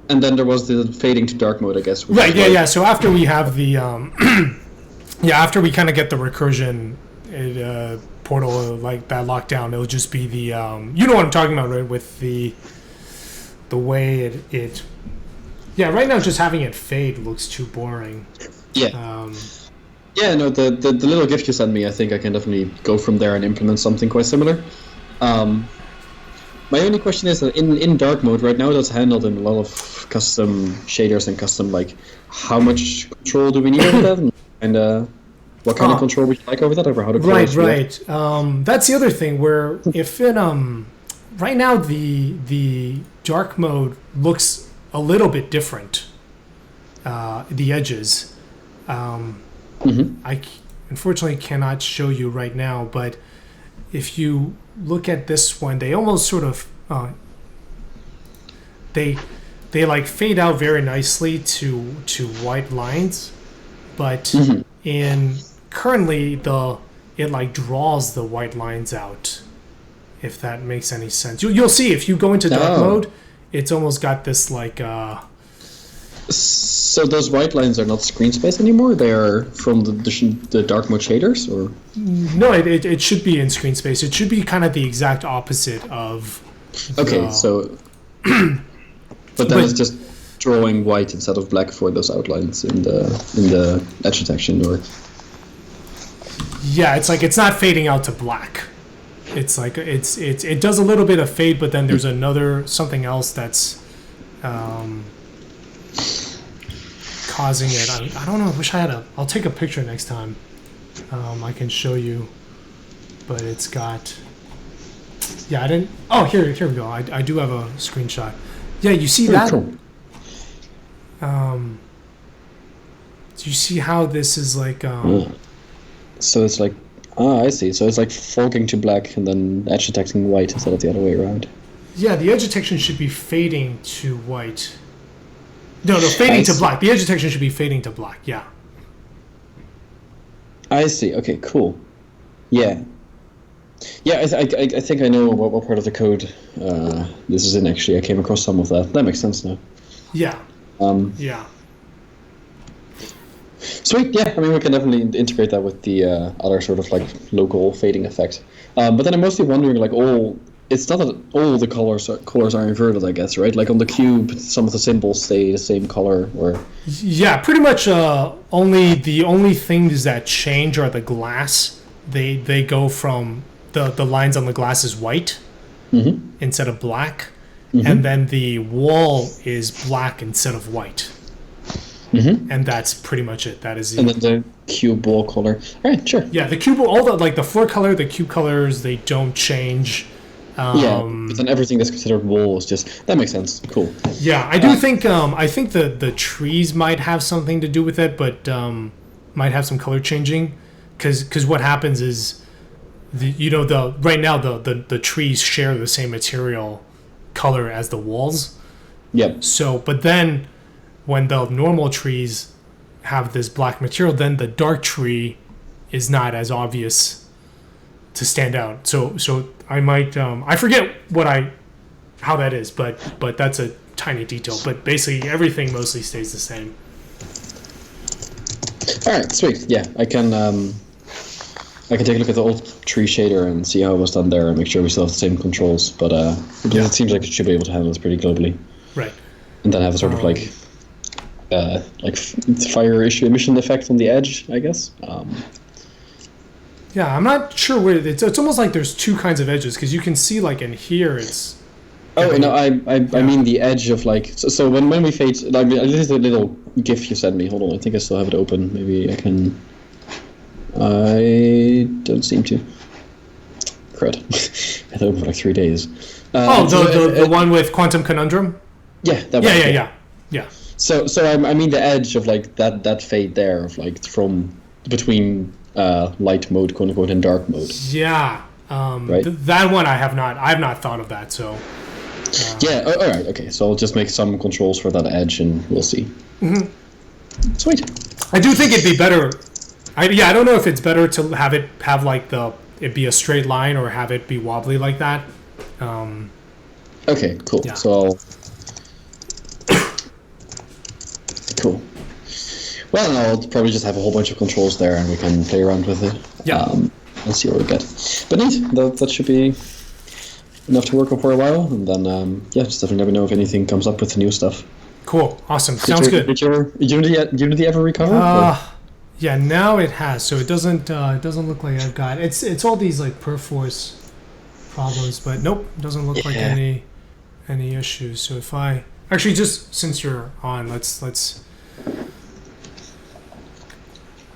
and then there was the fading to dark mode, I guess. Right. Yeah. Yeah. So after we have the yeah, after we kind of get the recursion portal like that locked down, it'll just be the you know what I'm talking about, right? With the way it yeah, right now just having it fade looks too boring. Yeah. Yeah, no, the little gift you sent me, I think I can definitely go from there and implement something quite similar. My only question is that in dark mode right now, that's handled in a lot of custom shaders and custom, like, how much control do we need over that? And what kind of control would you like over that? Over how to right. That's the other thing, where if it right now the dark mode looks a little bit different. The edges. I unfortunately cannot show you right now, but if you look at this one, they almost sort of they like fade out very nicely to white lines, but in currently it like draws the white lines out, if that makes any sense. You'll see if you go into dark mode, it's almost got this like So those white lines are not screen space anymore? They are from the dark mode shaders, or? No, it should be in screen space. It should be kind of the exact opposite of. Okay, so. but then it's just drawing white instead of black for those outlines in the edge detection, or. Yeah, it's like it's not fading out to black. It's like it does a little bit of fade, but then there's something else that's. Causing it. I don't know. I wish I had I'll take a picture next time. I can show you, but it's got. Yeah, I didn't. Oh, here we go. I do have a screenshot. Yeah, you see that? Cool. Do you see how this is like? So it's like, I see. So it's like fogging to black and then edge detecting white instead of the other way around. Yeah, the edge detection should be fading to white. No, fading to black. The edge detection should be fading to black, yeah. I see. Okay, cool. Yeah. Yeah, I think I know what part of the code this is in, actually. I came across some of that. That makes sense now. Yeah. Yeah. Sweet, yeah. I mean, we can definitely integrate that with the other sort of, like, local fading effect. But then I'm mostly wondering, like, it's not that all the colors are inverted, I guess, right? Like on the cube, some of the symbols stay the same color, or yeah, pretty much. The only things that change are the glass. They go from the lines on the glass is white instead of black, and then the wall is black instead of white, and that's pretty much it. That is. And then the cube wall color. All right, sure. Yeah, the cube, all the like the floor color, the cube colors, they don't change. Yeah, but then everything that's considered wall is just, that makes sense. Cool. Yeah, I do think I think the trees might have something to do with it, but might have some color changing, because what happens is right now the trees share the same material color as the walls. Yep. So, but then when the normal trees have this black material, then the dark tree is not as obvious to stand out. So I might I forget how that is, but that's a tiny detail. But basically everything mostly stays the same. All right, sweet. Yeah, I can take a look at the old tree shader and see how it was done there and make sure we still have the same controls. But it seems like it should be able to handle this pretty globally. Right. And then have a sort of like fire issue emission effect on the edge, I guess. Yeah, I'm not sure where it's almost like there's two kinds of edges, because you can see like in here it's. Oh no, I mean the edge of like so when we fade. I mean, this is a little GIF you sent me. Hold on, I think I still have it open. Maybe I can. I don't seem to. Crud. I had it open for like 3 days. The one with Quantum Conundrum. Yeah, that one. Yeah. So I mean the edge of like that fade there of like from between light mode, quote unquote, and dark mode. Yeah. Right. That one I have not thought of that. So Yeah. All right. Okay. So I'll just make some controls for that edge, and we'll see. Sweet. I do think it'd be better. I don't know if it's better to have it be a straight line or have it be wobbly like that. Okay. Cool. Yeah. So I'll. Cool. Well, I'll probably just have a whole bunch of controls there, and we can play around with it. Yeah. And see what we get. But neat. That should be enough to work on for a while, and then just definitely let me know if anything comes up with the new stuff. Cool. Awesome. Sounds good. Did your Unity ever recover? Yeah. Now it has. So it doesn't look like I've got. It's all these like perforce problems, but nope, doesn't look like any issues. So if I actually just since you're on, let's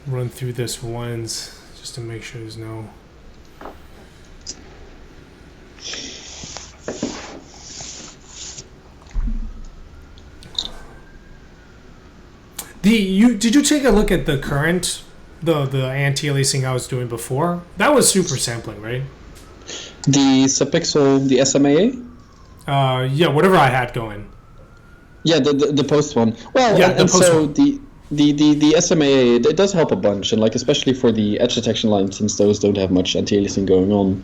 run through this once just to make sure there's no. Did you take a look at the current the anti-aliasing I was doing before? That was super sampling, right? The subpixel, the SMAA? Yeah, whatever I had going. Yeah, the post one. Well, yeah, and so the SMAA it does help a bunch, and like especially for the edge detection line, since those don't have much anti-aliasing going on,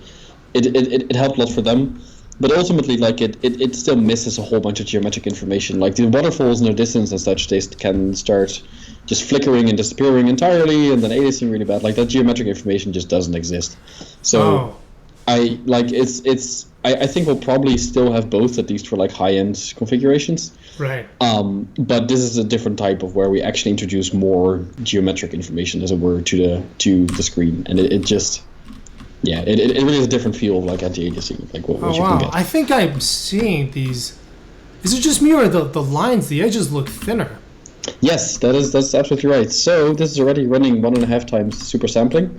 it helped a lot for them. But ultimately, like it still misses a whole bunch of geometric information. Like the waterfalls no distance and such, they can start just flickering and disappearing entirely, and then aliasing really bad. Like that geometric information just doesn't exist. So I think we'll probably still have both, at least for like high-end configurations. Right. But this is a different type of where we actually introduce more geometric information, as it were, to the screen, and it just. Yeah, it really is a different feel of like anti-aliasing, like what you can get. I think I'm seeing these. Is it just me or the lines, the edges look thinner? Yes, that's absolutely right. So this is already running 1.5 times super sampling.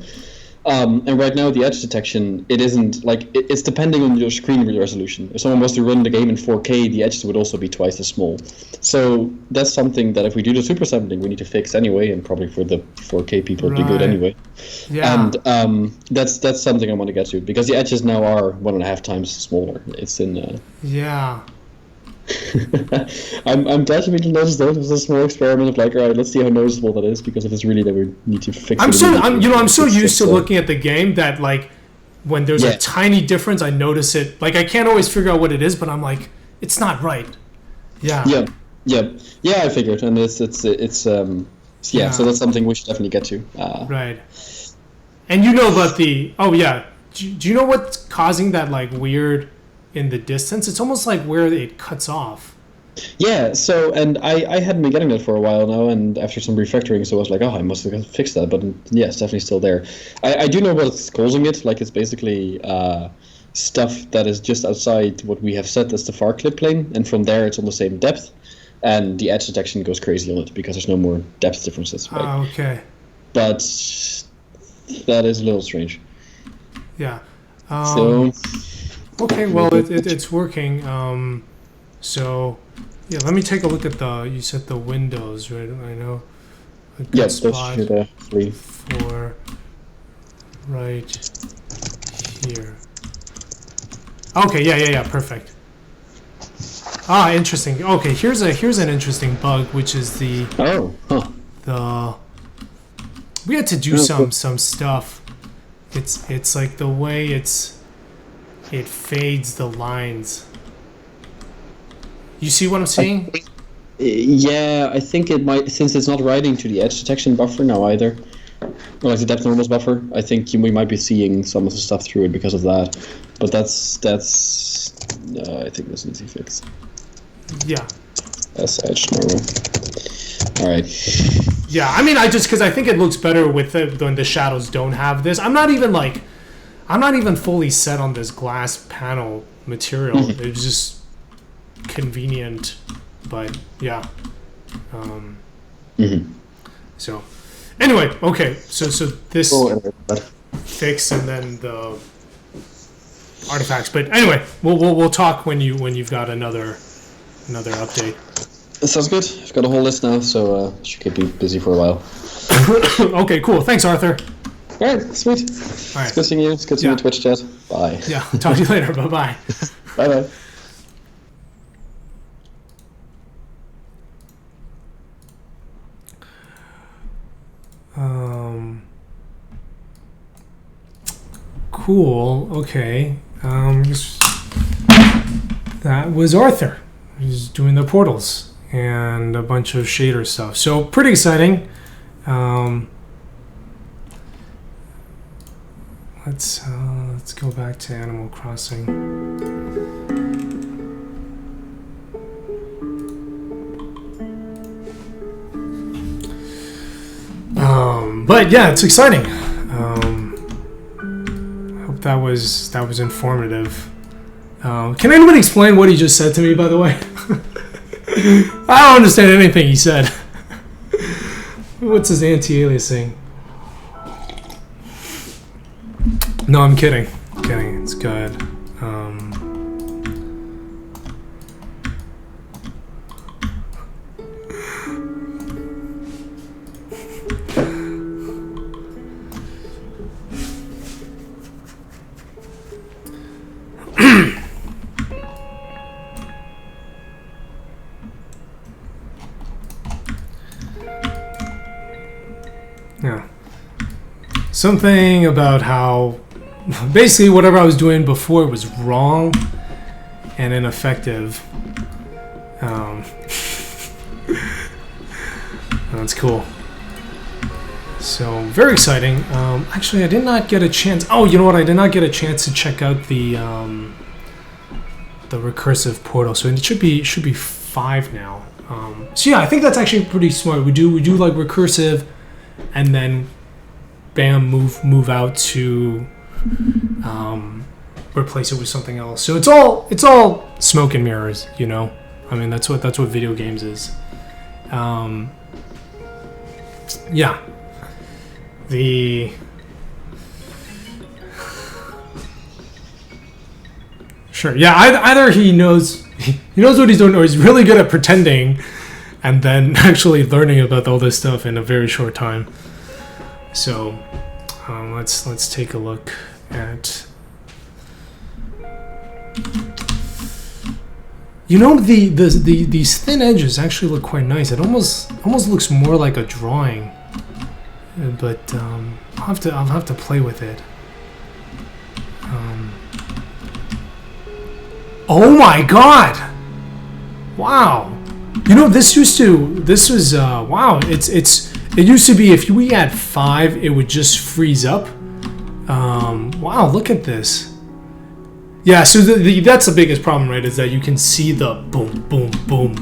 And right now the edge detection, it isn't like it's depending on your screen resolution. If someone was to run the game in 4K, the edges would also be twice as small. So that's something that if we do the super sampling, we need to fix anyway, and probably for the 4K people do good anyway. Yeah. And that's something I want to get to, because the edges now are 1.5 times smaller. It's in. Yeah. I'm glad you made notice though. It was a small experiment of like, all right, let's see how noticeable that is, because if it's really that we need to fix it. I'm so used to looking at the game that like when there's a tiny difference, I notice it. Like I can't always figure out what it is, but I'm like, it's not right. Yeah. Yeah. I figured, and it's so that's something we should definitely get to. Right. And you know about the do you know what's causing that like weird in the distance? It's almost like where it cuts off. Yeah, so, and I hadn't been getting that for a while now, and after some refactoring, so I was like, I must have fixed that, but yeah, it's definitely still there. I do know what's causing it, like it's basically stuff that is just outside what we have set as the far clip plane, and from there it's on the same depth, and the edge detection goes crazy on it, because there's no more depth differences, right? Okay. But that is a little strange. Yeah. So... Okay, well, it's working. So, yeah, let me take a look at you said the windows, right? I know a good spot for right here. Okay, yeah, perfect. Interesting. Okay, here's an interesting bug, which is the we had to do some stuff. It's like the way it fades the lines. You see what I'm saying? Yeah, I think it might, since it's not writing to the edge detection buffer now either, or like the depth normals buffer. I think we might be seeing some of the stuff through it because of that. But that's I think that's an easy fix. Yeah. That's edge normal. All right. Yeah, I mean, because I think it looks better with when the shadows don't have this. I'm not even fully set on this glass panel material. Mm-hmm. It's just convenient, but yeah. So, anyway, okay. So this fix and then the artifacts. But anyway, we'll talk when you've got another update. That sounds good. I've got a whole list now, so should keep me busy for a while. Okay, cool. Thanks, Arthur. Alright, sweet. All right. It's good seeing you. It's good seeing you Twitch chat. Bye. Yeah. Talk to you later. Bye bye. Bye bye. Cool. Okay. That was Arthur. He's doing the portals and a bunch of shader stuff. So pretty exciting. Let's go back to Animal Crossing. But yeah, it's exciting. Hope that was informative. Can anybody explain what he just said to me, by the way? I don't understand anything he said. What's his anti-aliasing? No, I'm kidding. I'm kidding. It's good. Yeah. Something about how basically whatever I was doing before was wrong and ineffective. That's cool. So very exciting. Actually, I did not get a chance. Oh, you know what? I did not get a chance to check out the recursive portal. So it should be 5 now. So yeah, I think that's actually pretty smart. We do like recursive, and then bam, move out to replace it with something else. So it's all smoke and mirrors, you know. I mean, that's what video games is. Yeah. Sure. Yeah. Either he knows what he's doing, or he's really good at pretending, and then actually learning about all this stuff in a very short time. So let's take a look at. You know, these thin edges actually look quite nice. It almost looks more like a drawing, but I'll have to play with it. Oh my God! Wow. You know, this was wow. It used to be if we had 5, it would just freeze up. Wow, look at this. Yeah, so that's the biggest problem, right? Is that you can see the boom, boom, boom,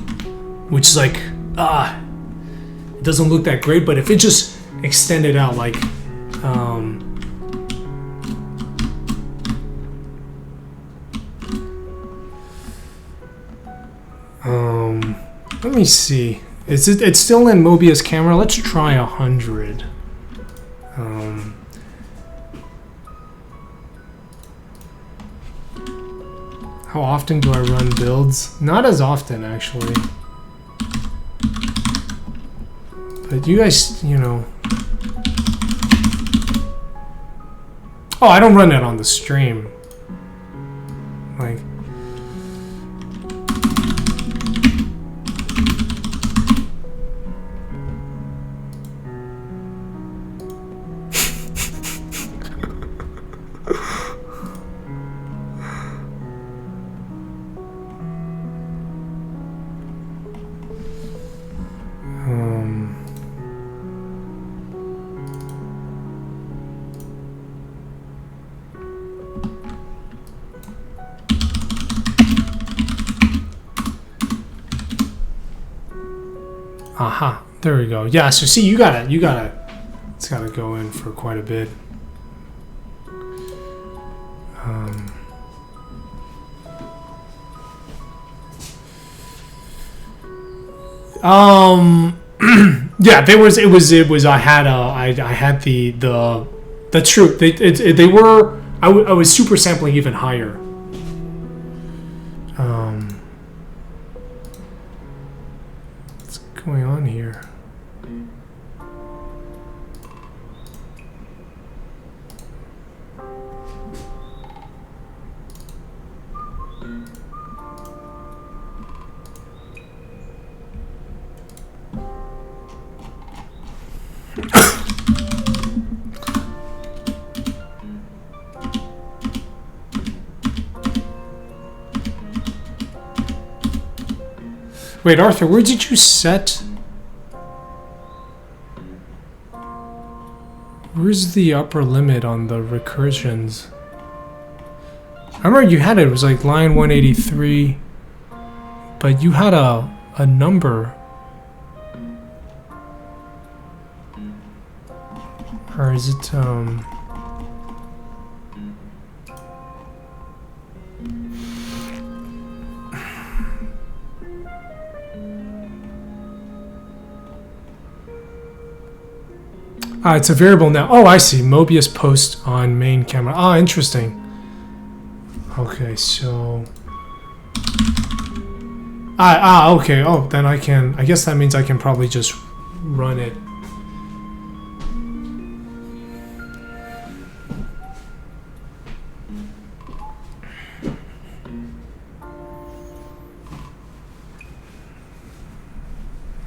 which is like, it doesn't look that great. But if it just extended out, like, let me see. It's still in Mobius camera. Let's try 100. How often do I run builds? Not as often, actually. But you guys, you know. Oh, I don't run it on the stream. Like. Aha, there we go. Yeah, so see, it's gotta go in for quite a bit. Yeah, I had the that's true. They were, I was super sampling even higher. What's going on here? Wait, Arthur, where did you set? Where's the upper limit on the recursions? I remember you had it. It was like line 183, but you had a number. Or is it it's a variable now. Oh, I see. Mobius post on main camera. Ah, interesting. Okay, so okay. Oh, then I can. I guess that means I can probably just run it.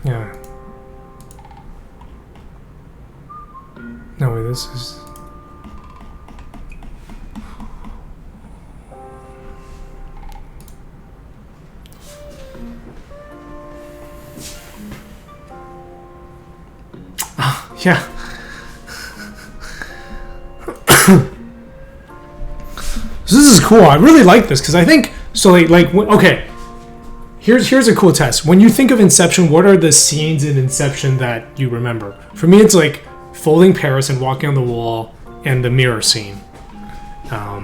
Yeah. No, wait, this is... yeah. So this is cool. I really like this because I think... So, okay. Here's a cool test. When you think of Inception, what are the scenes in Inception that you remember? For me, it's like folding Paris and walking on the wall and the mirror scene. Let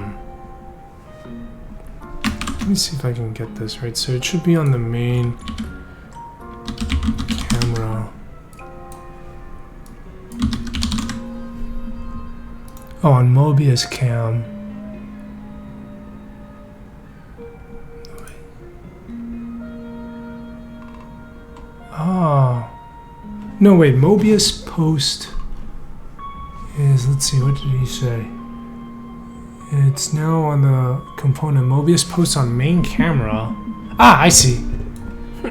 me see if I can get this right. So it should be on the main camera. Oh, on Mobius cam. Oh. No, wait. Mobius post is, let's see, what did he say? It's now on the component Mobius post on main camera. Ah, I see. I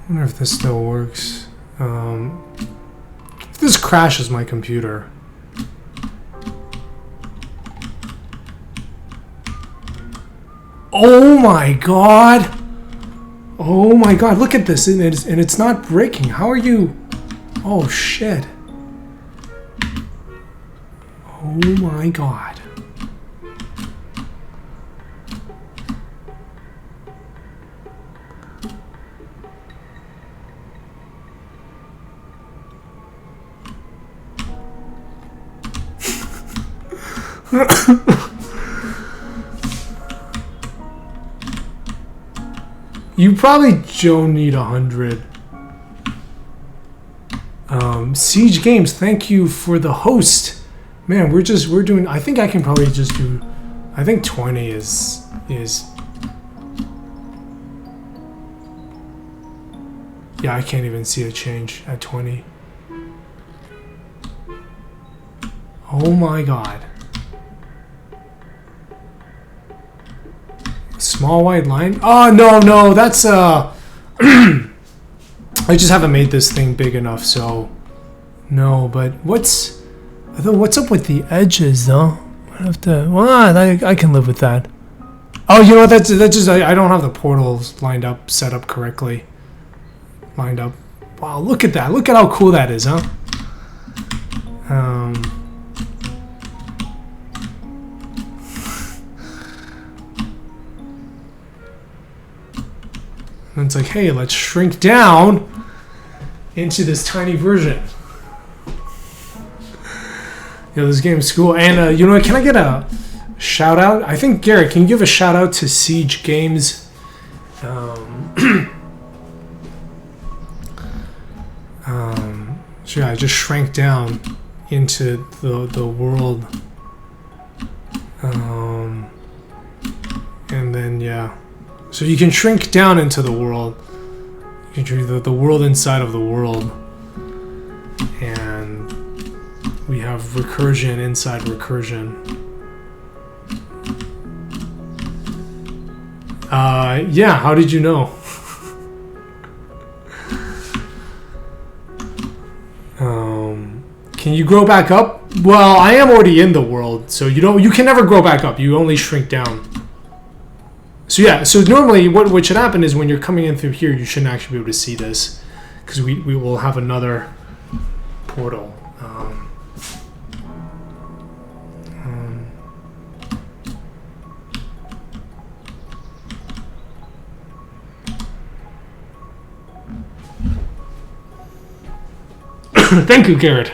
wonder if this still works. If this crashes my computer. Oh my god! Oh my god, look at this, and it's not breaking. How are you? Oh shit. Oh my god. You probably don't need 100. Siege Games, thank you for the host. Man, we're doing, I think I can probably just do, I think 20 is yeah, I can't even see a change at 20. Oh my god. Small white line? Oh, no, that's, I just haven't made this thing big enough, so, no, but what's up with the edges, though? I have to, well, I can live with that. Oh, you know what, that's just, I don't have the portals lined up, set up correctly. Lined up. Wow, look at that, look at how cool that is, huh? And it's like, hey, let's shrink down into this tiny version. You know, this game's cool. And, you know what, can I get a shout out? I think, Garrett, can you give a shout out to Siege Games? So yeah, I just shrank down into the world. And then, yeah. So you can shrink down into the world. You can shrink the world inside of the world. And we have recursion inside recursion. Yeah, how did you know? Can you grow back up? Well, I am already in the world, so you can never grow back up. You only shrink down. So yeah, so normally what should happen is when you're coming in through here, you shouldn't actually be able to see this because we will have another portal. Thank you, Garrett.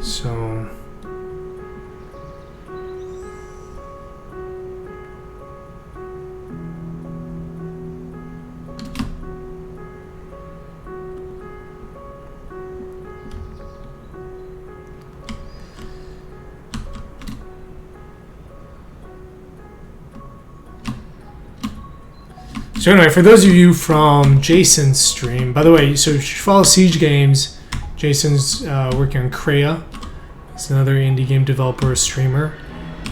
So So anyway, for those of you from Jason's stream, by the way, so if you follow Siege Games, Jason's working on Kreia. It's another indie game developer, streamer.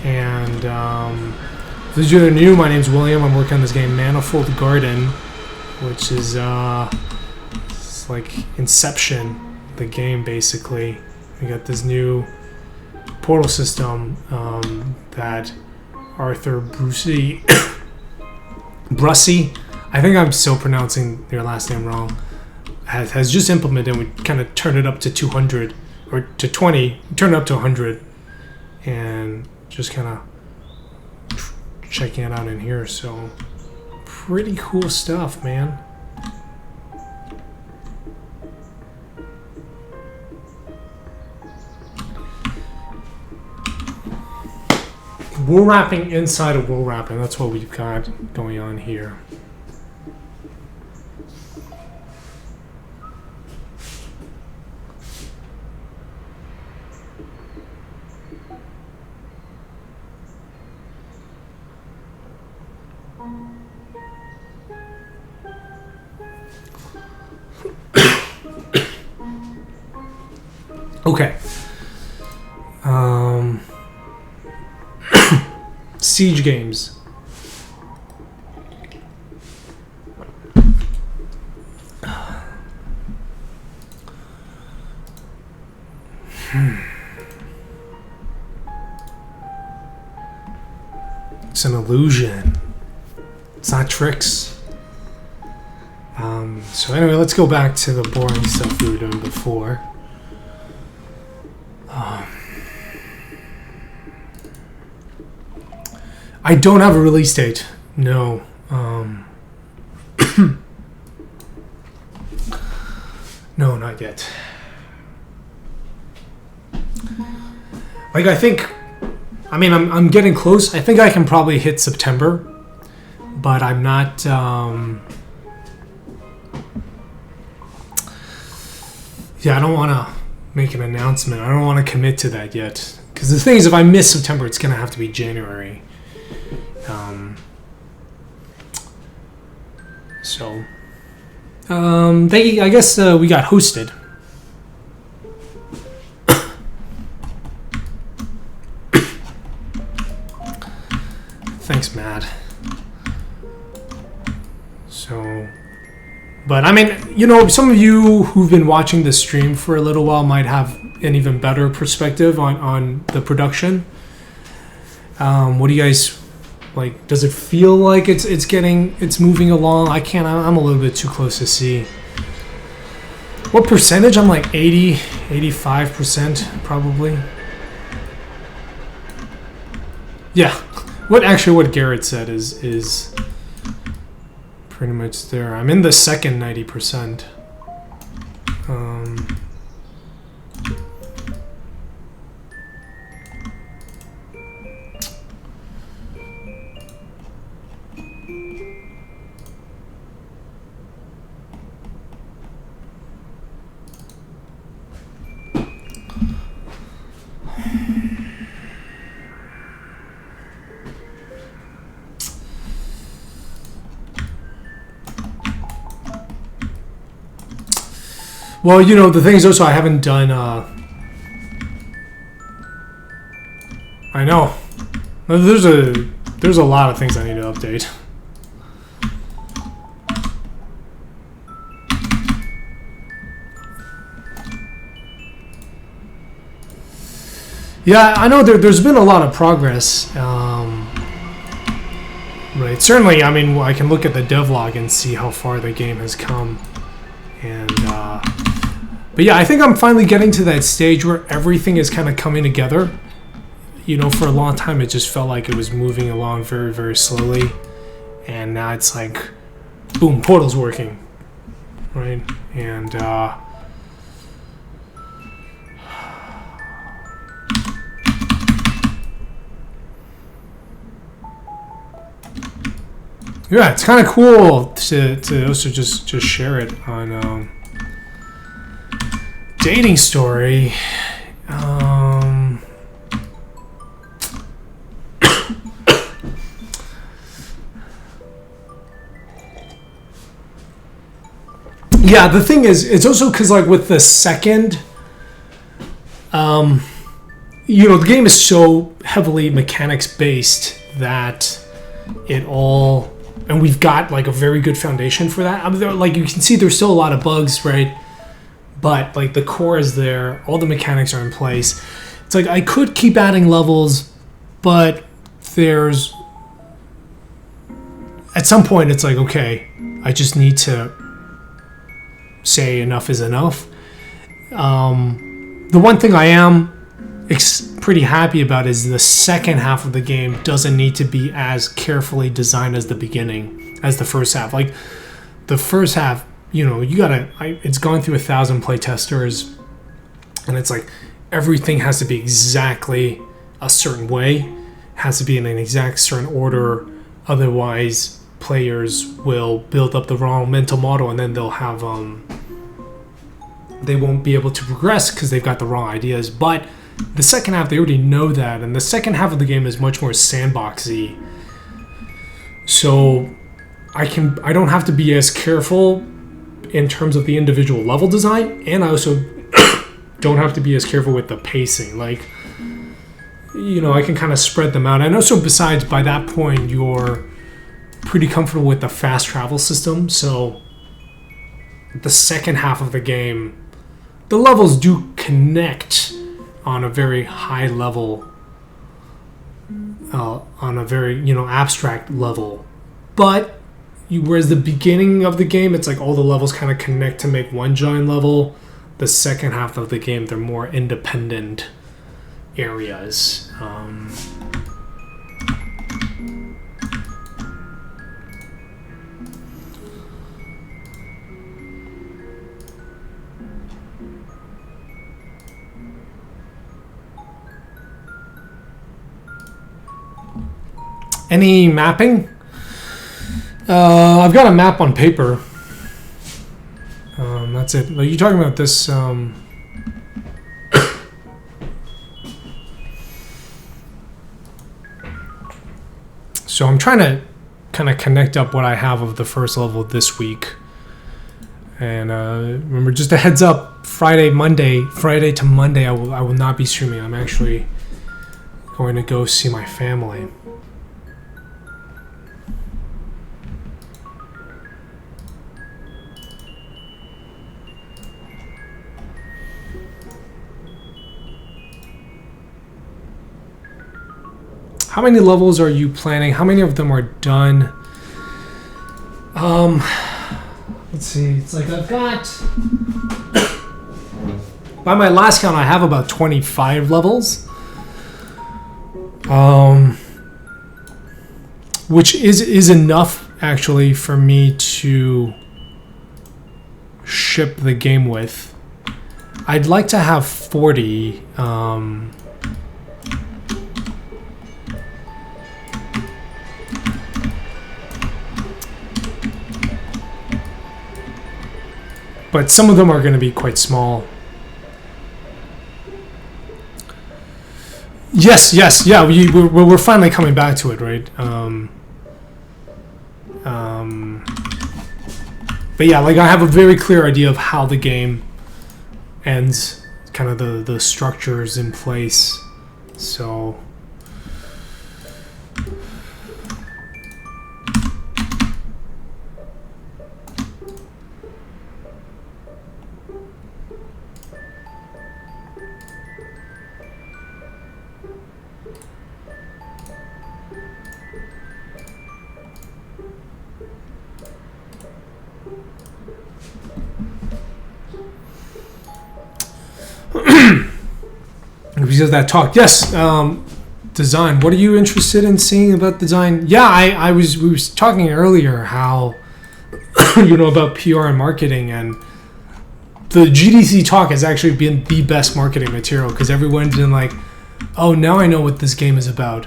And for those of you that are new, my name's William. I'm working on this game Manifold Garden, which is it's like Inception, the game basically. We got this new portal system that Arthur Brucey Brussy, I think I'm still pronouncing your last name wrong, has just implemented. We kind of turned it up to 200 or to 20, turned it up to 100, and just kind of checking it out in here. So pretty cool stuff, man. Wool wrapping inside of wool wrapping. That's what we've got going on here. Okay. Siege Games. It's an illusion. It's not tricks. So anyway, let's go back to the boring stuff we were doing before. I don't have a release date. No. No, not yet. Like, I think... I mean, I'm getting close. I think I can probably hit September. But I'm not... Yeah, I don't want to make an announcement. I don't want to commit to that yet. Because the thing is, if I miss September, it's going to have to be January. So, I guess we got hosted. Thanks, Matt. So, but I mean, you know, some of you who've been watching the stream for a little while might have an even better perspective on the production. What do you guys like? Does it feel like it's moving along? I'm a little bit too close to see. What percentage? I'm like 85% probably. Yeah. What Garrett said is pretty much there. I'm in the second 90%. Well, you know, the thing is also I haven't done, I know. There's a lot of things I need to update. Yeah, I know there's been a lot of progress. Right. Certainly, I mean, I can look at the devlog and see how far the game has come. And, but yeah, I think I'm finally getting to that stage where everything is kind of coming together. You know, for a long time, it just felt like it was moving along very, very slowly. And now it's like, boom, portal's working. Right? And, yeah, it's kind of cool to also just share it on dating story. Yeah, the thing is, it's also because like with the second, you know, the game is so heavily mechanics based that it all. And we've got like a very good foundation for that. I mean, like you can see, there's still a lot of bugs, right? But like the core is there, all the mechanics are in place. It's like I could keep adding levels, but there's at some point it's like, okay, I just need to say enough is enough. The one thing I am pretty happy about is the second half of the game doesn't need to be as carefully designed as the beginning, as the first half. Like the first half, you know, it's gone through 1,000 playtesters, and it's like everything has to be exactly a certain way, has to be in an exact certain order, otherwise players will build up the wrong mental model, and then they'll have they won't be able to progress because they've got the wrong ideas. But the second half, they already know that, and the second half of the game is much more sandboxy. So I don't have to be as careful in terms of the individual level design, and I also don't have to be as careful with the pacing. Like, you know, I can kind of spread them out. And also, besides, by that point, you're pretty comfortable with the fast travel system. So the second half of the game, the levels do connect on a very high level, on a very, you know, abstract level. But whereas the beginning of the game, it's like all the levels kind of connect to make one giant level. The second half of the game, they're more independent areas. Any mapping? I've got a map on paper. That's it. Are you talking about this? So I'm trying to kind of connect up what I have of the first level this week. And remember, just a heads up, Friday to Monday, I will not be streaming. I'm actually going to go see my family. How many levels are you planning? How many of them are done? Let's see. It's like I've got... By my last count, I have about 25 levels. Which is enough, actually, for me to ship the game with. I'd like to have 40. But some of them are going to be quite small. Yes, yeah, we're finally coming back to it, right? But yeah, like I have a very clear idea of how the game ends, kind of the structures in place. So... Because of that talk. Yes, design. What are you interested in seeing about design? Yeah, we was talking earlier how about PR and marketing, and the GDC talk has actually been the best marketing material because everyone's been like, oh, now I know what this game is about.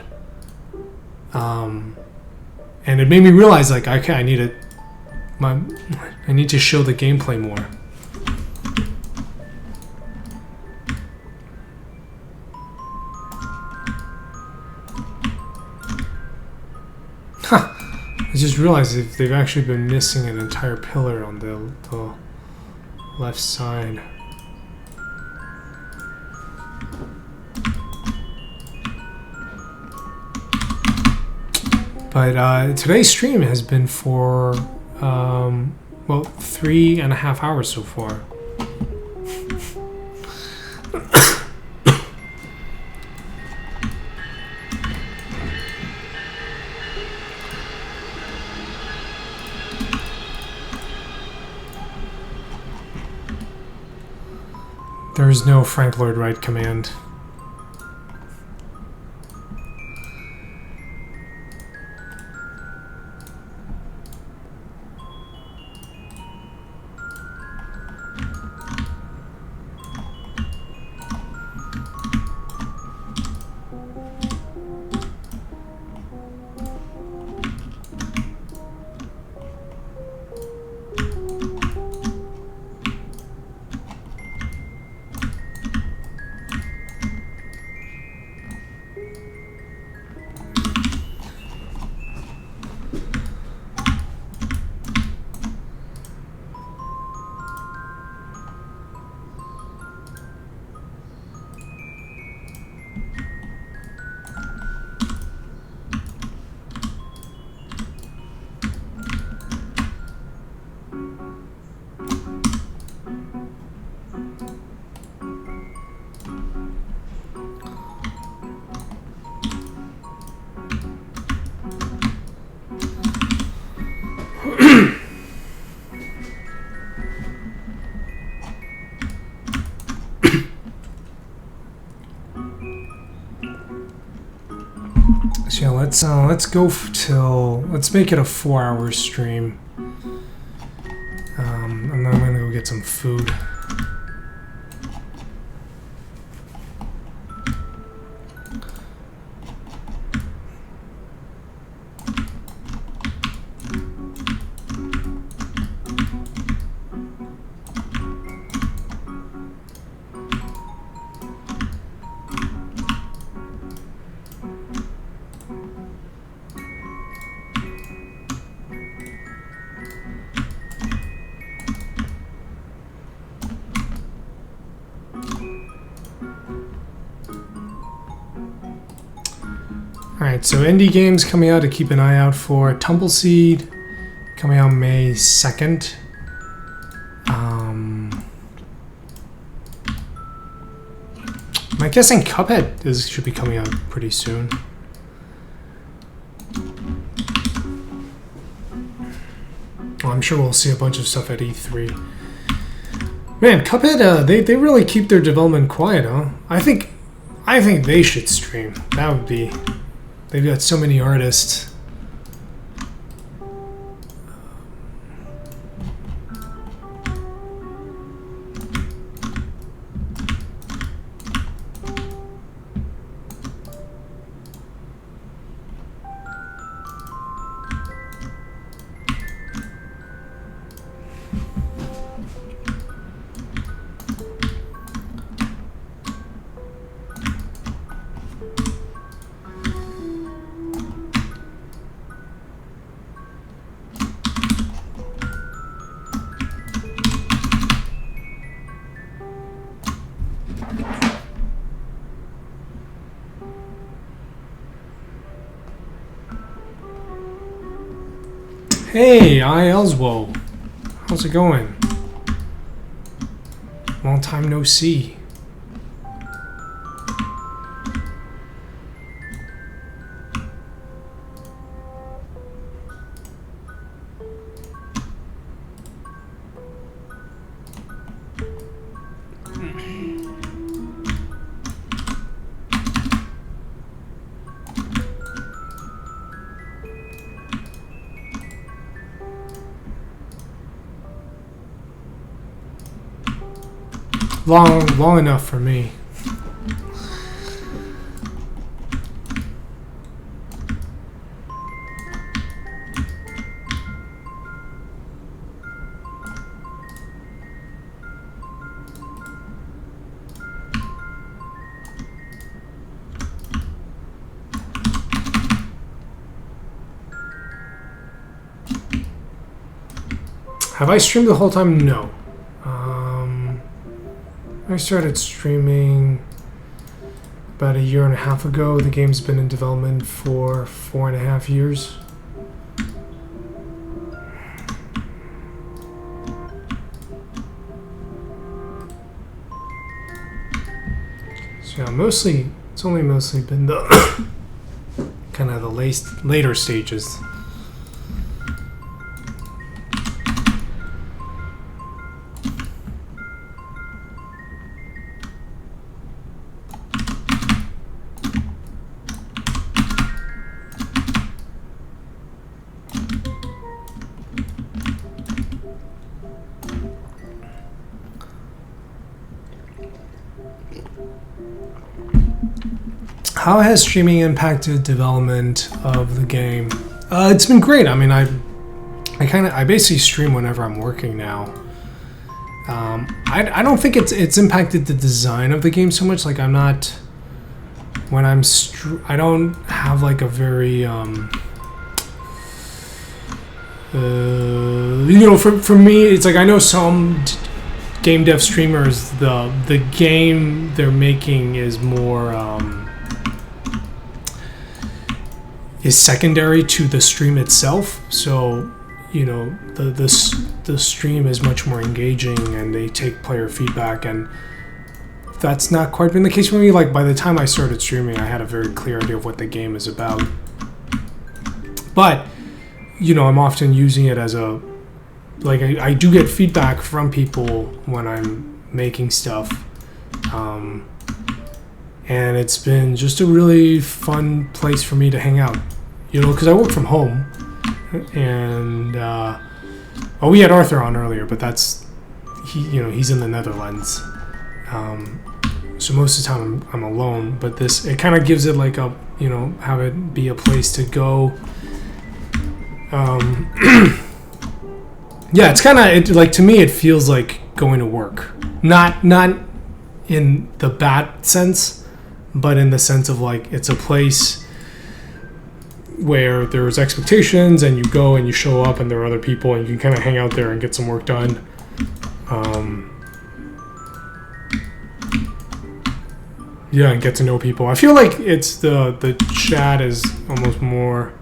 And it made me realize, like, okay, I need to show the gameplay more. I just realized if they've actually been missing an entire pillar on the left side. But today's stream has been for, 3.5 hours so far. There is no Frank Lloyd Wright command. So yeah, let's make it a 4-hour stream, and then I'm gonna go get some food. Alright, so indie games coming out to keep an eye out for. Tumbleseed coming out May 2nd. I'm guessing Cuphead should be coming out pretty soon. Well, I'm sure we'll see a bunch of stuff at E3. Man, Cuphead, they really keep their development quiet, huh? I think they should stream. That would be... They've got so many artists. Hey, Elswo. How's it going? Long time no see. long enough for me. Have I streamed the whole time? No. I started streaming about 1.5 years ago. The game's been in development for 4.5 years. So yeah, it's only mostly been the kind of the later stages. How has streaming impacted development of the game? It's been great. I mean, I basically stream whenever I'm working now. I don't think it's impacted the design of the game so much. Like I'm not when I don't have like a very you know, for me it's like I know some game dev streamers the game they're making is more is secondary to the stream itself, so you know the stream is much more engaging and they take player feedback, and that's not quite been the case for me. Like by the time I started streaming I had a very clear idea of what the game is about, but you know I'm often using it as a like I do get feedback from people when I'm making stuff, and it's been just a really fun place for me to hang out, you know, because I work from home, and we had Arthur on earlier, but he's in the Netherlands, so most of the time I'm alone, but it kind of gives it like a, you know, have it be a place to go. Yeah, it's kind of like, to me it feels like going to work, not in the bad sense, but in the sense of like it's a place where there's expectations and you go and you show up and there are other people and you can kind of hang out there and get some work done. Yeah, and get to know people. I feel like it's the chat is almost more,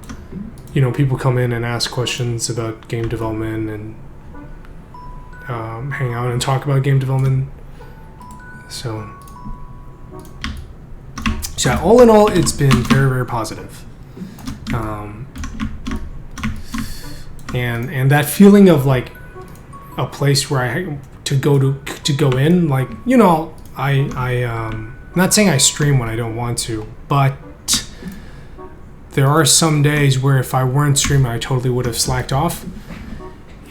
you know, people come in and ask questions about game development and hang out and talk about game development. So yeah, all in all, it's been very, very positive. And that feeling of like a place where I to go in, like, you know, I'm not saying I stream when I don't want to, but there are some days where if I weren't streaming, I totally would have slacked off.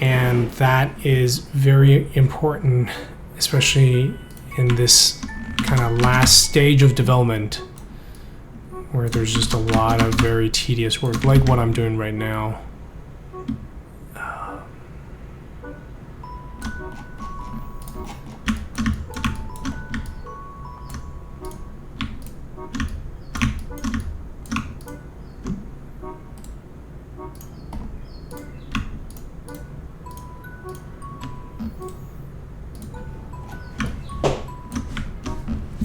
And that is very important, especially in this kind of last stage of development where there's just a lot of very tedious work, like what I'm doing right now.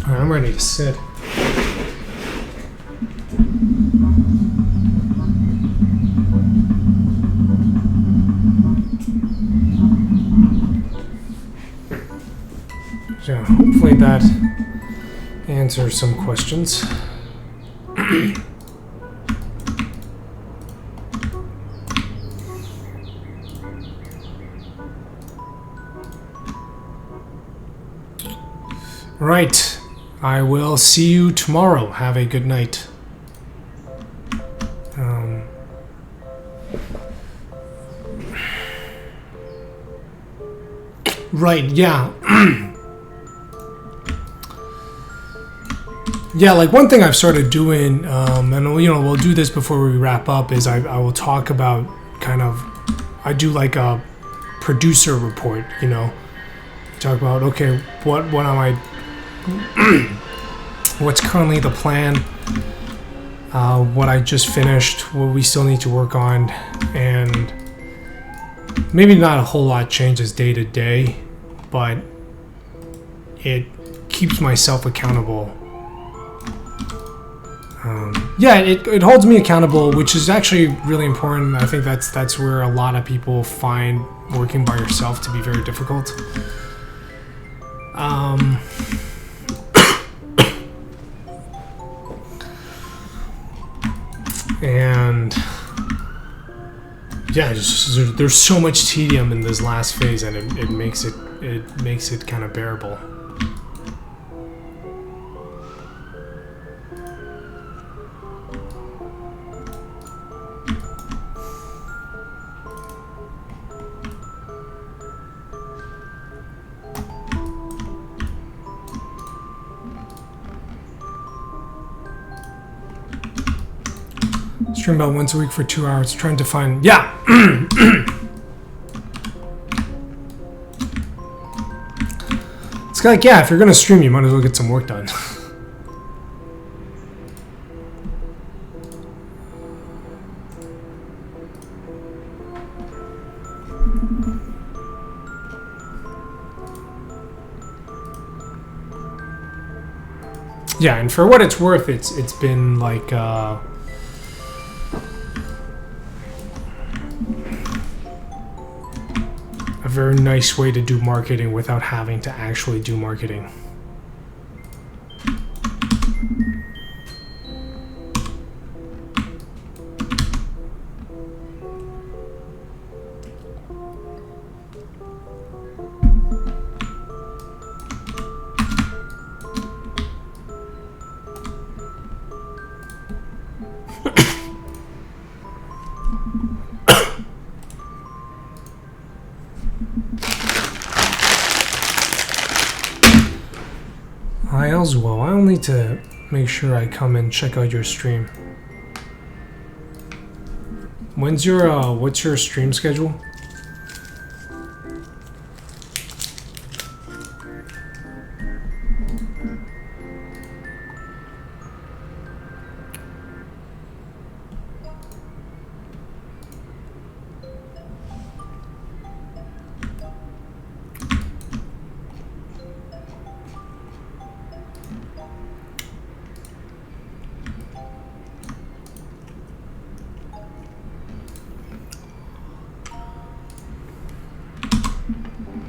Alright, I'm ready to sit. So hopefully that answers some questions. Right. I will see you tomorrow. Have a good night. Right, yeah. Yeah, like one thing I've started doing, and you know, we'll do this before we wrap up, is I will talk about kind of, I do like a producer report, you know, talk about, okay, what am I, what's currently the plan, what I just finished, what we still need to work on, and maybe not a whole lot changes day to day, but it keeps myself accountable. Yeah, it holds me accountable, which is actually really important. I think that's where a lot of people find working by yourself to be very difficult. And yeah, there's so much tedium in this last phase, and it makes it kind of bearable. Stream about once a week for 2 hours, trying to find, yeah. It's like, yeah, if you're gonna stream, you might as well get some work done. Yeah, and for what it's worth, it's been like a very nice way to do marketing without having to actually do marketing. Well, I'll need to make sure I come and check out your stream. What's your stream schedule?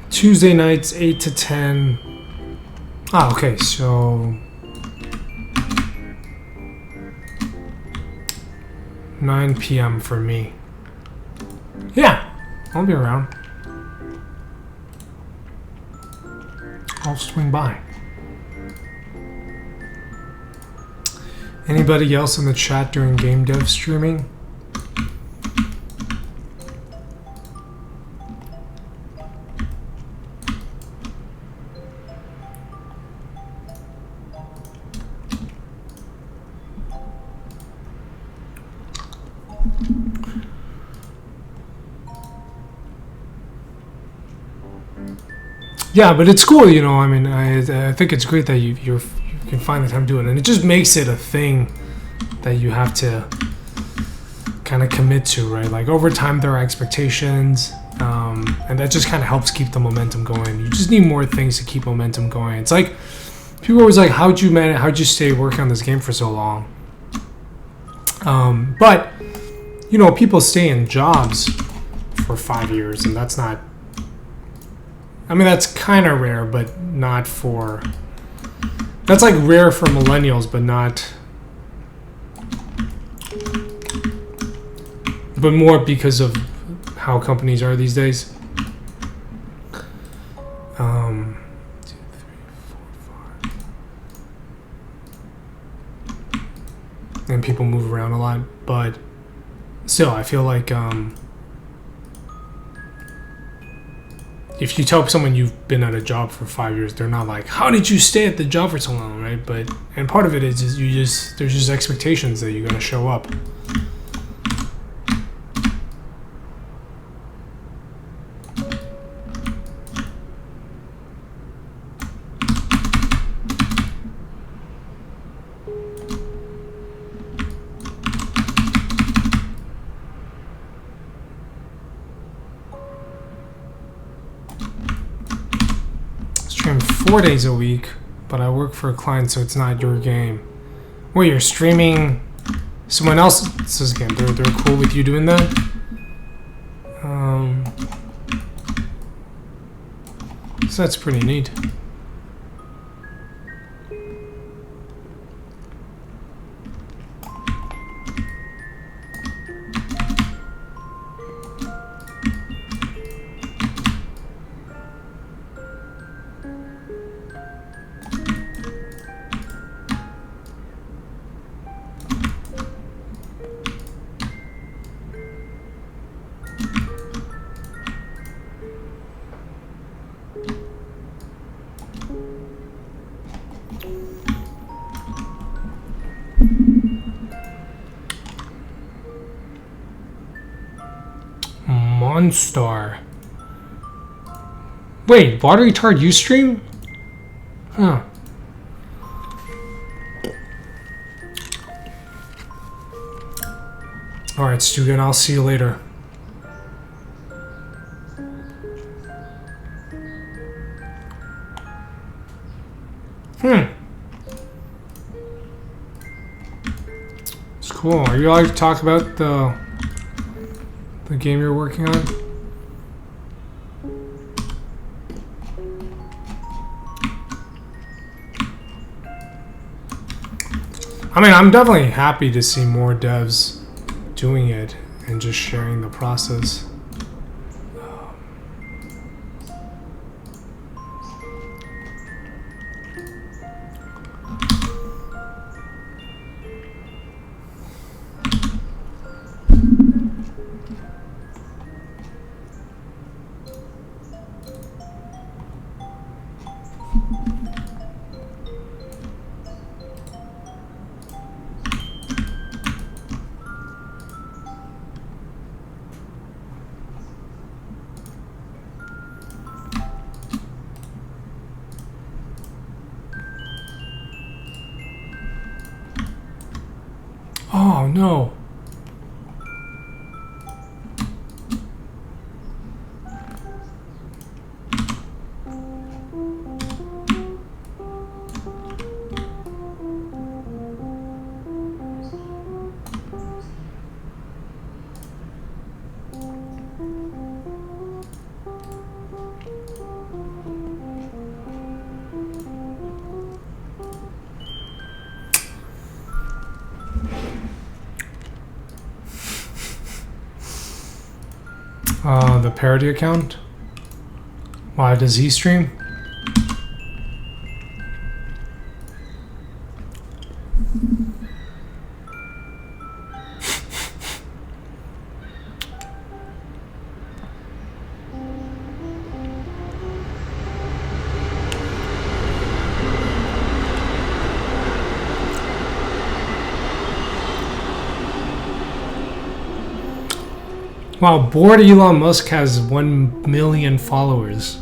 Tuesday nights, 8 to 10. Ah, okay, so 9 p.m. for me. Yeah, I'll be around. I'll swing by. Anybody else in the chat doing game dev streaming? Yeah, but it's cool, you know. I mean, I think it's great that you can find the time to do it, and it just makes it a thing that you have to kind of commit to, right? Like over time, there are expectations, and that just kind of helps keep the momentum going. You just need more things to keep momentum going. It's like people are always like, "How'd you stay working on this game for so long?" But you know, people stay in jobs for 5 years, and that's not. I mean, that's kind of rare, but not for... That's like rare for millennials, but not... But more because of how companies are these days. 2, 3, 4, 5. And people move around a lot, but still, I feel like... if you tell someone you've been at a job for 5 years, they're not like, how did you stay at the job for so long, right? But and part of it is there's just expectations that you're gonna show up. Stream 4 days a week, but I work for a client, so it's not your game. Wait, you're streaming someone else's game? They're cool with you doing that? So that's pretty neat. Monstar. Wait, Water Retard you stream? Huh. Alright, Stugan, I'll see you later. It's cool. Are you allowed to talk about the game you're working on? I mean, I'm definitely happy to see more devs doing it and just sharing the process. Oh no. The parody account? Why does he stream? Wow, bored Elon Musk has 1 million followers.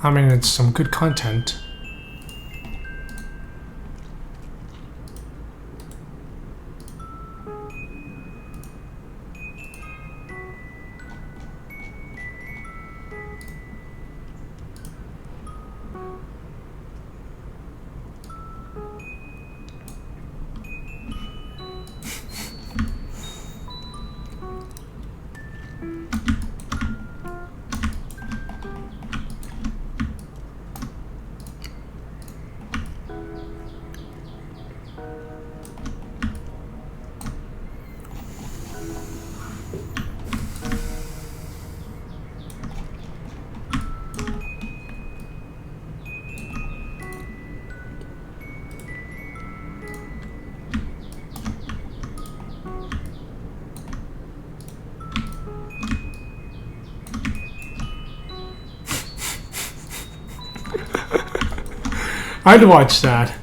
I mean, it's some good content. I'd watch that.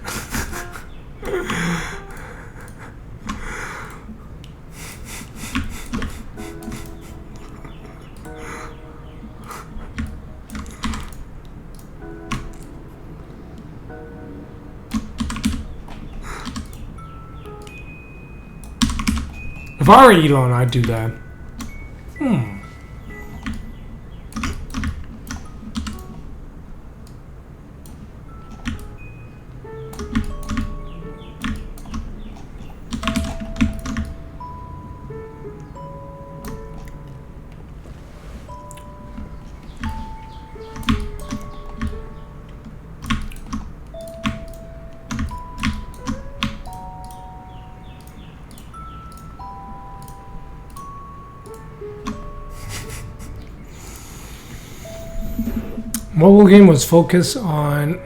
If I were Elon, I'd do that. Mobile game was focused on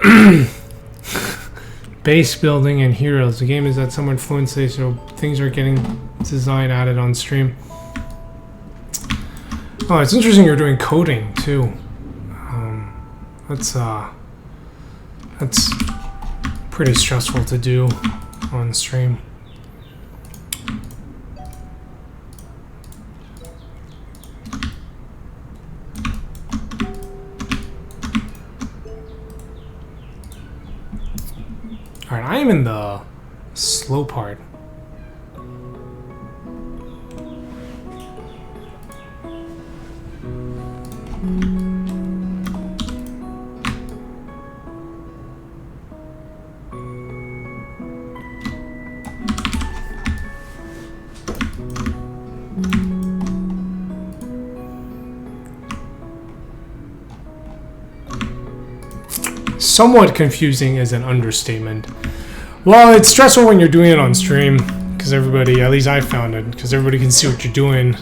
base building and heroes. The game is at somewhat fluent stage, so things are getting design added on stream. Oh, it's interesting you're doing coding too. That's pretty stressful to do on stream. Alright, I am in the slow part. Somewhat confusing is an understatement. Well, it's stressful when you're doing it on stream, because everybody, at least I found it, because everybody can see what you're doing.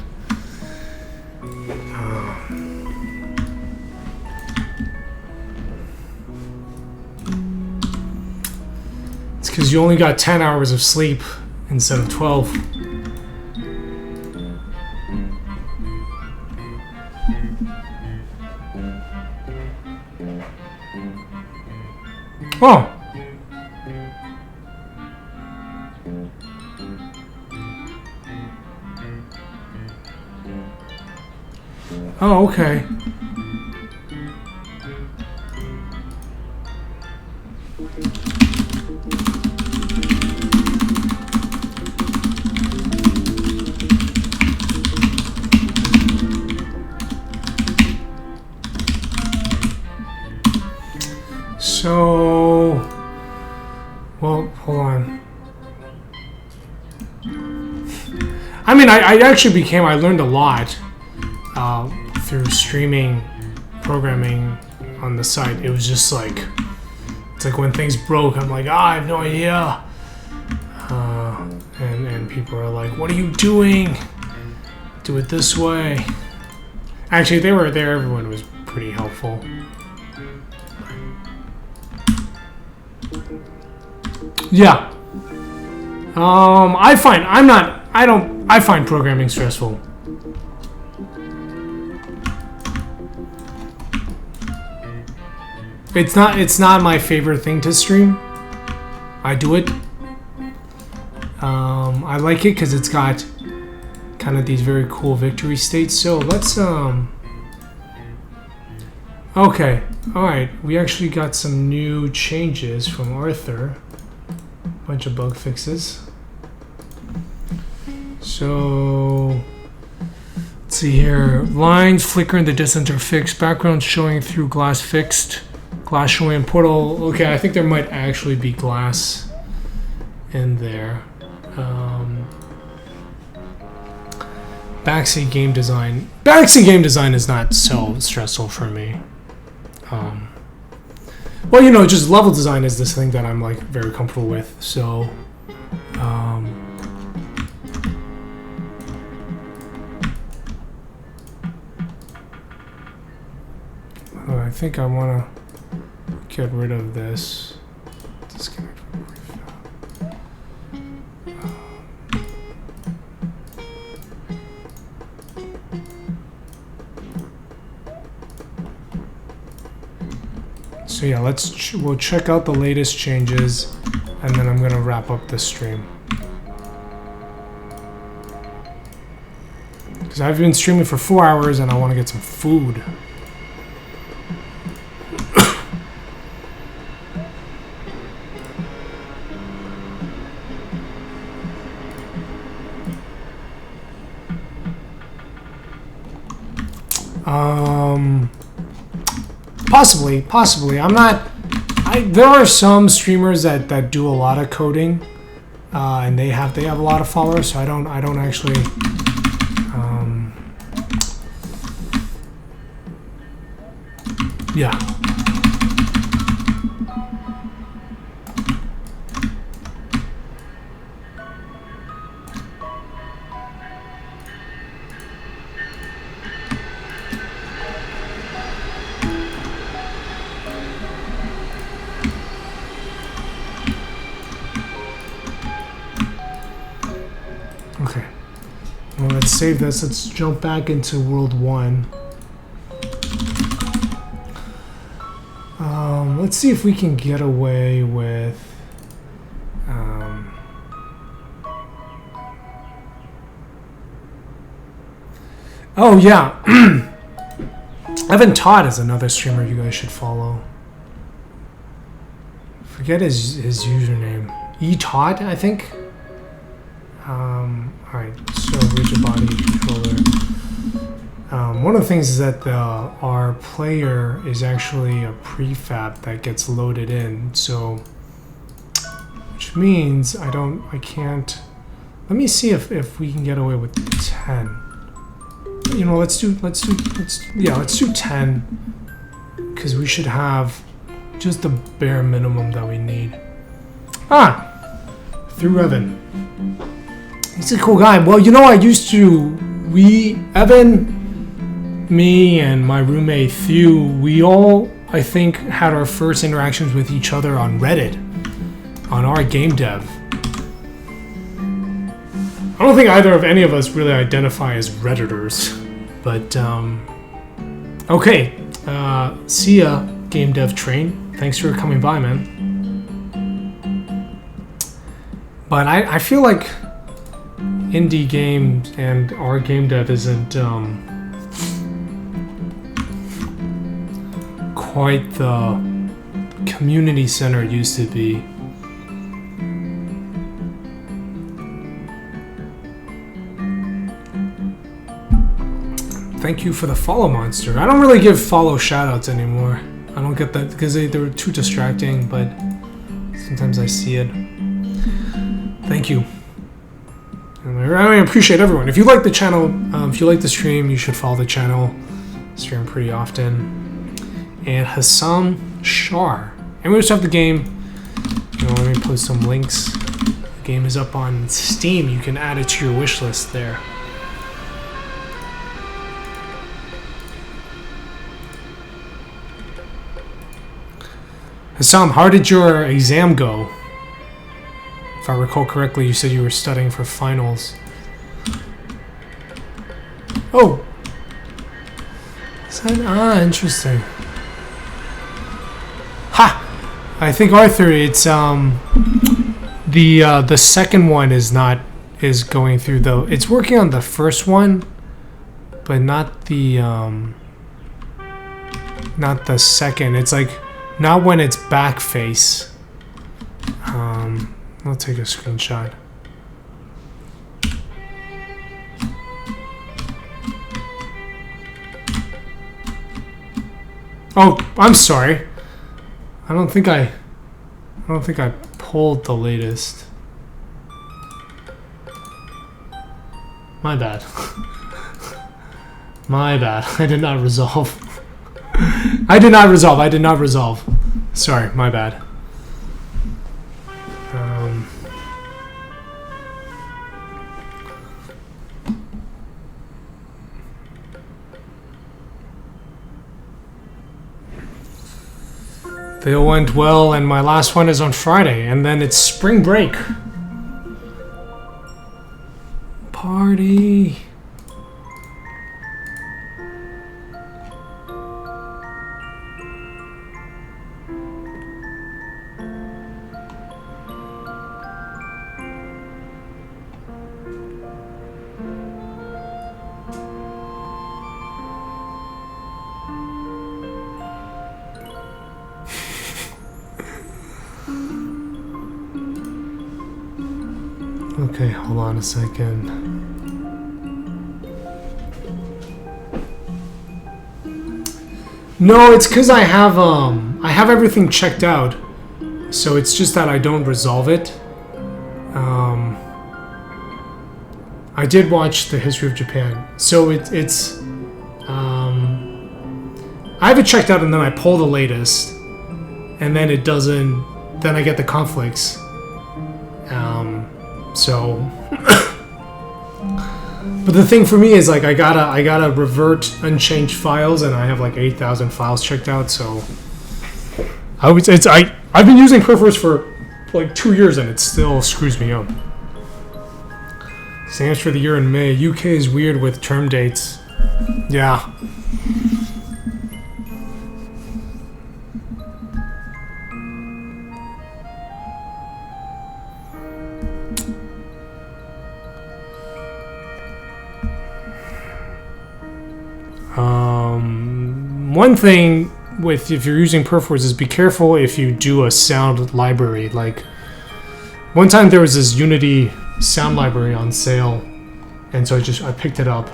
It's because you only got 10 hours of sleep instead of 12. Oh. Oh, okay. So, well, hold on. I mean, I actually I learned a lot through streaming programming on the site. It was just like, it's like when things broke, I'm like, I have no idea. And people are like, what are you doing? Do it this way. Actually, they were there. Everyone was pretty helpful. Yeah. I find programming stressful. It's not my favorite thing to stream. I do it. I like it because it's got kind of these very cool victory states. So let's okay. Alright, we actually got some new changes from Arthur. Bunch of bug fixes. So let's see here. Lines flicker in the distance are fixed. Background showing through glass fixed. Glass showing portal. Okay, I think there might actually be glass in there. Backseat game design. Backseat game design is not so stressful for me. Well, you know, just level design is this thing that I'm like very comfortable with. So, I think I want to get rid of this. Disconnect from brief. So So yeah, we'll check out the latest changes, and then I'm gonna wrap up the stream. Because I've been streaming for 4 hours and I want to get some food. Possibly. I'm not. There are some streamers that do a lot of coding, and they have a lot of followers. So I don't actually. Yeah. Okay. Well, let's save this. Let's jump back into World 1. Let's see if we can get away with... Oh, yeah. Evan Todd is another streamer you guys should follow. Forget his username. E Todd, I think. Alright, so rigid body controller. One of the things is that our player is actually a prefab that gets loaded in, so which means I can't. Let me see if we can get away with 10. You know, let's do 10, because we should have just the bare minimum that we need. Through Evan. He's a cool guy. Well, you know, Evan, me, and my roommate Thew, we all, I think, had our first interactions with each other on Reddit, on our game dev. I don't think either of any of us really identify as Redditors, but, okay. See ya, Game Dev Train. Thanks for coming by, man. But I feel like indie games and our game dev isn't quite the community center it used to be. Thank you for the follow, Monster. I don't really give follow shoutouts anymore. I don't get that because they were too distracting, but sometimes I see it. Thank you. I appreciate everyone. If you like the channel, if you like the stream, you should follow the channel. I stream pretty often. And Hassam Shar. And we just have the game. You know, let me post some links. The game is up on Steam. You can add it to your wish list there. Hassam, how did your exam go? If I recall correctly, you said you were studying for finals. Oh! Is that, interesting. Ha! I think Arthur, it's the second one is going through though. It's working on the first one, but not the second. It's like not when it's back face. I'll take a screenshot. Oh, I'm sorry. I don't think I pulled the latest. My bad. My bad. I did not resolve. I did not resolve. Sorry, my bad. They all went well, and my last one is on Friday, and then it's spring break. Party. Okay, hold on a second. No, it's because I have everything checked out, so it's just that I don't resolve it. I did watch the history of Japan, so it's I have it checked out, and then I pull the latest, and then it doesn't. Then I get the conflicts. So, but the thing for me is like I gotta revert unchanged files, and I have like 8,000 files checked out. So I've been using Perforce for like 2 years, and it still screws me up. Exams for the year in May. UK is weird with term dates. Yeah. One thing with if you're using Perforce is be careful if you do a sound library. Like one time there was this Unity sound library on sale, and so I picked it up.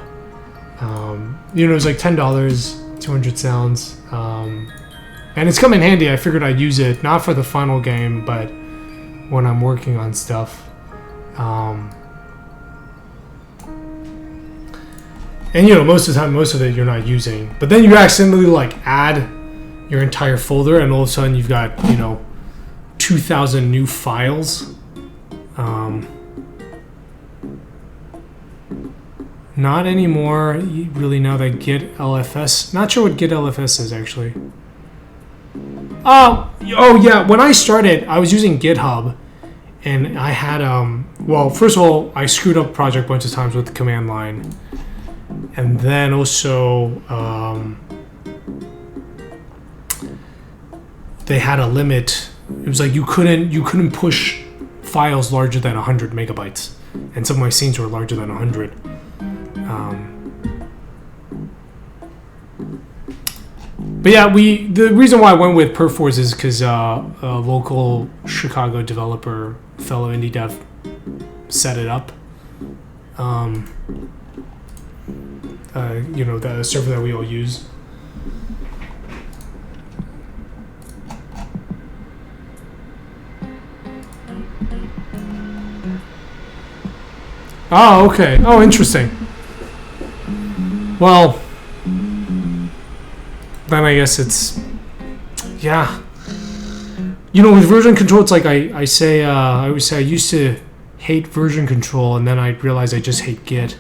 It was like $10, 200 sounds, and it's come in handy. I figured I'd use it not for the final game, but when I'm working on stuff. And most of the time, most of it you're not using. But then you accidentally like add your entire folder, and all of a sudden you've got 2,000 new files. Not anymore. You really know that Git LFS. Not sure what Git LFS is actually. Oh yeah. When I started, I was using GitHub, and I had well, first of all, I screwed up the project a bunch of times with the command line. And then also, they had a limit. It was like you couldn't push files larger than 100 megabytes, and some of my scenes were larger than 100. But yeah, the reason why I went with Perforce is because a local Chicago developer, fellow indie dev, set it up. The server that we all use. Oh, okay. Oh, interesting. Well, then I guess it's... Yeah. With version control, it's like I always say I used to hate version control, and then I realized I just hate Git.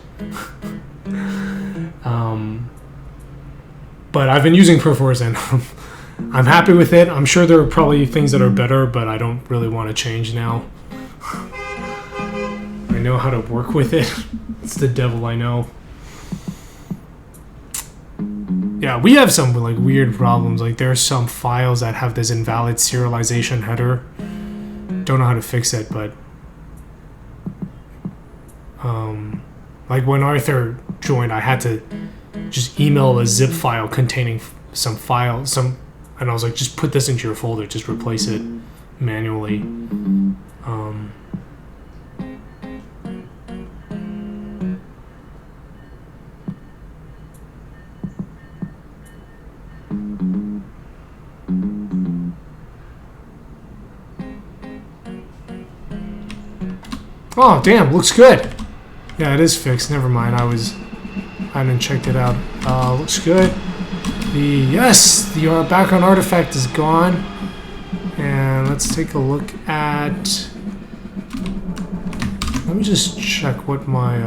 But I've been using Perforce, and I'm happy with it. I'm sure there are probably things that are better, but I don't really want to change now. I know how to work with it. It's the devil I know. Yeah, we have some like weird problems. Like there are some files that have this invalid serialization header. Don't know how to fix it, but like when Arthur joined, I had to just email a zip file containing some and I was like, just put this into your folder, just replace it manually. Oh, damn, looks good. Yeah, it is fixed. Never mind. I hadn't checked it out. Looks good. The background artifact is gone. And let's take a look at... Let me just check what my...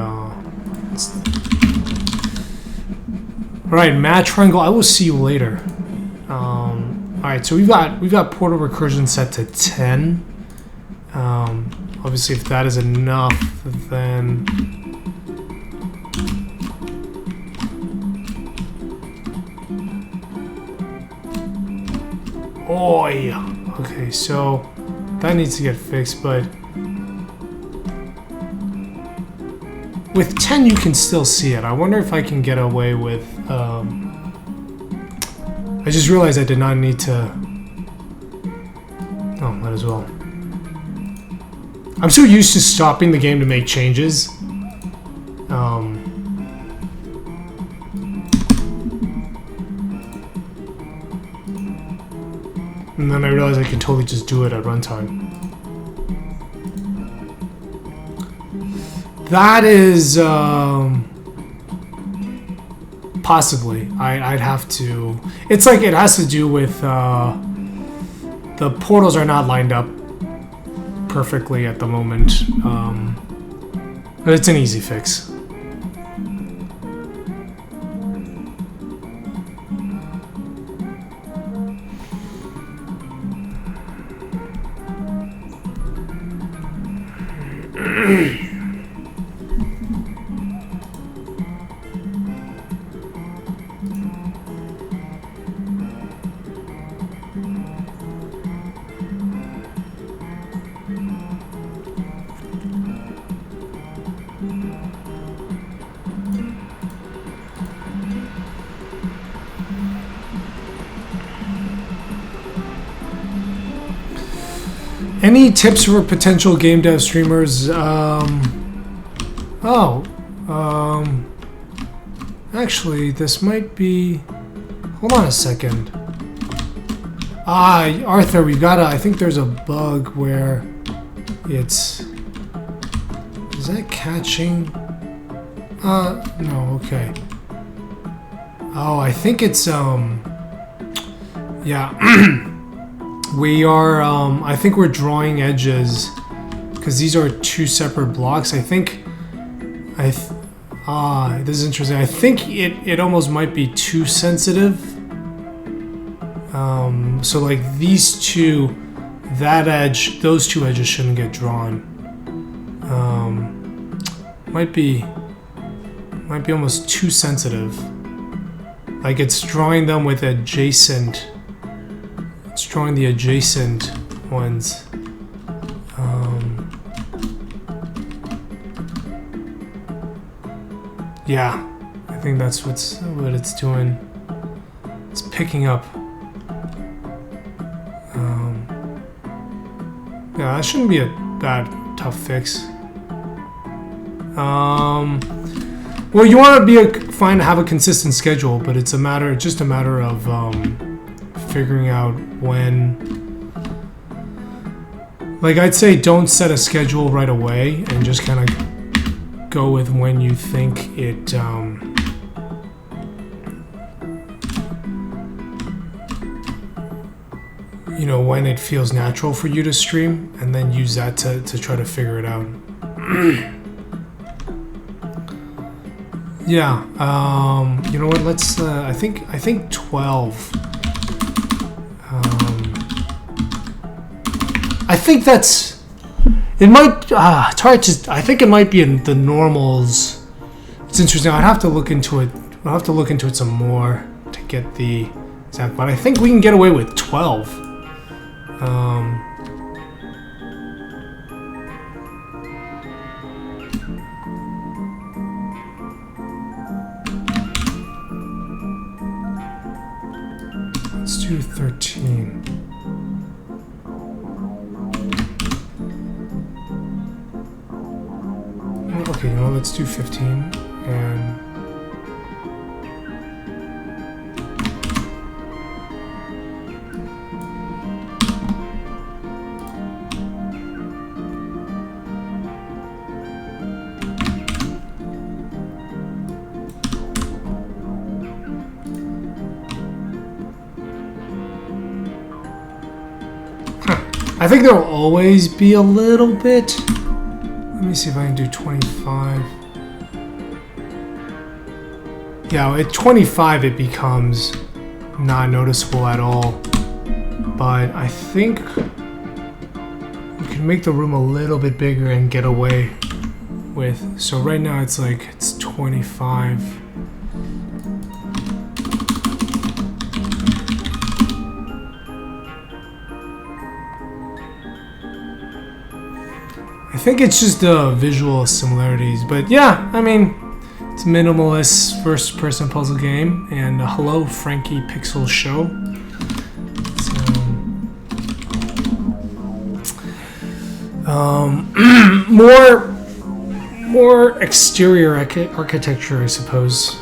Alright, Mad Triangle. I will see you later. Alright, so we've got portal recursion set to 10. Obviously, if that is enough, then... Oi! Okay, so that needs to get fixed, but... With 10, you can still see it. I wonder if I can get away with... I just realized I did not need to... Oh, might as well. I'm so used to stopping the game to make changes. And then I realized I can totally just do it at runtime. That is possibly. I'd have to. It's like it has to do with the portals are not lined up perfectly at the moment, but it's an easy fix. Any tips for potential game dev streamers? Actually, this might be. Hold on a second. Arthur, we gotta. I think there's a bug where it's. Is that catching? No, okay. Oh, I think it's, yeah. We are, I think we're drawing edges because these are two separate blocks. I think, this is interesting. I think it almost might be too sensitive. So like these two, that edge, those two edges shouldn't get drawn. Might be almost too sensitive. Like it's drawing them with adjacent. It's drawing the adjacent ones. Yeah, I think that's what it's doing. It's picking up. Yeah, that shouldn't be a bad tough fix. Well, you want to have a consistent schedule, but it's just a matter of figuring out when. Like I'd say, don't set a schedule right away, and just kind of go with when you think it. You know, when it feels natural for you to stream, and then use that to try to figure it out. Yeah, you know what, let's, I think 12. I think that's, it might, it's hard to, I think it might be in the normals. It's interesting, I'd have to look into it, I'll have to look into it some more to get the exact, but I think we can get away with 12. Let's do 13. Okay, you know, let's do 15 and I think there will always be a little bit. Let me see if I can do 25. Yeah, at 25 it becomes not noticeable at all. But I think we can make the room a little bit bigger and get away with. So right now it's like, it's 25. I think it's just the visual similarities, but yeah, I mean, it's a minimalist first-person puzzle game, and hello, Frankie Pixel Show. So, More exterior architecture, I suppose.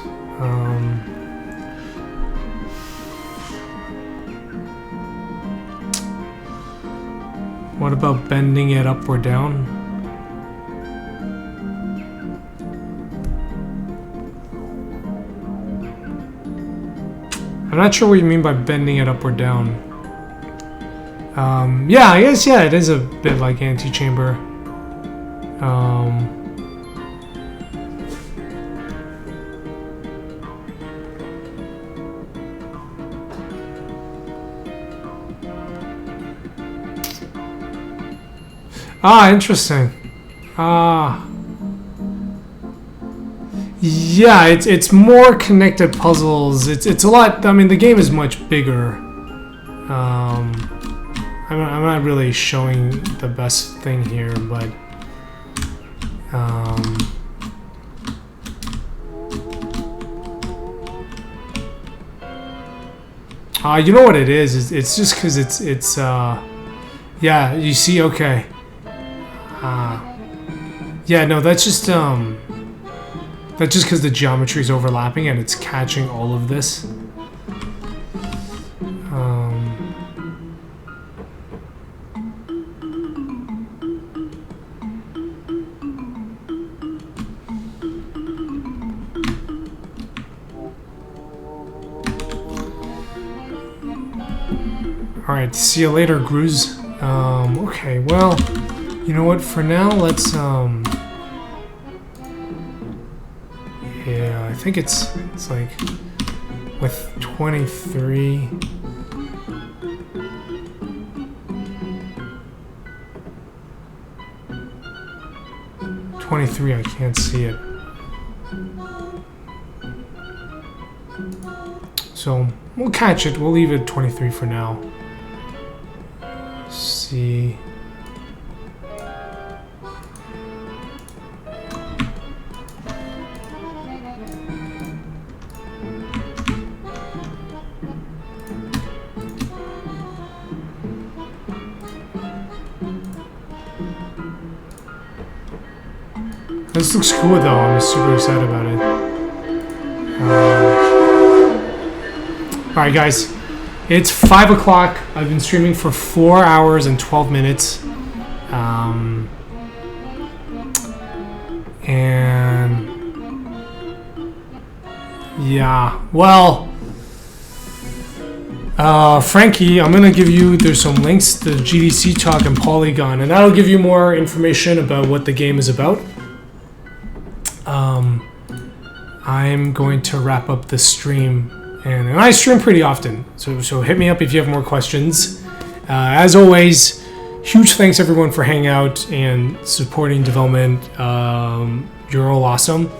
What about bending it up or down? I'm not sure what you mean by bending it up or down. Yeah, I guess, yeah, it is a bit like antechamber. Interesting. Yeah, it's more connected puzzles. It's a lot. I mean, the game is much bigger. I'm not really showing the best thing here, but you know what it is? It's just because it's yeah. You see, okay. Yeah, no, that's just because the geometry is overlapping and it's catching all of this. All right, see you later, Gruz. Okay, well, you know what? For now, let's yeah, I think it's like with 23. I can't see it. So we'll catch it. We'll leave it 23 for now. See. This looks cool though, I'm super excited about it. Alright guys, it's 5 o'clock. I've been streaming for 4 hours and 12 minutes. And yeah, well, Frankie, I'm gonna give you, there's some links to GDC Talk and Polygon, and that'll give you more information about what the game is about. I'm going to wrap up the stream, and I stream pretty often, so hit me up if you have more questions. As always, huge thanks everyone for hanging out and supporting development. You're all awesome.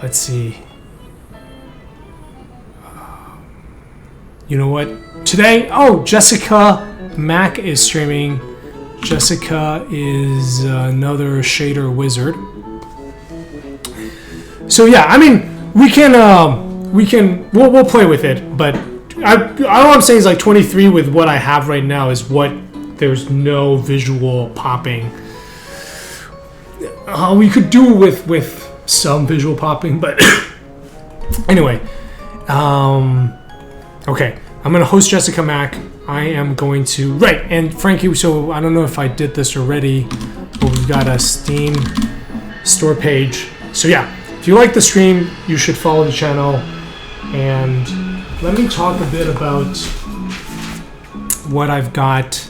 Let's see. You know what? Today, Jessica Mack is streaming. Jessica is another shader wizard. So yeah, I mean, we'll play with it, but all I'm saying is like 23 with what I have right now is what there's no visual popping. We could do with some visual popping, but anyway, okay, I'm gonna host Jessica Mack. I am going to and Frankie. So I don't know if I did this already, but we've got a Steam store page. So yeah. If you like the stream, you should follow the channel. And let me talk a bit about what I've got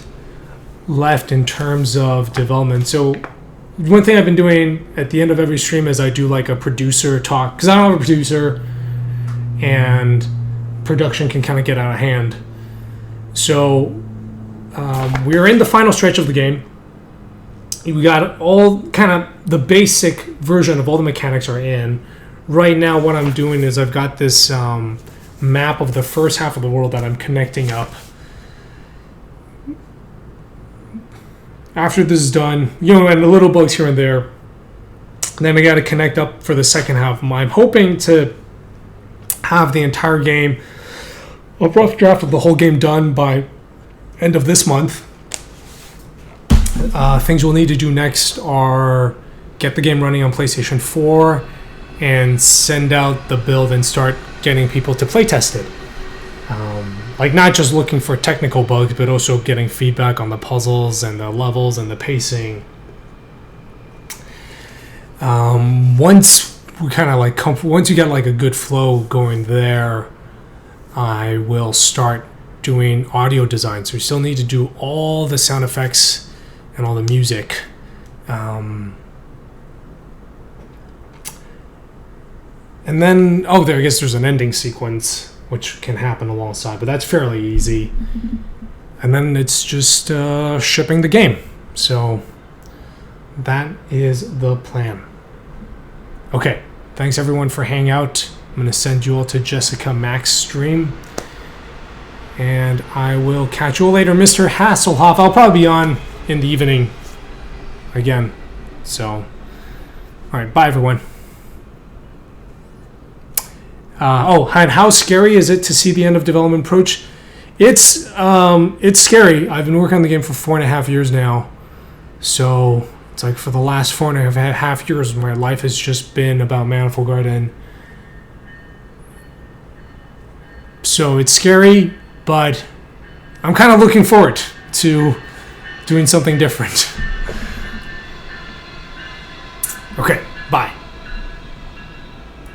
left in terms of development. So one thing I've been doing at the end of every stream is I do like a producer talk, because I don't have a producer and production can kind of get out of hand. So we're in the final stretch of the game. We got all kind of the basic version of all the mechanics are in. Right now what I'm doing is I've got this map of the first half of the world that I'm connecting up. After this is done, and the little bugs here and there, then I got to connect up for the second half. I'm hoping to have the entire game, a rough draft of the whole game done by end of this month. things we'll need to do next are get the game running on PlayStation 4 and send out the build and start getting people to play test it. Like not just looking for technical bugs, but also getting feedback on the puzzles and the levels and the pacing. Once we kind of like once you get like a good flow going there, I will start doing audio design. So we still need to do all the sound effects and all the music. And then, I guess there's an ending sequence which can happen alongside, but that's fairly easy. And then it's just shipping the game. So that is the plan. Okay, thanks everyone for hanging out. I'm going to send you all to Jessica Mac's stream. And I will catch you all later. Mr. Hasselhoff, I'll probably be on in the evening again. So, alright, bye everyone. And how scary is it to see the end of development approach? It's scary. I've been working on the game for 4.5 years now. So, it's like for the last 4.5 years, my life has just been about Manifold Garden. So, it's scary, but I'm kind of looking forward to doing something different.